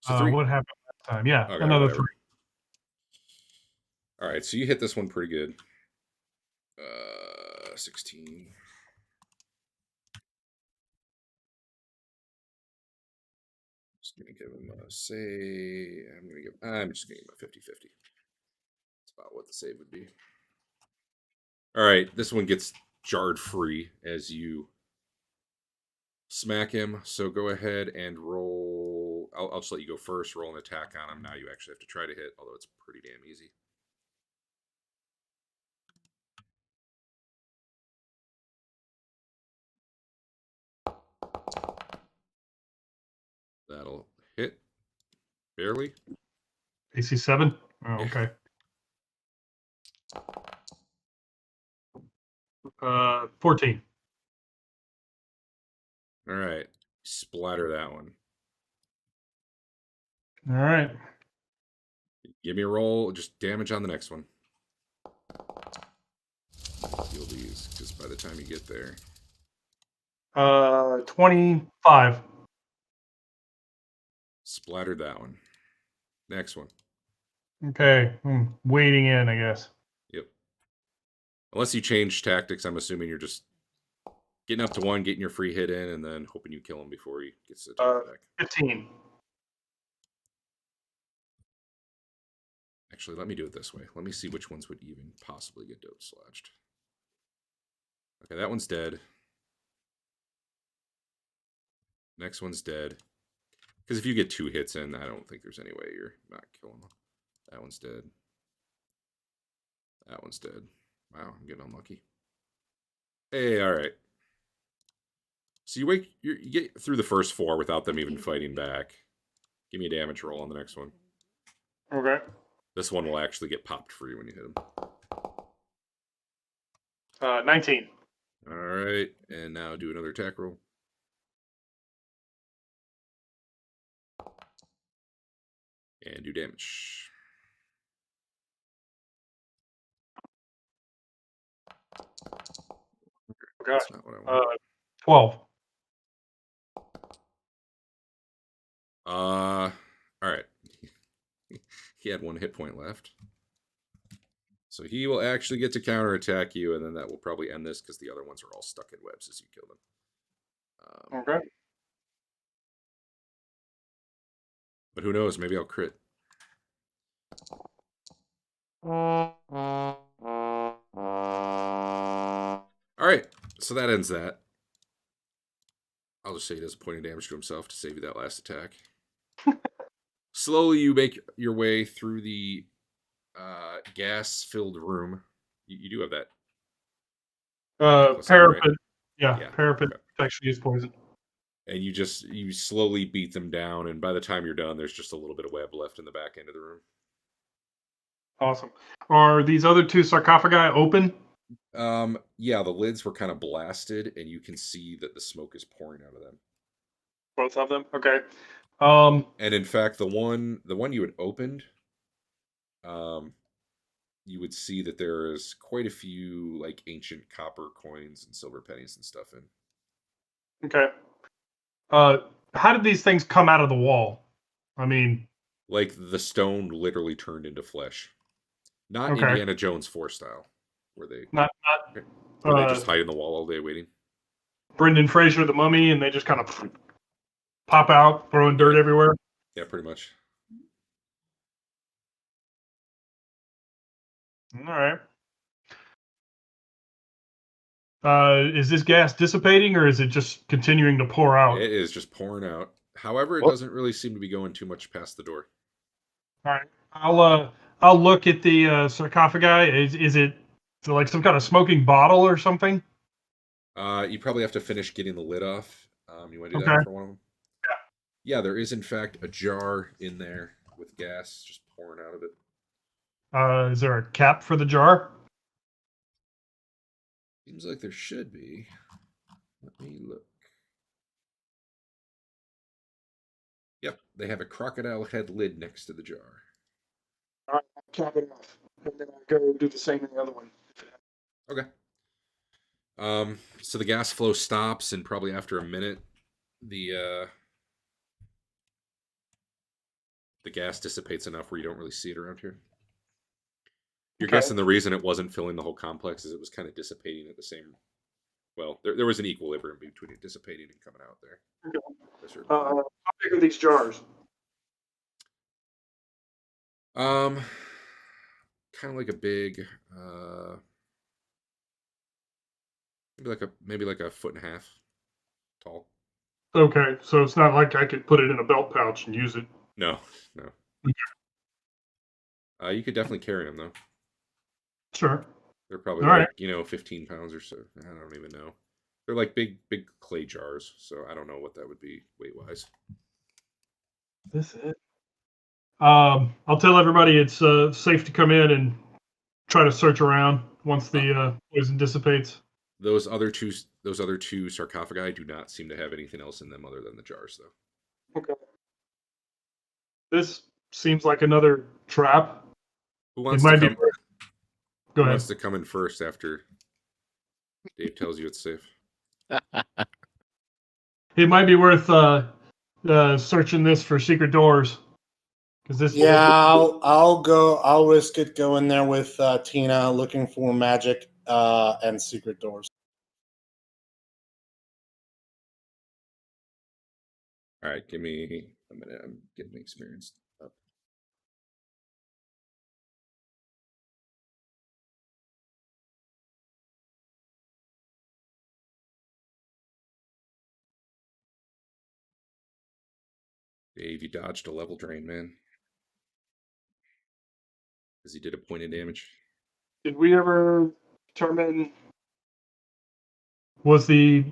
So 3. What happened last time? Yeah, okay, another whatever. 3. All right, so you hit this one pretty good. 16. Just gonna give him a say. I'm just gonna give him a 50-50. That's about what the save would be. All right, this one gets jarred free as you smack him. So go ahead and roll. I'll just let you go first. Roll an attack on him. Now you actually have to try to hit, although it's pretty damn easy. That'll hit. Barely. AC 7? Oh, okay. 14. All right. Splatter that one. All right. Give me a roll. Just damage on the next one. Heal these, because by the time you get there. 25. Splattered that one. Next one. Okay. I'm wading in, I guess. Yep. Unless you change tactics, I'm assuming you're just getting up to one, getting your free hit in, and then hoping you kill him before he gets to attack back. 15. Actually, let me do it this way. Let me see which ones would even possibly get dope slashed. Okay, that one's dead. Next one's dead. Because if you get 2 hits in, I don't think there's any way you're not killing them. That one's dead. That one's dead. Wow, I'm getting unlucky. Hey, all right. So you get through the first 4 without them even fighting back. Give me a damage roll on the next one. Okay. This one will actually get popped for you when you hit him. 19. All right, and now do another attack roll. And do damage. Okay. That's not what I want. 12. All right. He had 1 hit point left. So he will actually get to counterattack you, and then that will probably end this because the other ones are all stuck in webs as you kill them. Okay. But who knows? Maybe I'll crit. All right. So that ends that. I'll just say he does pointing damage to himself to save you that last attack. Slowly, you make your way through the gas-filled room. You do have that. Parapet. Right? Yeah, parapet okay. actually is poison. And you slowly beat them down, and by the time you're done, there's just a little bit of web left in the back end of the room. Awesome. Are these other 2 sarcophagi open? Yeah, the lids were kind of blasted, and you can see that the smoke is pouring out of them. Both of them? Okay. And in fact, the one you had opened, you would see that there is quite a few like ancient copper coins and silver pennies and stuff in. Okay. How did these things come out of the wall? I mean, like the stone literally turned into flesh. Not okay. Indiana Jones 4 style, where they just hide in the wall all day waiting. Brendan Fraser, the Mummy, and they just kind of pop out, throwing dirt everywhere. Yeah, pretty much. All right. Is this gas dissipating, or is it just continuing to pour out? It is just pouring out. However, it doesn't really seem to be going too much past the door. All right. I'll look at the sarcophagi. Is it like some kind of smoking bottle or something? You probably have to finish getting the lid off. You want to do that for one of them? Yeah, there is in fact a jar in there with gas just pouring out of it. Is there a cap for the jar? Seems like there should be. Let me look. Yep, they have a crocodile head lid next to the jar. All right, I'll cap it off, and then I'll go do the same in the other one. Okay. So the gas flow stops, and probably after a minute, the gas dissipates enough where you don't really see it around here. You're guessing the reason it wasn't filling the whole complex is it was kind of dissipating at the same. Well, there was an equilibrium between it dissipating and coming out there. Okay. How big are these jars? Kind of like a big, maybe like a 1.5 foot tall. Okay, so it's not like I could put it in a belt pouch and use it. No. Okay. You could definitely carry them though. Sure. They're probably All like, right. 15 pounds or so. I don't even know. They're like big clay jars, so I don't know what that would be weight wise. This is it. I'll tell everybody it's safe to come in and try to search around once the poison dissipates. those other two sarcophagi do not seem to have anything else in them other than the jars, though. Okay. This seems like another trap. Who It wants to might be. come? Go Who ahead. wants to come in first after Dave tells you it's safe? It might be worth searching this for secret doors. Because this. Yeah, I'll go. I'll risk it going there with Tina, looking for magic and secret doors. All right, give me a minute. I'm getting experienced up. Dave, you dodged a level drain, man. Because he did a point of damage. Did we ever determine, was the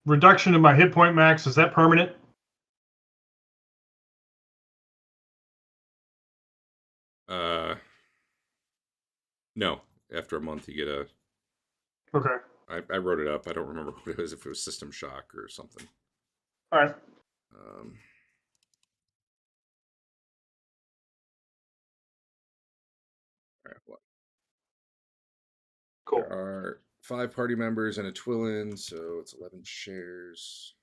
reduction of my hit point max, is that permanent? No. After a month, you get a. Okay. I wrote it up. I don't remember what it was. If it was System Shock or something. All right. All right. What? Cool. There are 5 party members and a Twillin, so it's 11 shares.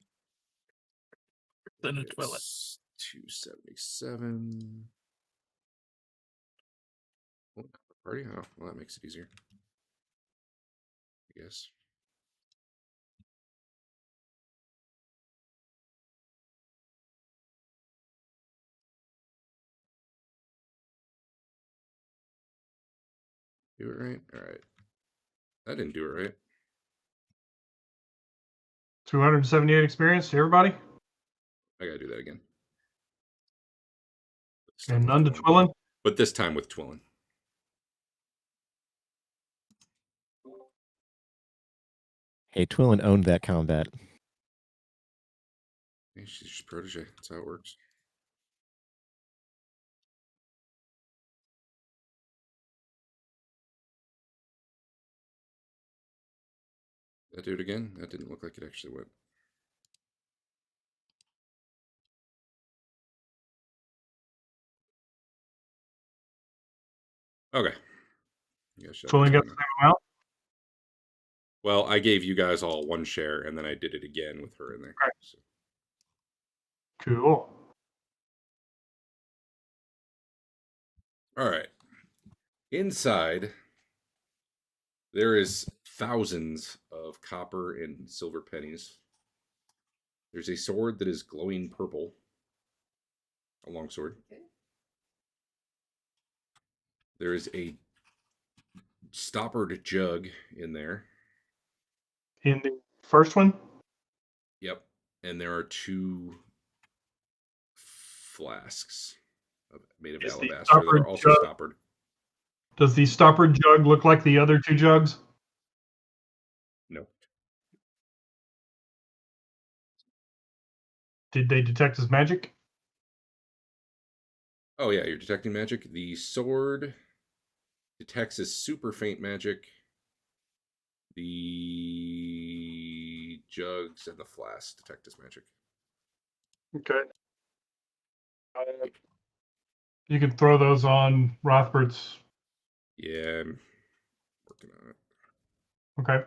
Then a Twillin. It's 277. Party? Oh, well, that makes it easier. I guess. Do it right? All right. I didn't do it right. 278 experience to everybody? I gotta do that again. And none to Twillin? But this time with Twillin. Hey, Twillin owned that combat. Hey, she's just protege. That's how it works. Did I do it again? That didn't look like it actually went. Okay. Twillin got the same amount? Well, I gave you guys all 1 share, and then I did it again with her in there. Right. So. Cool. All right. Inside, there is thousands of copper and silver pennies. There's a sword that is glowing purple. A long sword. There is a stoppered jug in there. In the first one? Yep. And there are 2 flasks made of alabaster that are also stoppered. Does the stoppered jug look like the other 2 jugs? No. Did they detect his magic? Oh yeah, you're detecting magic. The sword detects as super faint magic. The jugs and the flasks detect as magic. Okay. You can throw those on Rothbert's. Yeah, I'm working on it. Okay.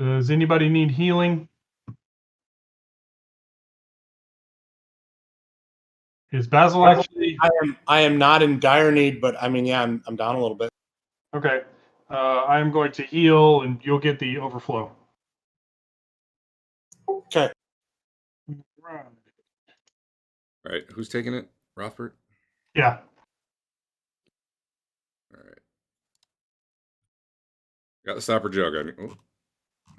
Does anybody need healing? Is Basil actually? I am not in dire need, but I mean, yeah, I'm down a little bit. Okay. I am going to heal, and you'll get the overflow. Okay. Right. All right, who's taking it? Rothbert? Yeah. All right. Got the stopper jug on. Oh,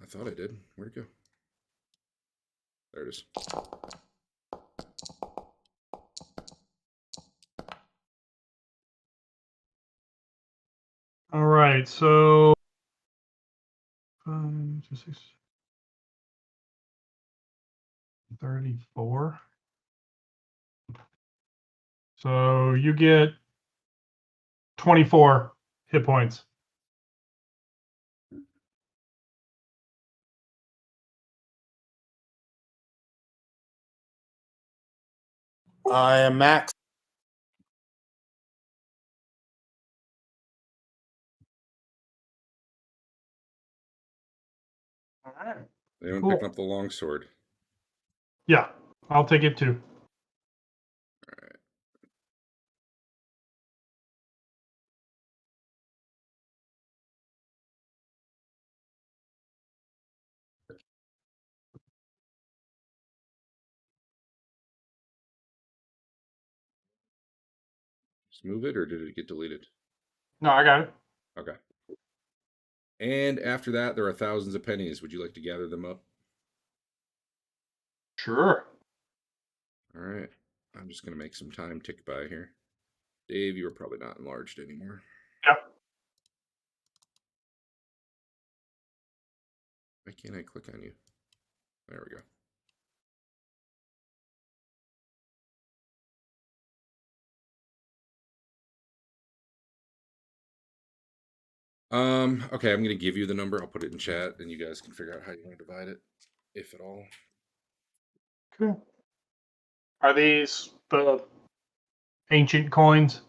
I thought I did. Where'd it go? There it is. All right. So 5, 6, 34. So you get 24 hit points. I am max. All right. Anyone Cool. picking up the longsword? Yeah, I'll take it too. Just move it, or did it get deleted? No, I got it. Okay. And after that, there are thousands of pennies. Would you like to gather them up? Sure. All right. I'm just going to make some time tick by here. Dave, you are probably not enlarged anymore. Yep. Why can't I click on you? There we go. Okay, I'm going to give you the number. I'll put it in chat, and you guys can figure out how you want to divide it, if at all. Cool. Are these the ancient coins?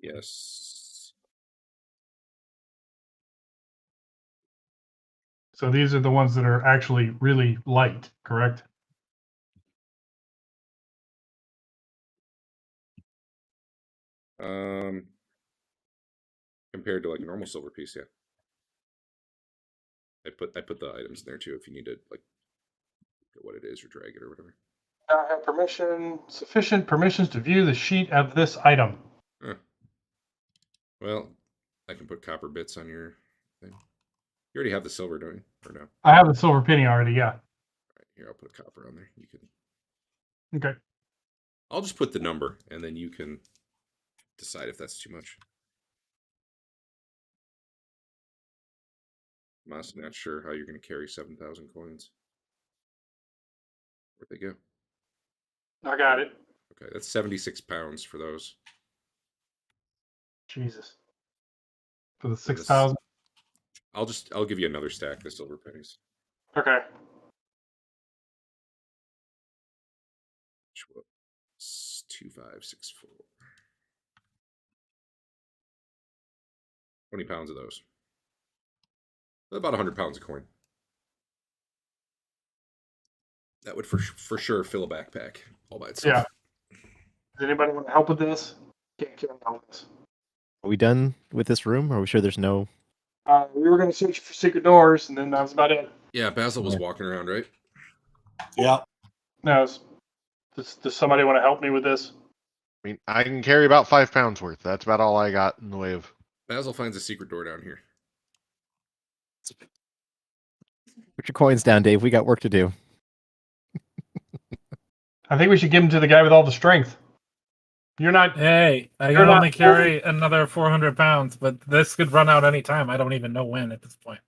Yes. So these are the ones that are actually really light, correct? Compared to like a normal silver piece, yeah. I put the items in there too if you need to like get what it is or drag it or whatever. I have sufficient permissions to view the sheet of this item. Huh. Well, I can put copper bits on your thing. You already have the silver, don't you? Or no? I have the silver penny already, yeah. All right, here, I'll put copper on there. You can. Okay. I'll just put the number, and then you can decide if that's too much. I'm honestly not sure how you're going to carry 7,000 coins. Where'd they go? I got it. Okay, that's 76 pounds for those. Jesus. For the 6,000? I'll give you another stack of silver pennies. Okay. Which was 2,564. 20 pounds of those. About 100 pounds of coin. That would for sure fill a backpack all by itself. Yeah. Does anybody want to help with this? Can't carry all this. Are we done with this room? Are we sure there's no? We were going to search for secret doors, and then that was about it. Yeah, Basil was walking around, right? Yeah. Now, does somebody want to help me with this? I mean, I can carry about 5 pounds worth. That's about all I got in the way of. Basil finds a secret door down here. Put your coins down, Dave. We got work to do. I think we should give them to the guy with all the strength. You're not. Hey, I You're can only not- carry another 400 pounds, but this could run out any time. I don't even know when at this point.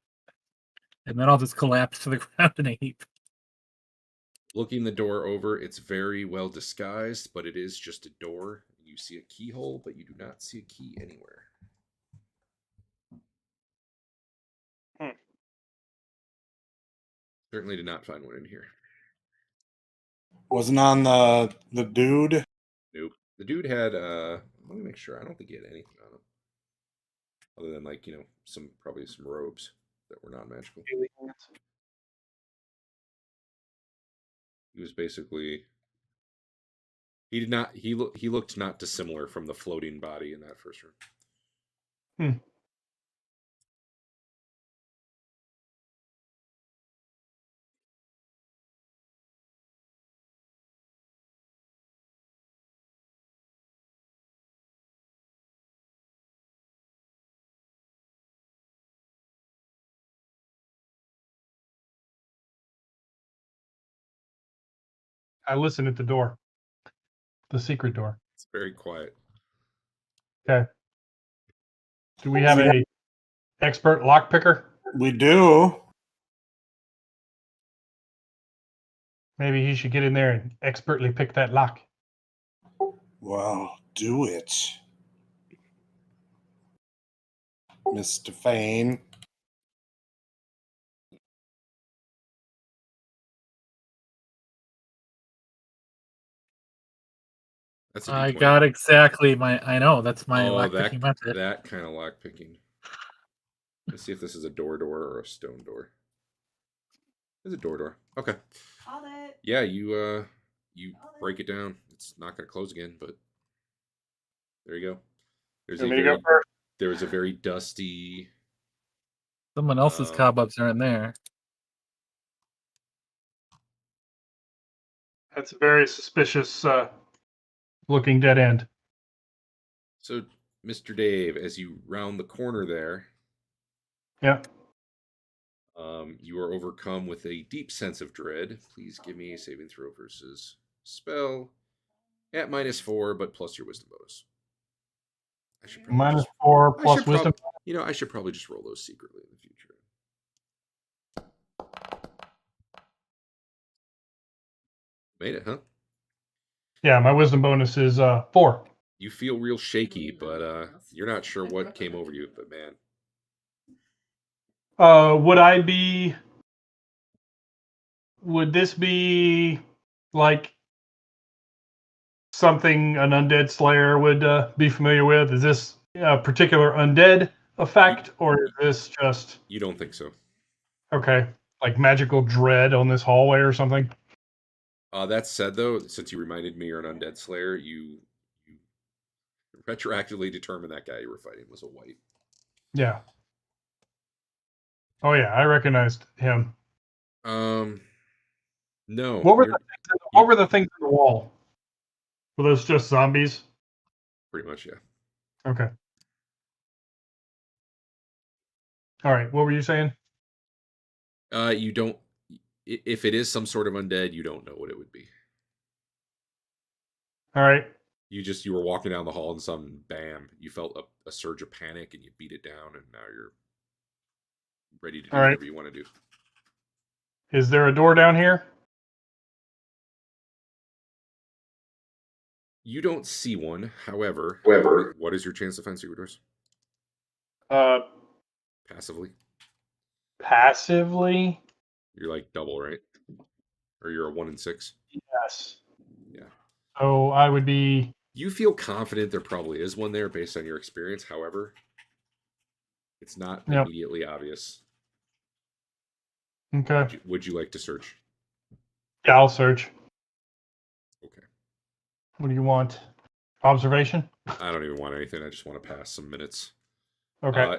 And then I'll just collapse to the ground in a heap. Looking the door over, it's very well disguised, but it is just a door. You see a keyhole, but you do not see a key anywhere. Certainly did not find one in here. Wasn't on the dude. Nope. The dude had let me make sure. I don't think he had anything on him. Other than like, probably some robes that were non-magical. He was basically he looked not dissimilar from the floating body in that first room. I listen at the door. The secret door. It's very quiet. Okay. Do we have a expert lockpicker? We do. Maybe he should get in there and expertly pick that lock. Well, do it, Mr. Fane. That's a I D20. got exactly my. I know that's my Oh, lockpicking method. that kind of lock picking. Let's see if this is a door or a stone door. It's a door. Okay. Called it. Yeah, you break it down. It's not going to close again, but there you go. There's You want me to go first? There's a very dusty. Someone else's cobwebs are in there. That's a very suspicious looking dead end. So, Mr. Dave, as you round the corner there, Yeah. you are overcome with a deep sense of dread. Please give me a saving throw versus spell at -4, but plus your wisdom bonus. I should probably -4 plus wisdom. I should probably just roll those secretly in the future. Made it, huh? Yeah, my wisdom bonus is 4. You feel real shaky, but you're not sure what came over you. But man, would this be like something an undead slayer would be familiar with? Is this a particular undead effect, or is this just you don't think so? okay, like magical dread on this hallway or something? That said, though, since you reminded me you're an undead slayer, you retroactively determined that guy you were fighting was a white. Yeah. Oh yeah, I recognized him. No. What were the things on the wall? Were those just zombies? Pretty much, yeah. Okay. All right. What were you saying? You don't. If it is some sort of undead, you don't know what it would be. All right. You were walking down the hall and sudden, bam! You felt a surge of panic and you beat it down, and now you're ready to do whatever you want to do. Is there a door down here? You don't see one. However, what is your chance to find secret doors? Passively. Passively. You're like double, right? Or you're a 1 in 6. Yes. Yeah. So I would be. You feel confident there probably is one there based on your experience. However, it's not immediately obvious. Okay. Would you like to search? Yeah, I'll search. Okay. What do you want? Observation? I don't even want anything. I just want to pass some minutes. Okay.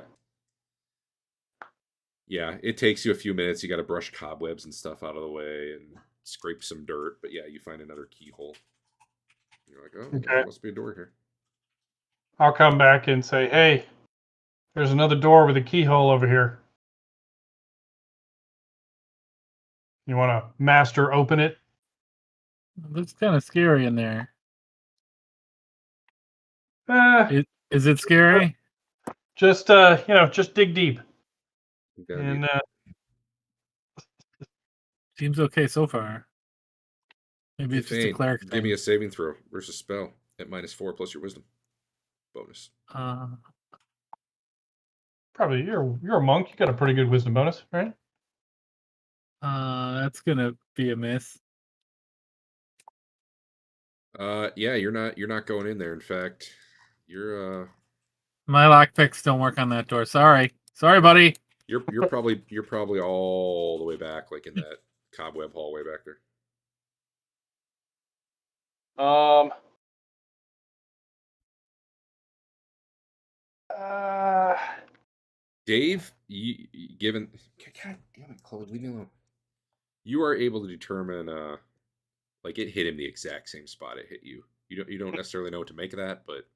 Yeah, it takes you a few minutes. You got to brush cobwebs and stuff out of the way and scrape some dirt. But yeah, you find another keyhole. You're like, oh, there must be a door here. I'll come back and say, hey, there's another door with a keyhole over here. You want to master open it? It looks kind of scary in there. Is it scary? Just just dig deep. And seems okay so far. Maybe it's just a cleric thing. Give me a saving throw versus spell at -4 plus your wisdom bonus. Probably you're a monk. You got a pretty good wisdom bonus, right? That's gonna be a miss. Yeah, you're not going in there. In fact, you're my lockpicks don't work on that door. Sorry, buddy. You're probably all the way back, like in that cobweb hallway back there. Dave, given God damn it, Chloe, leave me alone. You are able to determine, like it hit him the exact same spot it hit you. You don't necessarily know what to make of that, but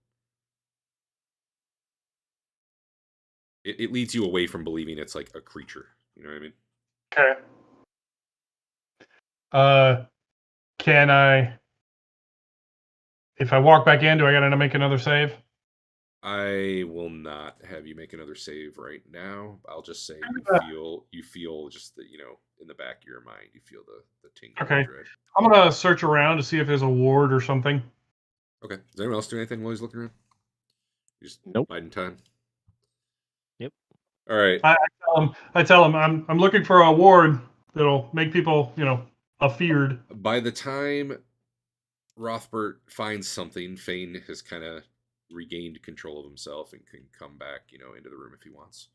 it leads you away from believing it's like a creature. You know what I mean? Okay. Can I? If I walk back in, do I got to make another save? I will not have you make another save right now. I'll just say you feel just the in the back of your mind you feel the tingle. Okay. I'm gonna search around to see if there's a ward or something. Okay. Does anyone else do anything while he's looking around? You just Nope. biding time. Yep. All right. I tell him I'm looking for a ward that'll make people, afeared. By the time Rothbert finds something, Fane has kind of regained control of himself and can come back, into the room if he wants.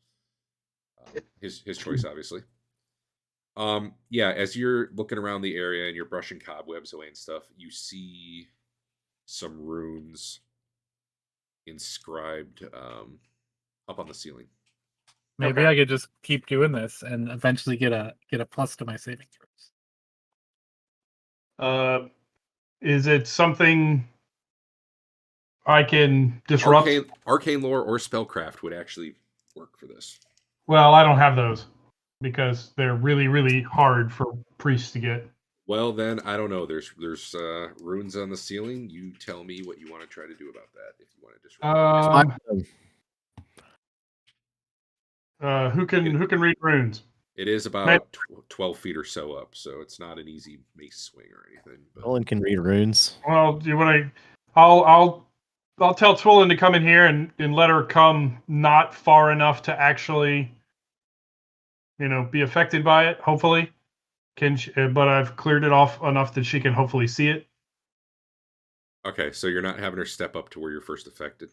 His choice, obviously. Yeah, as you're looking around the area and you're brushing cobwebs away and stuff, you see some runes inscribed up on the ceiling. Maybe I could just keep doing this and eventually get a plus to my saving throws. Is it something I can disrupt? Arcane lore or spellcraft would actually work for this. Well, I don't have those because they're really, really hard for priests to get. Well, then I don't know. There's runes on the ceiling. You tell me what you want to try to do about that. If you want to disrupt. Who can read runes? It is about 12 feet or so up, so it's not an easy mace swing or anything. But... Twillin can read runes. Well, do you want to? I'll tell Twillin to come in here and let her come not far enough to actually, be affected by it. Hopefully, but I've cleared it off enough that she can hopefully see it. Okay, so you're not having her step up to where you're first affected.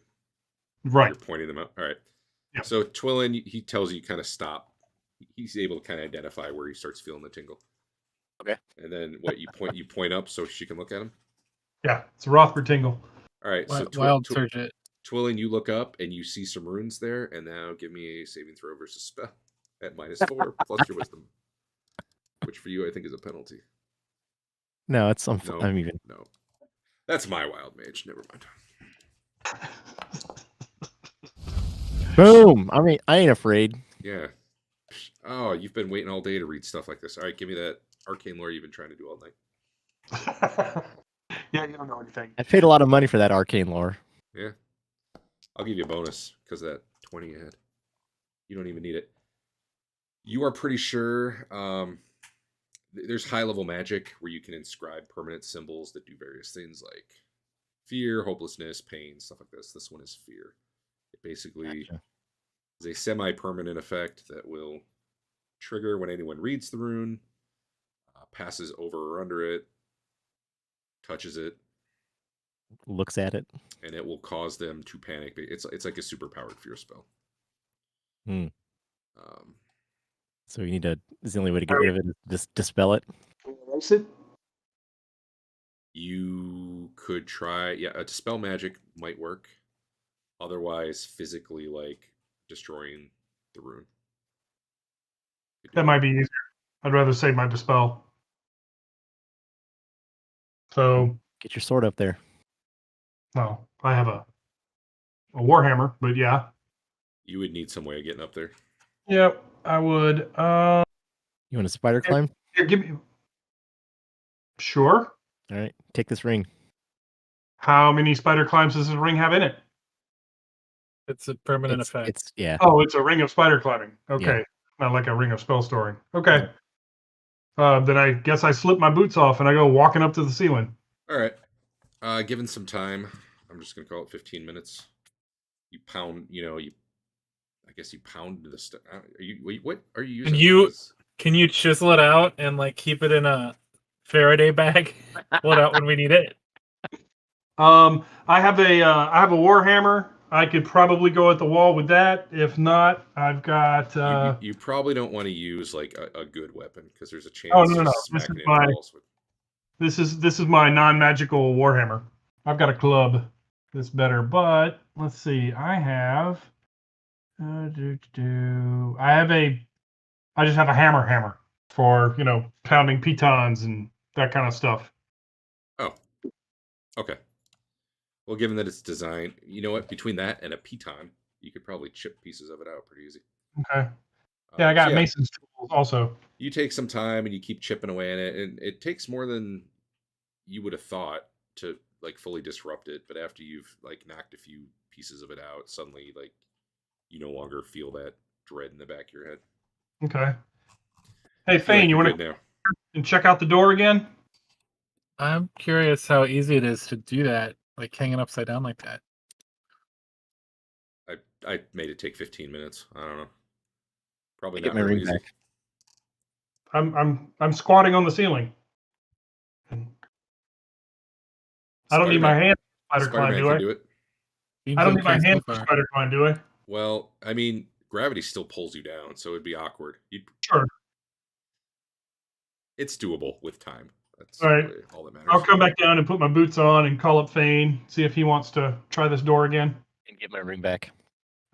Right. You're pointing them out. All right. Yep. So Twillin, he tells you kind of stop. He's able to kind of identify where he starts feeling the tingle. Okay. And then you point up so she can look at him. Yeah, it's a Rothbard tingle. All right. So Wild surge it. Twillin, you look up and you see some runes there, and now give me a saving throw versus spell at -4 plus your wisdom, which for you I think is a penalty. No, it's No, I'm even. No, that's my wild mage. Never mind. Boom! I ain't afraid. Yeah. Oh, you've been waiting all day to read stuff like this. All right, give me that arcane lore you've been trying to do all night. Yeah, you don't know anything. I paid a lot of money for that arcane lore. Yeah. I'll give you a bonus because that 20 you had. You don't even need it. You are pretty sure there's high-level magic where you can inscribe permanent symbols that do various things like fear, hopelessness, pain, stuff like this. This one is fear. It basically is a semi-permanent effect that will trigger when anyone reads the rune, passes over or under it, touches it, looks at it, and it will cause them to panic. It's like a super-powered fear spell. So you need to. Is the only way to get rid of it just dispel it? Erase it. You could try, dispel magic might work. Otherwise, physically, like destroying the rune. That might be easier. I'd rather save my dispel. So Get your sword up there. no, I have a warhammer, but yeah. You would need some way of getting up there. Yep, I would. You want to spider climb? Here, give me. Sure. All right, take this ring. How many spider climbs does this ring have in it? It's a permanent effect. It's yeah. Oh, it's a ring of spider climbing. Okay, Yeah. not like a ring of spell storing. Okay. Then I guess I slip my boots off and I go walking up to the ceiling. All right. Given some time, I'm just gonna call it 15 minutes. You pound, I guess you pound the stuff. What are you using? Can you chisel it out and like keep it in a Faraday bag? Pull it out when we need it. I have a warhammer. I could probably go at the wall with that. If not, I've got. You probably don't want to use like a good weapon because there's a chance. Oh no! Smacking it in the walls with... This is my non-magical warhammer. I've got a club that's better, but let's see. I have. I just have a hammer for pounding pitons and that kind of stuff. Oh, okay. Well, given that it's designed, you know what? Between that and a piton, you could probably chip pieces of it out pretty easy. Okay. Yeah, I got mason's tools also. You take some time and you keep chipping away at it, and it takes more than you would have thought to like fully disrupt it. But after you've like knocked a few pieces of it out, suddenly like you no longer feel that dread in the back of your head. Okay. Hey, Fane, like you want to check out the door again? I'm curious how easy it is to do that. like hanging upside down like that? I made it take 15 minutes. I don't know. Probably I get not my real ring easy. back. I'm squatting on the ceiling. I don't need my Spider-Man- hand spider climb, Spider-Man do I? can do it. Seems I don't need my okay so hand far. spider climb, do I? Well, I mean, gravity still pulls you down, so it'd be awkward. Sure. It's doable with time. That's All right. really all that matters. I'll come back down and put my boots on and call up Thane, see if he wants to try this door again. And get my ring back.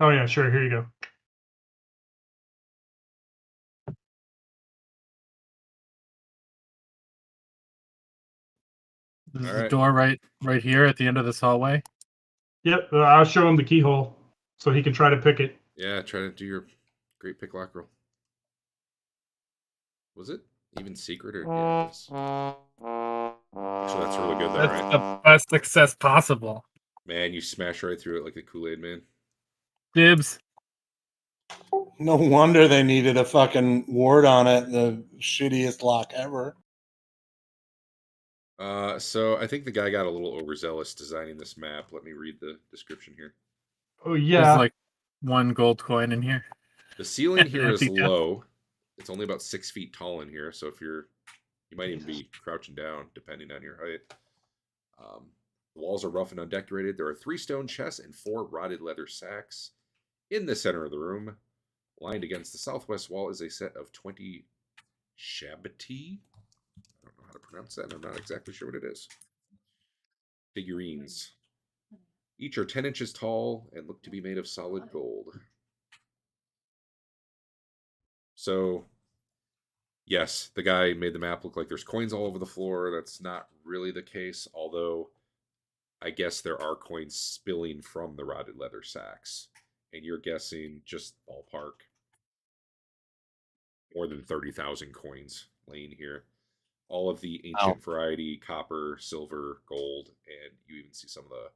Oh yeah, sure. Here you go. This is All the right. door right here at the end of this hallway. Yep. I'll show him the keyhole so he can try to pick it. Yeah, try to do your great pick lock roll. Was it even secret or? Yeah, it was. Actually, that's really good though, That's right? the best success possible. Man, you smash right through it like the Kool-Aid man. Dibs. No wonder they needed a fucking ward on it. The shittiest lock ever. So I think the guy got a little overzealous designing this map. Let me read the description here. Oh yeah. There's like 1 gold coin in here. The ceiling here is Empty desk. low. It's only about 6 feet tall in here, so if you might even be crouching down depending on your height. The walls are rough and undecorated. There are 3 stone chests and 4 rotted leather sacks. In the center of the room, lined against the southwest wall, is a set of 20 shabati. I don't know how to pronounce that. I'm not exactly sure what it is. Figurines. Each are 10 inches tall and look to be made of solid gold. So, yes, the guy made the map look like there's coins all over the floor. That's not really the case, although I guess there are coins spilling from the rotted leather sacks. And you're guessing, just ballpark, more than 30,000 coins laying here. All of the ancient variety, copper, silver, gold, and you even see some of the,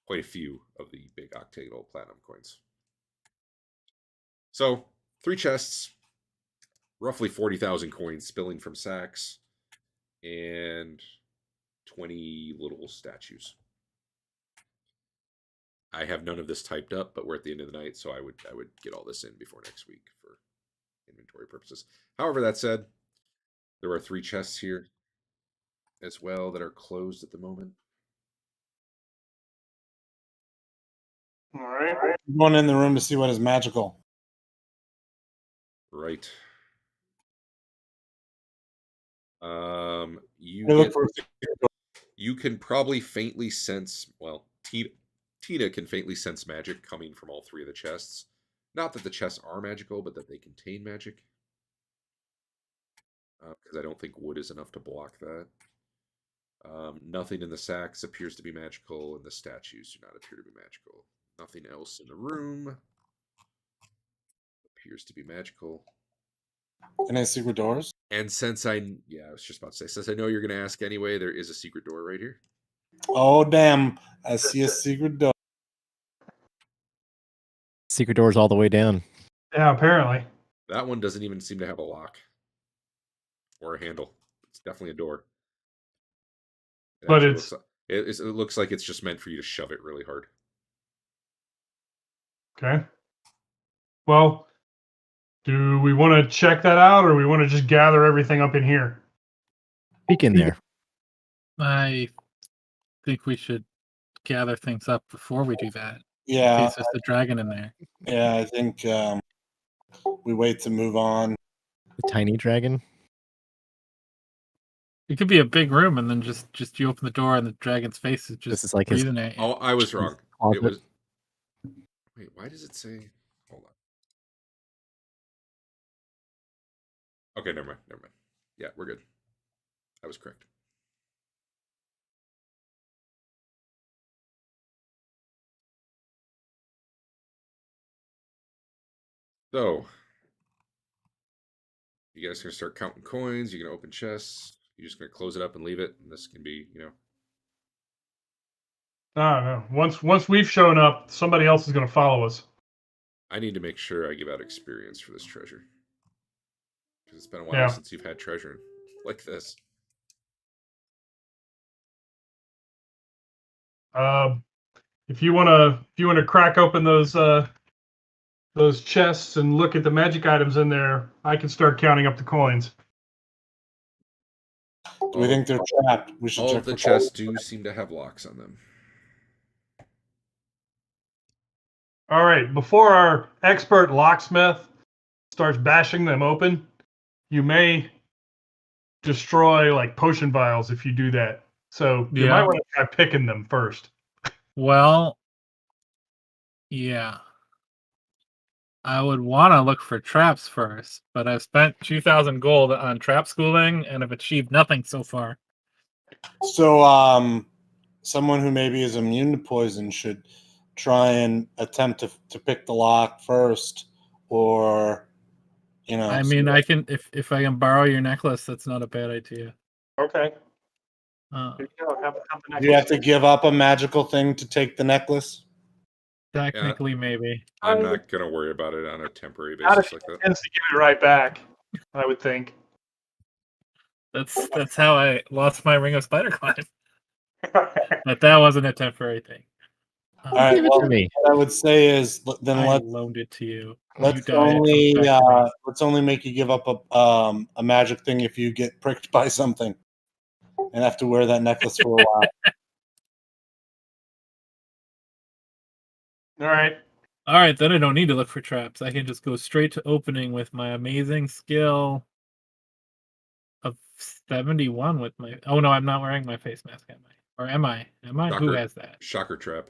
quite a few of the big octagonal platinum coins. So, 3 chests, roughly 40,000 coins spilling from sacks, and 20 little statues. I have none of this typed up, but we're at the end of the night, so I would get all this in before next week for inventory purposes. However, that said, there are 3 chests here as well that are closed at the moment. All right. I'm going in the room to see what is magical. Right. You can probably faintly sense. Well, Tina can faintly sense magic coming from all 3 of the chests. Not that the chests are magical, but that they contain magic. Because I don't think wood is enough to block that. Nothing in the sacks appears to be magical, and the statues do not appear to be magical. Nothing else in the room appears to be magical. Any secret doors? And I was just about to say, since I know you're going to ask anyway, there is a secret door right here. Oh, damn. I see a secret door. Secret doors all the way down. Yeah, apparently. That one doesn't even seem to have a lock or a handle. It's definitely a door. But it looks like it's just meant for you to shove it really hard. Okay. Well, do we want to check that out, or we want to just gather everything up in here? Peek in there. I think we should gather things up before we do that. In Yeah. case there's a dragon in there. Yeah, I think we wait to move on. The tiny dragon. It could be a big room, and then just you open the door, and the dragon's face is just This is like his breathing at you. Oh, I was wrong. closet. It was. Wait, why does it say? Hold on. Okay, never mind. Yeah, we're good. I was correct. So, you guys gonna start counting coins? You gonna open chests? You're just gonna close it up and leave it, and this can be, I don't know. Once we've shown up, somebody else is going to follow us. I need to make sure I give out experience for this treasure. Because it's been a while Yeah. since you've had treasure like this. If you wanna crack open those chests and look at the magic items in there, I can start counting up the coins. Do we think they're trapped? We should All check of the for chests do seem to have locks on them. All right, before our expert locksmith starts bashing them open, you may destroy like potion vials if you do that. So you might Yeah. want to try picking them first. Well, yeah. I would want to look for traps first, but I've spent 2,000 gold on trap schooling and have achieved nothing so far. So, someone who maybe is immune to poison should try and attempt to pick the lock first, or I mean, I can if I can borrow your necklace, that's not a bad idea. Okay. Uh, Here you go. Have the you have necklace. to give up a magical thing to take the necklace. technically, maybe. I'm not gonna worry about it on a temporary Not basis if like he that. tends to give it right back, I would think. That's how I lost my ring of spider climb. But that wasn't a temporary thing. All right. Give it Well, to me. what I would say is then I let's loaned it to you. You let's die, it comes only back to me. let's only make you give up a magic thing if you get pricked by something and have to wear that necklace for a while. All right. All right, then I don't need to look for traps. I can just go straight to opening with my amazing skill of 71 with my. Oh no, I'm not wearing my face mask, am I? Or am I? Am I? Who Shocker. has that? Shocker trap.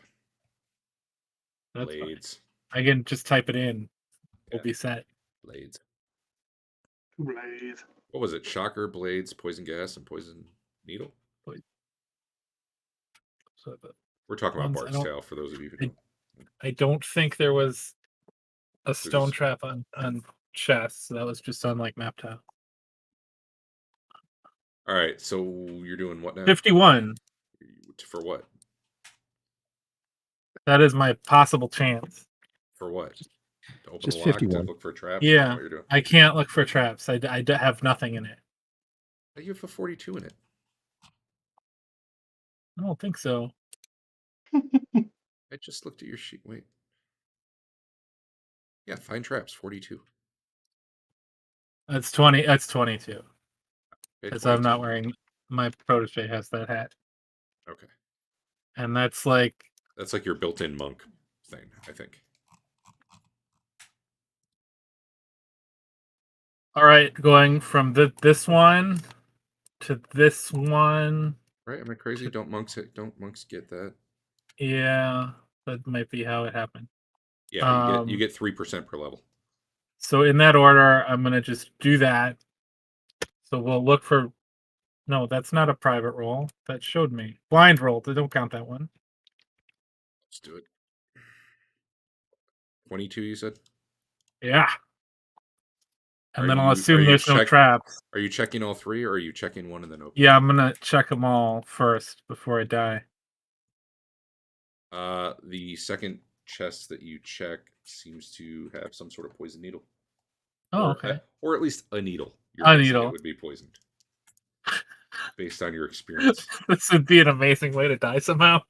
That's fine. Blades. I can just type it in. We'll Yeah. be set. Blades. Blaze. What was it? Shocker, blades, poison gas, and poison needle? So the We're talking about ones I Bart's don't- Tale for those of you who I- don't. I don't think there was a stone There's- trap on chests. That was just on like map tile. All right, so you're doing what now? 51. For what? That is my possible chance. For what? To open Just the lock, 51. to look for a trap? Yeah. I don't know what you're doing. I can't look for traps. I have nothing in it. You have a 42 in it. I don't think so. I just looked at your sheet. Wait. Yeah, find traps, 42. That's 20. That's 22. Okay, Because I'm not 22. wearing. My protege has that hat, Okay. and that's like That's like your built-in monk thing, I think. all right. Going from this one to this one. Right? Am I crazy? Don't monks get that? Yeah, that might be how it happened. Yeah, you get 3% per level. So in that order, I'm gonna just do that. So we'll look for. No, that's not a private roll. That showed me blind roll. Don't count that one. Let's do it. 22, you said? Yeah. And Are then I'll you- assume are you there's no traps. Are you checking all three, or are you checking one and then open? Yeah, I'm gonna check them all first before I die. The second chest that you check seems to have some sort of poison needle. Oh, Or, okay. Or at least a needle. You're A guessing needle. It would be poisoned. Based on your experience. This would be an amazing way to die somehow.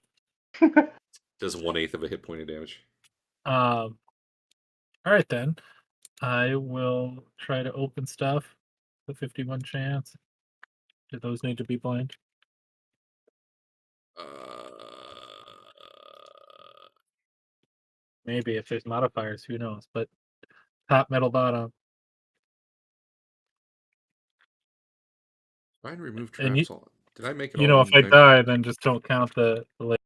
Does 1/8 of a hit point of damage. All right then. I will try to open stuff. The 51 chance. Do those need to be blind? Maybe if there's modifiers, who knows? But top, middle, bottom. Try and remove And traps. Did I make it You all know, in if I thing? die, then just don't count the All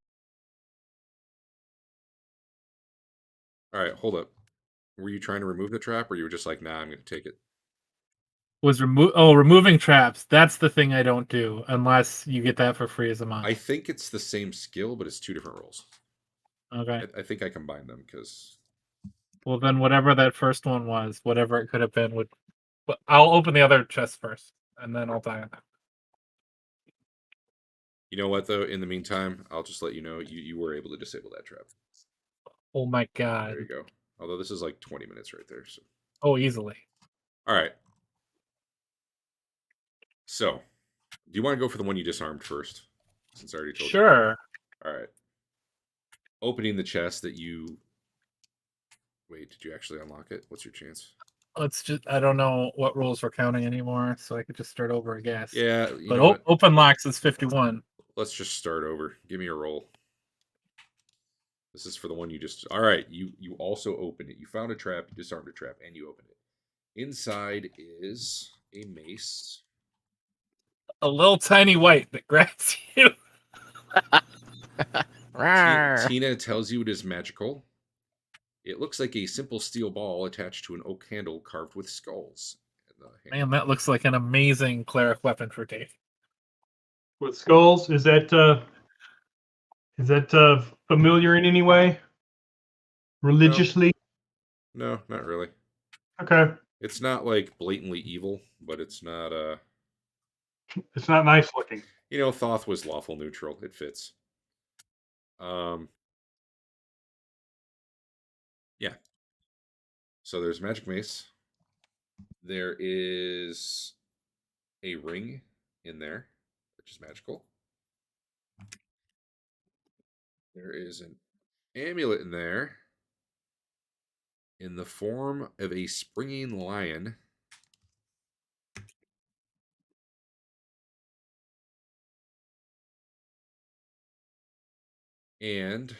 right, hold up. Were you trying to remove the trap, or you were just like, nah, I'm going to take it? removing traps. That's the thing I don't do unless you get that for free as a mod. I think it's the same skill, but it's 2 different rolls. Okay. I think I combined them because. Well, then whatever that first one was, whatever it could have been, would. But I'll open the other chest first, and then I'll die on that. You know what, though? In the meantime, I'll just let you know you were able to disable that trap. Oh my god. There you go. Although this is like 20 minutes right there. So. Oh, easily. All right. So, do you want to go for the one you disarmed first? Since I already told you. Sure. All right. opening the chest that you. Wait, did you actually unlock it? What's your chance? Let's just, I don't know what rules we're counting anymore, so I could just start over, I guess. Yeah, you But know what? open locks is 51. Let's just start over. Give me a roll. This is for the one you just. All right, you also opened it. You found a trap, you disarmed a trap, and you opened it. Inside is a mace. A little tiny white that grabs you. Rawr. Tina tells you it is magical. It looks like a simple steel ball attached to an oak handle carved with skulls. Man, that looks like an amazing cleric weapon for Dave. With skulls, is that familiar in any way? Religiously? No, not really. Okay. It's not like blatantly evil, but it's not It's not nice looking. you know, Thoth was lawful neutral. It fits. Yeah. So there's magic mace. There is a ring in there, which is magical. There is an amulet in there in the form of a springing lion. And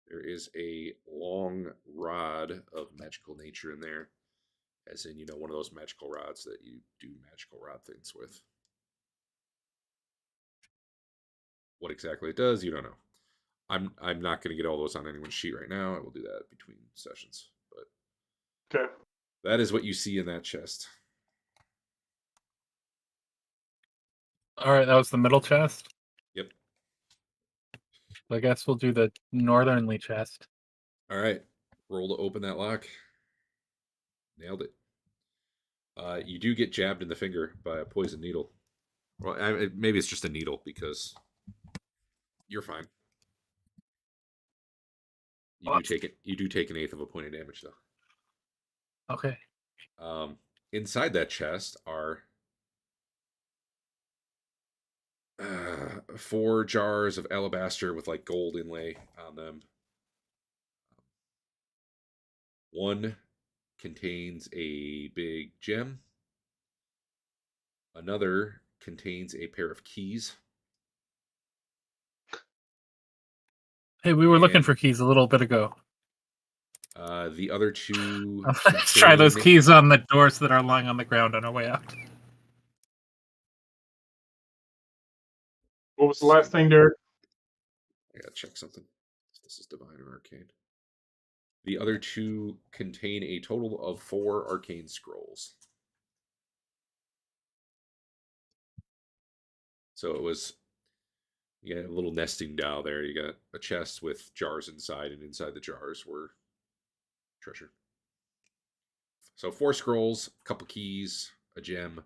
there is a long rod of magical nature in there. As in, you know, one of those magical rods that you do magical rod things with. What exactly it does, you don't know. I'm not going to get all those on anyone's sheet right now. I will do that between sessions. But Okay. that is what you see in that chest. All right, that was the middle chest. Yep. I guess we'll do the northernly chest. All right. Roll to open that lock. Nailed it. You do get jabbed in the finger by a poison needle. Well, maybe it's just a needle because you're fine. You do take an eighth of a point of damage though. Okay. Inside that chest are 4 jars of alabaster with like gold inlay on them. One contains a big gem. Another contains a pair of keys. Hey, we were looking And- for keys a little bit ago. The other 2 Let's try those contain- keys on the doors that are lying on the ground on our way out. What was the last thing, Derek? I gotta check something. This is divine or arcane. The other 2 contain a total of 4 arcane scrolls. So it was, you got a little nesting doll there. You got a chest with jars inside, and inside the jars were treasure. So 4 scrolls, a couple keys, a gem,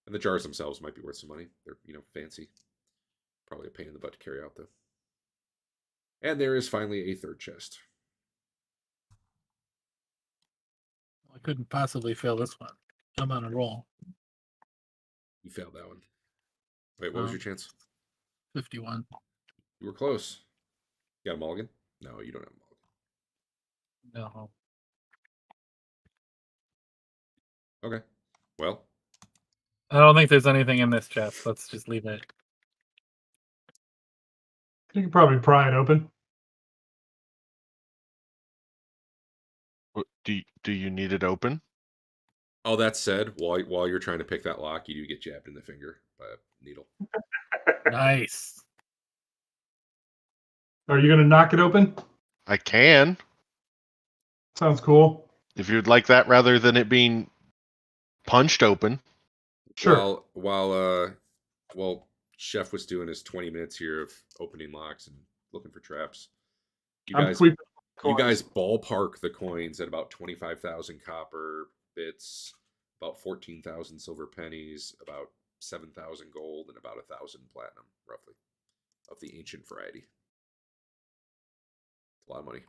and the jars themselves might be worth some money. They're, you know, fancy. Probably a pain in the butt to carry out, though. And there is finally a 3rd chest. I couldn't possibly fail this one. I'm on a roll. You failed that one. Wait, what was your chance? 51. You were close. You got a mulligan? No, you don't have a mulligan. No. Okay. Well, I don't think there's anything in this chest. Let's just leave it. You can probably pry it open. Do you need it open? all that said, while you're trying to pick that lock, you do get jabbed in the finger by a needle. Nice. Are you going to knock it open? I can, Sounds cool. if you'd like that, rather than it being punched open. Sure. While Chef was doing his 20 minutes here of opening locks and looking for traps, you I'm guys sweeping you coins. guys ballpark the coins at about 25,000 copper bits, about 14,000 silver pennies, about 7,000 gold, and about 1,000 platinum, roughly, of the ancient variety. It's a lot of money.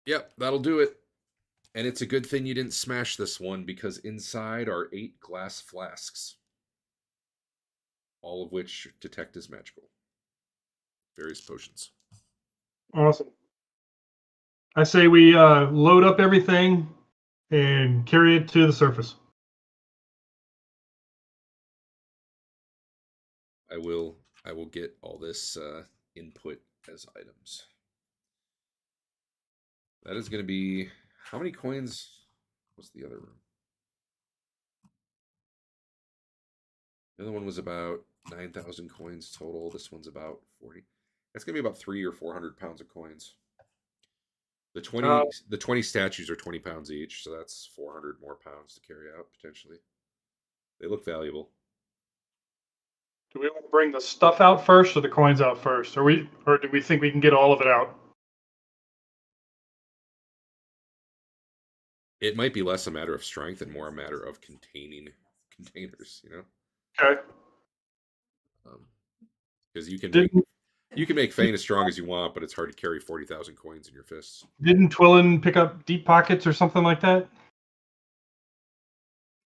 Yep, that'll do it. And it's a good thing you didn't smash this one because inside are 8 glass flasks, all of which detect as magical. Various potions. Awesome. I say we load up everything and carry it to the surface. I will get all this input as items. That is going to be how many coins? What's the other room? The other one was about 9,000 coins total. This one's about 40. That's going to be about 300 or 400 pounds of coins. The 20 statues are 20 pounds each, so that's 400 more pounds to carry out potentially. They look valuable. Do we want to bring the stuff out first or the coins out first? Or do we think we can get all of it out? It might be less a matter of strength and more a matter of containing containers, you know? Okay. Because you can Didn't make Fane as strong as you want, but it's hard to carry 40,000 coins in your fists. didn't Twillin pick up deep pockets or something like that?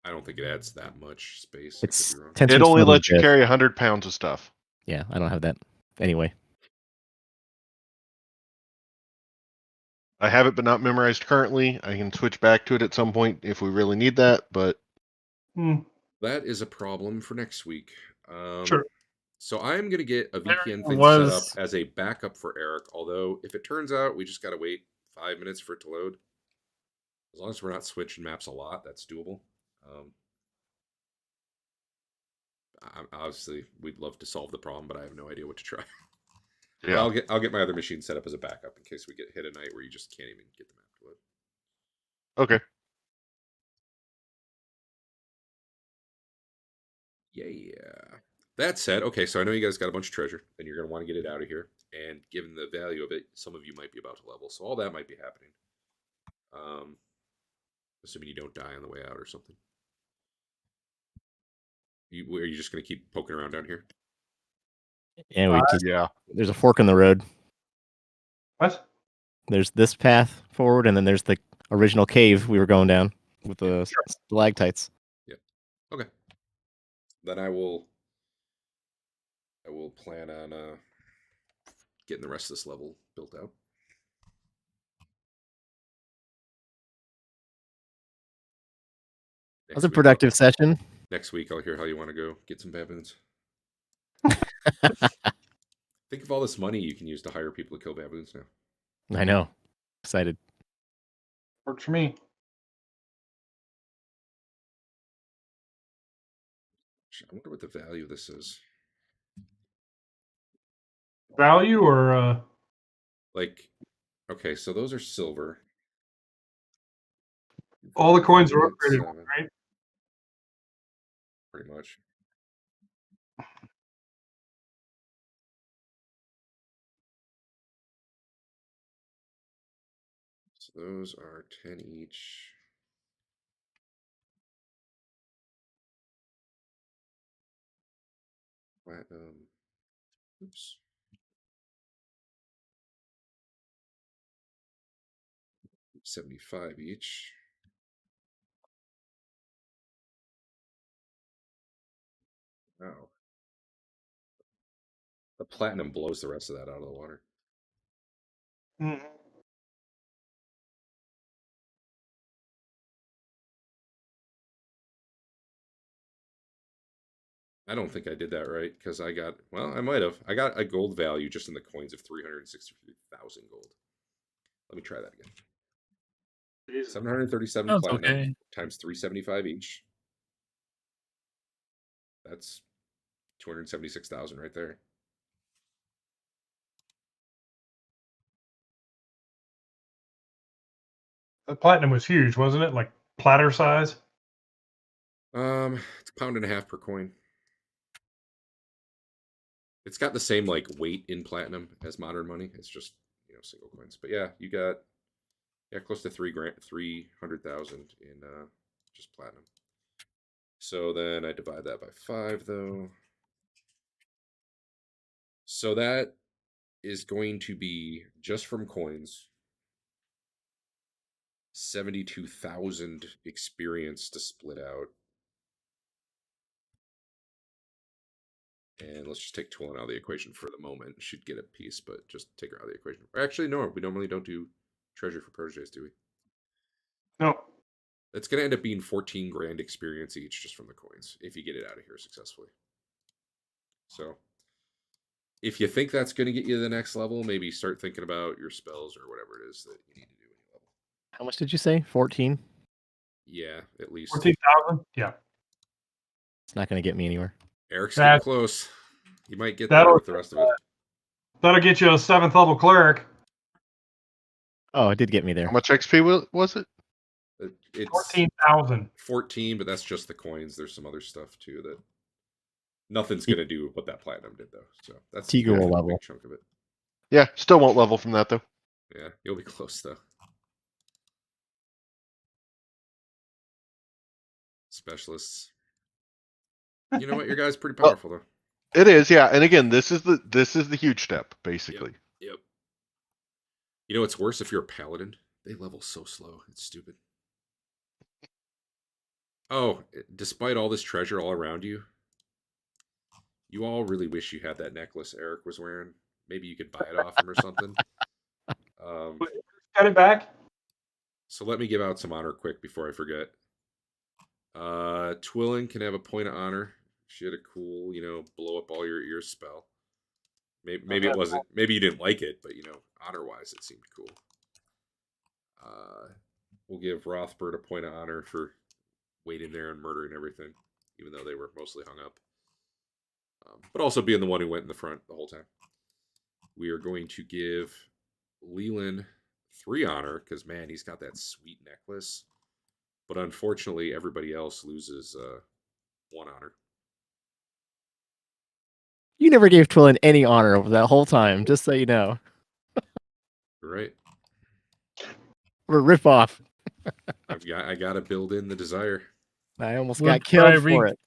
I don't think it adds that much space. It's I could be wrong. 10 It times only more than lets you Jeff. carry 100 pounds of stuff. Yeah, I don't have that. Anyway, I have it, but not memorized currently. I can switch back to it at some point if we really need that, but That is a problem for next week. Sure. So I'm going to get a VPN thing was- set up as a backup for Eric. Although if it turns out we just got to wait 5 minutes for it to load, as long as we're not switching maps a lot, that's doable. Obviously, we'd love to solve the problem, but I have no idea what to try. But yeah. I'll get my other machine set up as a backup in case we get hit a night where you just can't even get the map to load. Okay. Yeah. That said, okay, so I know you guys got a bunch of treasure, and you're going to want to get it out of here. And given the value of it, some of you might be about to level, so all that might be happening. Assuming you don't die on the way out or something. Are you just going to keep poking around down here? yeah, we just Yeah. there's a fork in the road. What? There's this path forward, and then there's the original cave we were going down with the stalactites. Okay. Then I will plan on getting the rest of this level built out. That was a productive session. Next week, I'll hear how you want to go get some baboons. Think of all this money you can use to hire people to kill baboons now. I know. Excited. Works for me. I wonder what the value of this is. Value or Like, okay, so those are silver. all the coins are upgraded, 7, right? pretty much. So those are 10 each. Platinum. Oops. $75 each. Wow. The platinum blows the rest of that out of the water. Mhm. I don't think I did that right because I might have. I got a gold value just in the coins of 363,000 gold. Let me try that again. Jesus. 737 Sounds platinum okay. times 375 each. That's 276,000 right there. The platinum was huge, wasn't it? Like platter size. It's £1.50 per coin. It's got the same like weight in platinum as modern money. It's just single coins. But yeah, you got close to 300,000 in just platinum. So then I divide that by 5 though. So that is going to be just from coins 72,000 experience to split out. And let's just take Twilin out of the equation for the moment. She'd get a piece, but just take her out of the equation. Actually, no, we normally don't do treasure for proteges, do we? No. It's going to end up being 14 grand experience each just from the coins if you get it out of here successfully. So if you think that's going to get you to the next level, maybe start thinking about your spells or whatever it is that you need to do when you level. How much did you say? 14? Yeah, at least. 14,000? Yeah. It's not going to get me anywhere. Eric's getting close. You might get there That'll- with the rest of it. That'll get you a 7th level cleric. Oh, it did get me there. How much XP was it? It's 14,000. 14, but that's just the coins. There's some other stuff too that nothing's going to do what that platinum did, though. So that's Tigo will a level. big chunk of it. Yeah, still won't level from that though. Yeah, you'll be close though. Specialists. You know what? Your guy's pretty Well, powerful though. It is, yeah. And again, this is the huge step, basically. Yep. You know what's worse? If you're a paladin, they level so slow. It's stupid. Oh, despite all this treasure all around you, you all really wish you had that necklace Eric was wearing. Maybe you could buy it off him or something. Got it back? So let me give out some honor quick before I forget. Twilin can have a point of honor. She had a cool, blow up all your ears spell. Maybe it wasn't. Maybe you didn't like it, but honor-wise, it seemed cool. We'll give Rothbard a point of honor for waiting there and murdering everything, even though they were mostly hung up. But also being the one who went in the front the whole time. We are going to give Leland 3 honor because man, he's got that sweet necklace. But unfortunately, everybody else loses 1 honor. You never gave Twilin any honor over that whole time, just so you know. Right. We're a rip-off. I got to build in the desire. I almost got killed for it.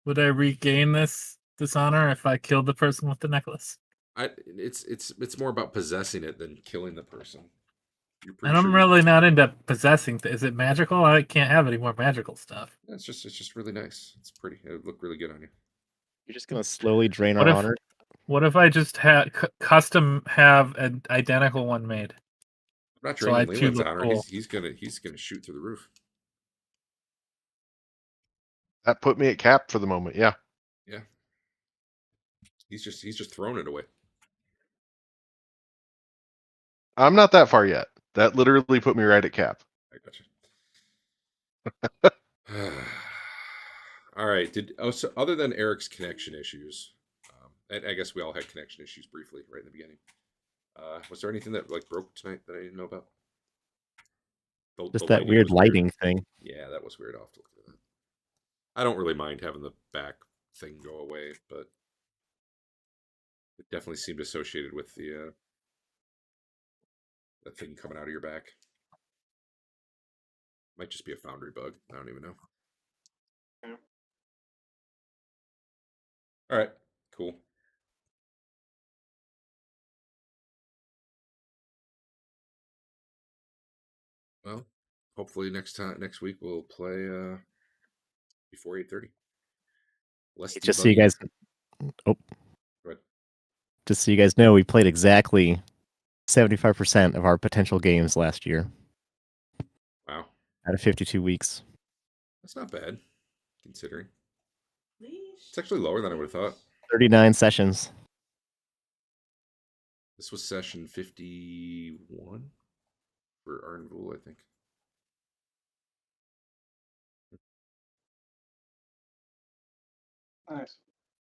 Would I regain this honor if I killed the person with the necklace? It's more about possessing it than killing the person. And I'm really not into possessing. Is it magical? I can't have any more magical stuff. It's just really nice. It's pretty. It would look really good on you. You're just gonna slowly drain our honor. What if I just custom have an identical one made? I'm not draining Leland's honor. Cool. He's gonna shoot through the roof. That put me at cap for the moment. Yeah. Yeah. He's just throwing it away. I'm not that far yet. That literally put me right at cap. I gotcha. All right. So other than Eric's connection issues, and I guess we all had connection issues briefly right in the beginning. Was there anything that broke tonight that I didn't know about? Just that weird lighting thing. Yeah, that was weird. I'll have to look at that. I don't really mind having the back thing go away, but it definitely seemed associated with the that thing coming out of your back. Might just be a Foundry bug. I don't even know. Yeah. All right, cool. Well, hopefully next week we'll play before 8:30. Just so you guys. Oh. Go ahead. Just so you guys know, we played exactly 75% of our potential games last year. Wow. Out of 52 weeks. That's not bad, considering. It's actually lower than I would have thought. 39 sessions. This was session 51 for Arden Vul, I think. Nice.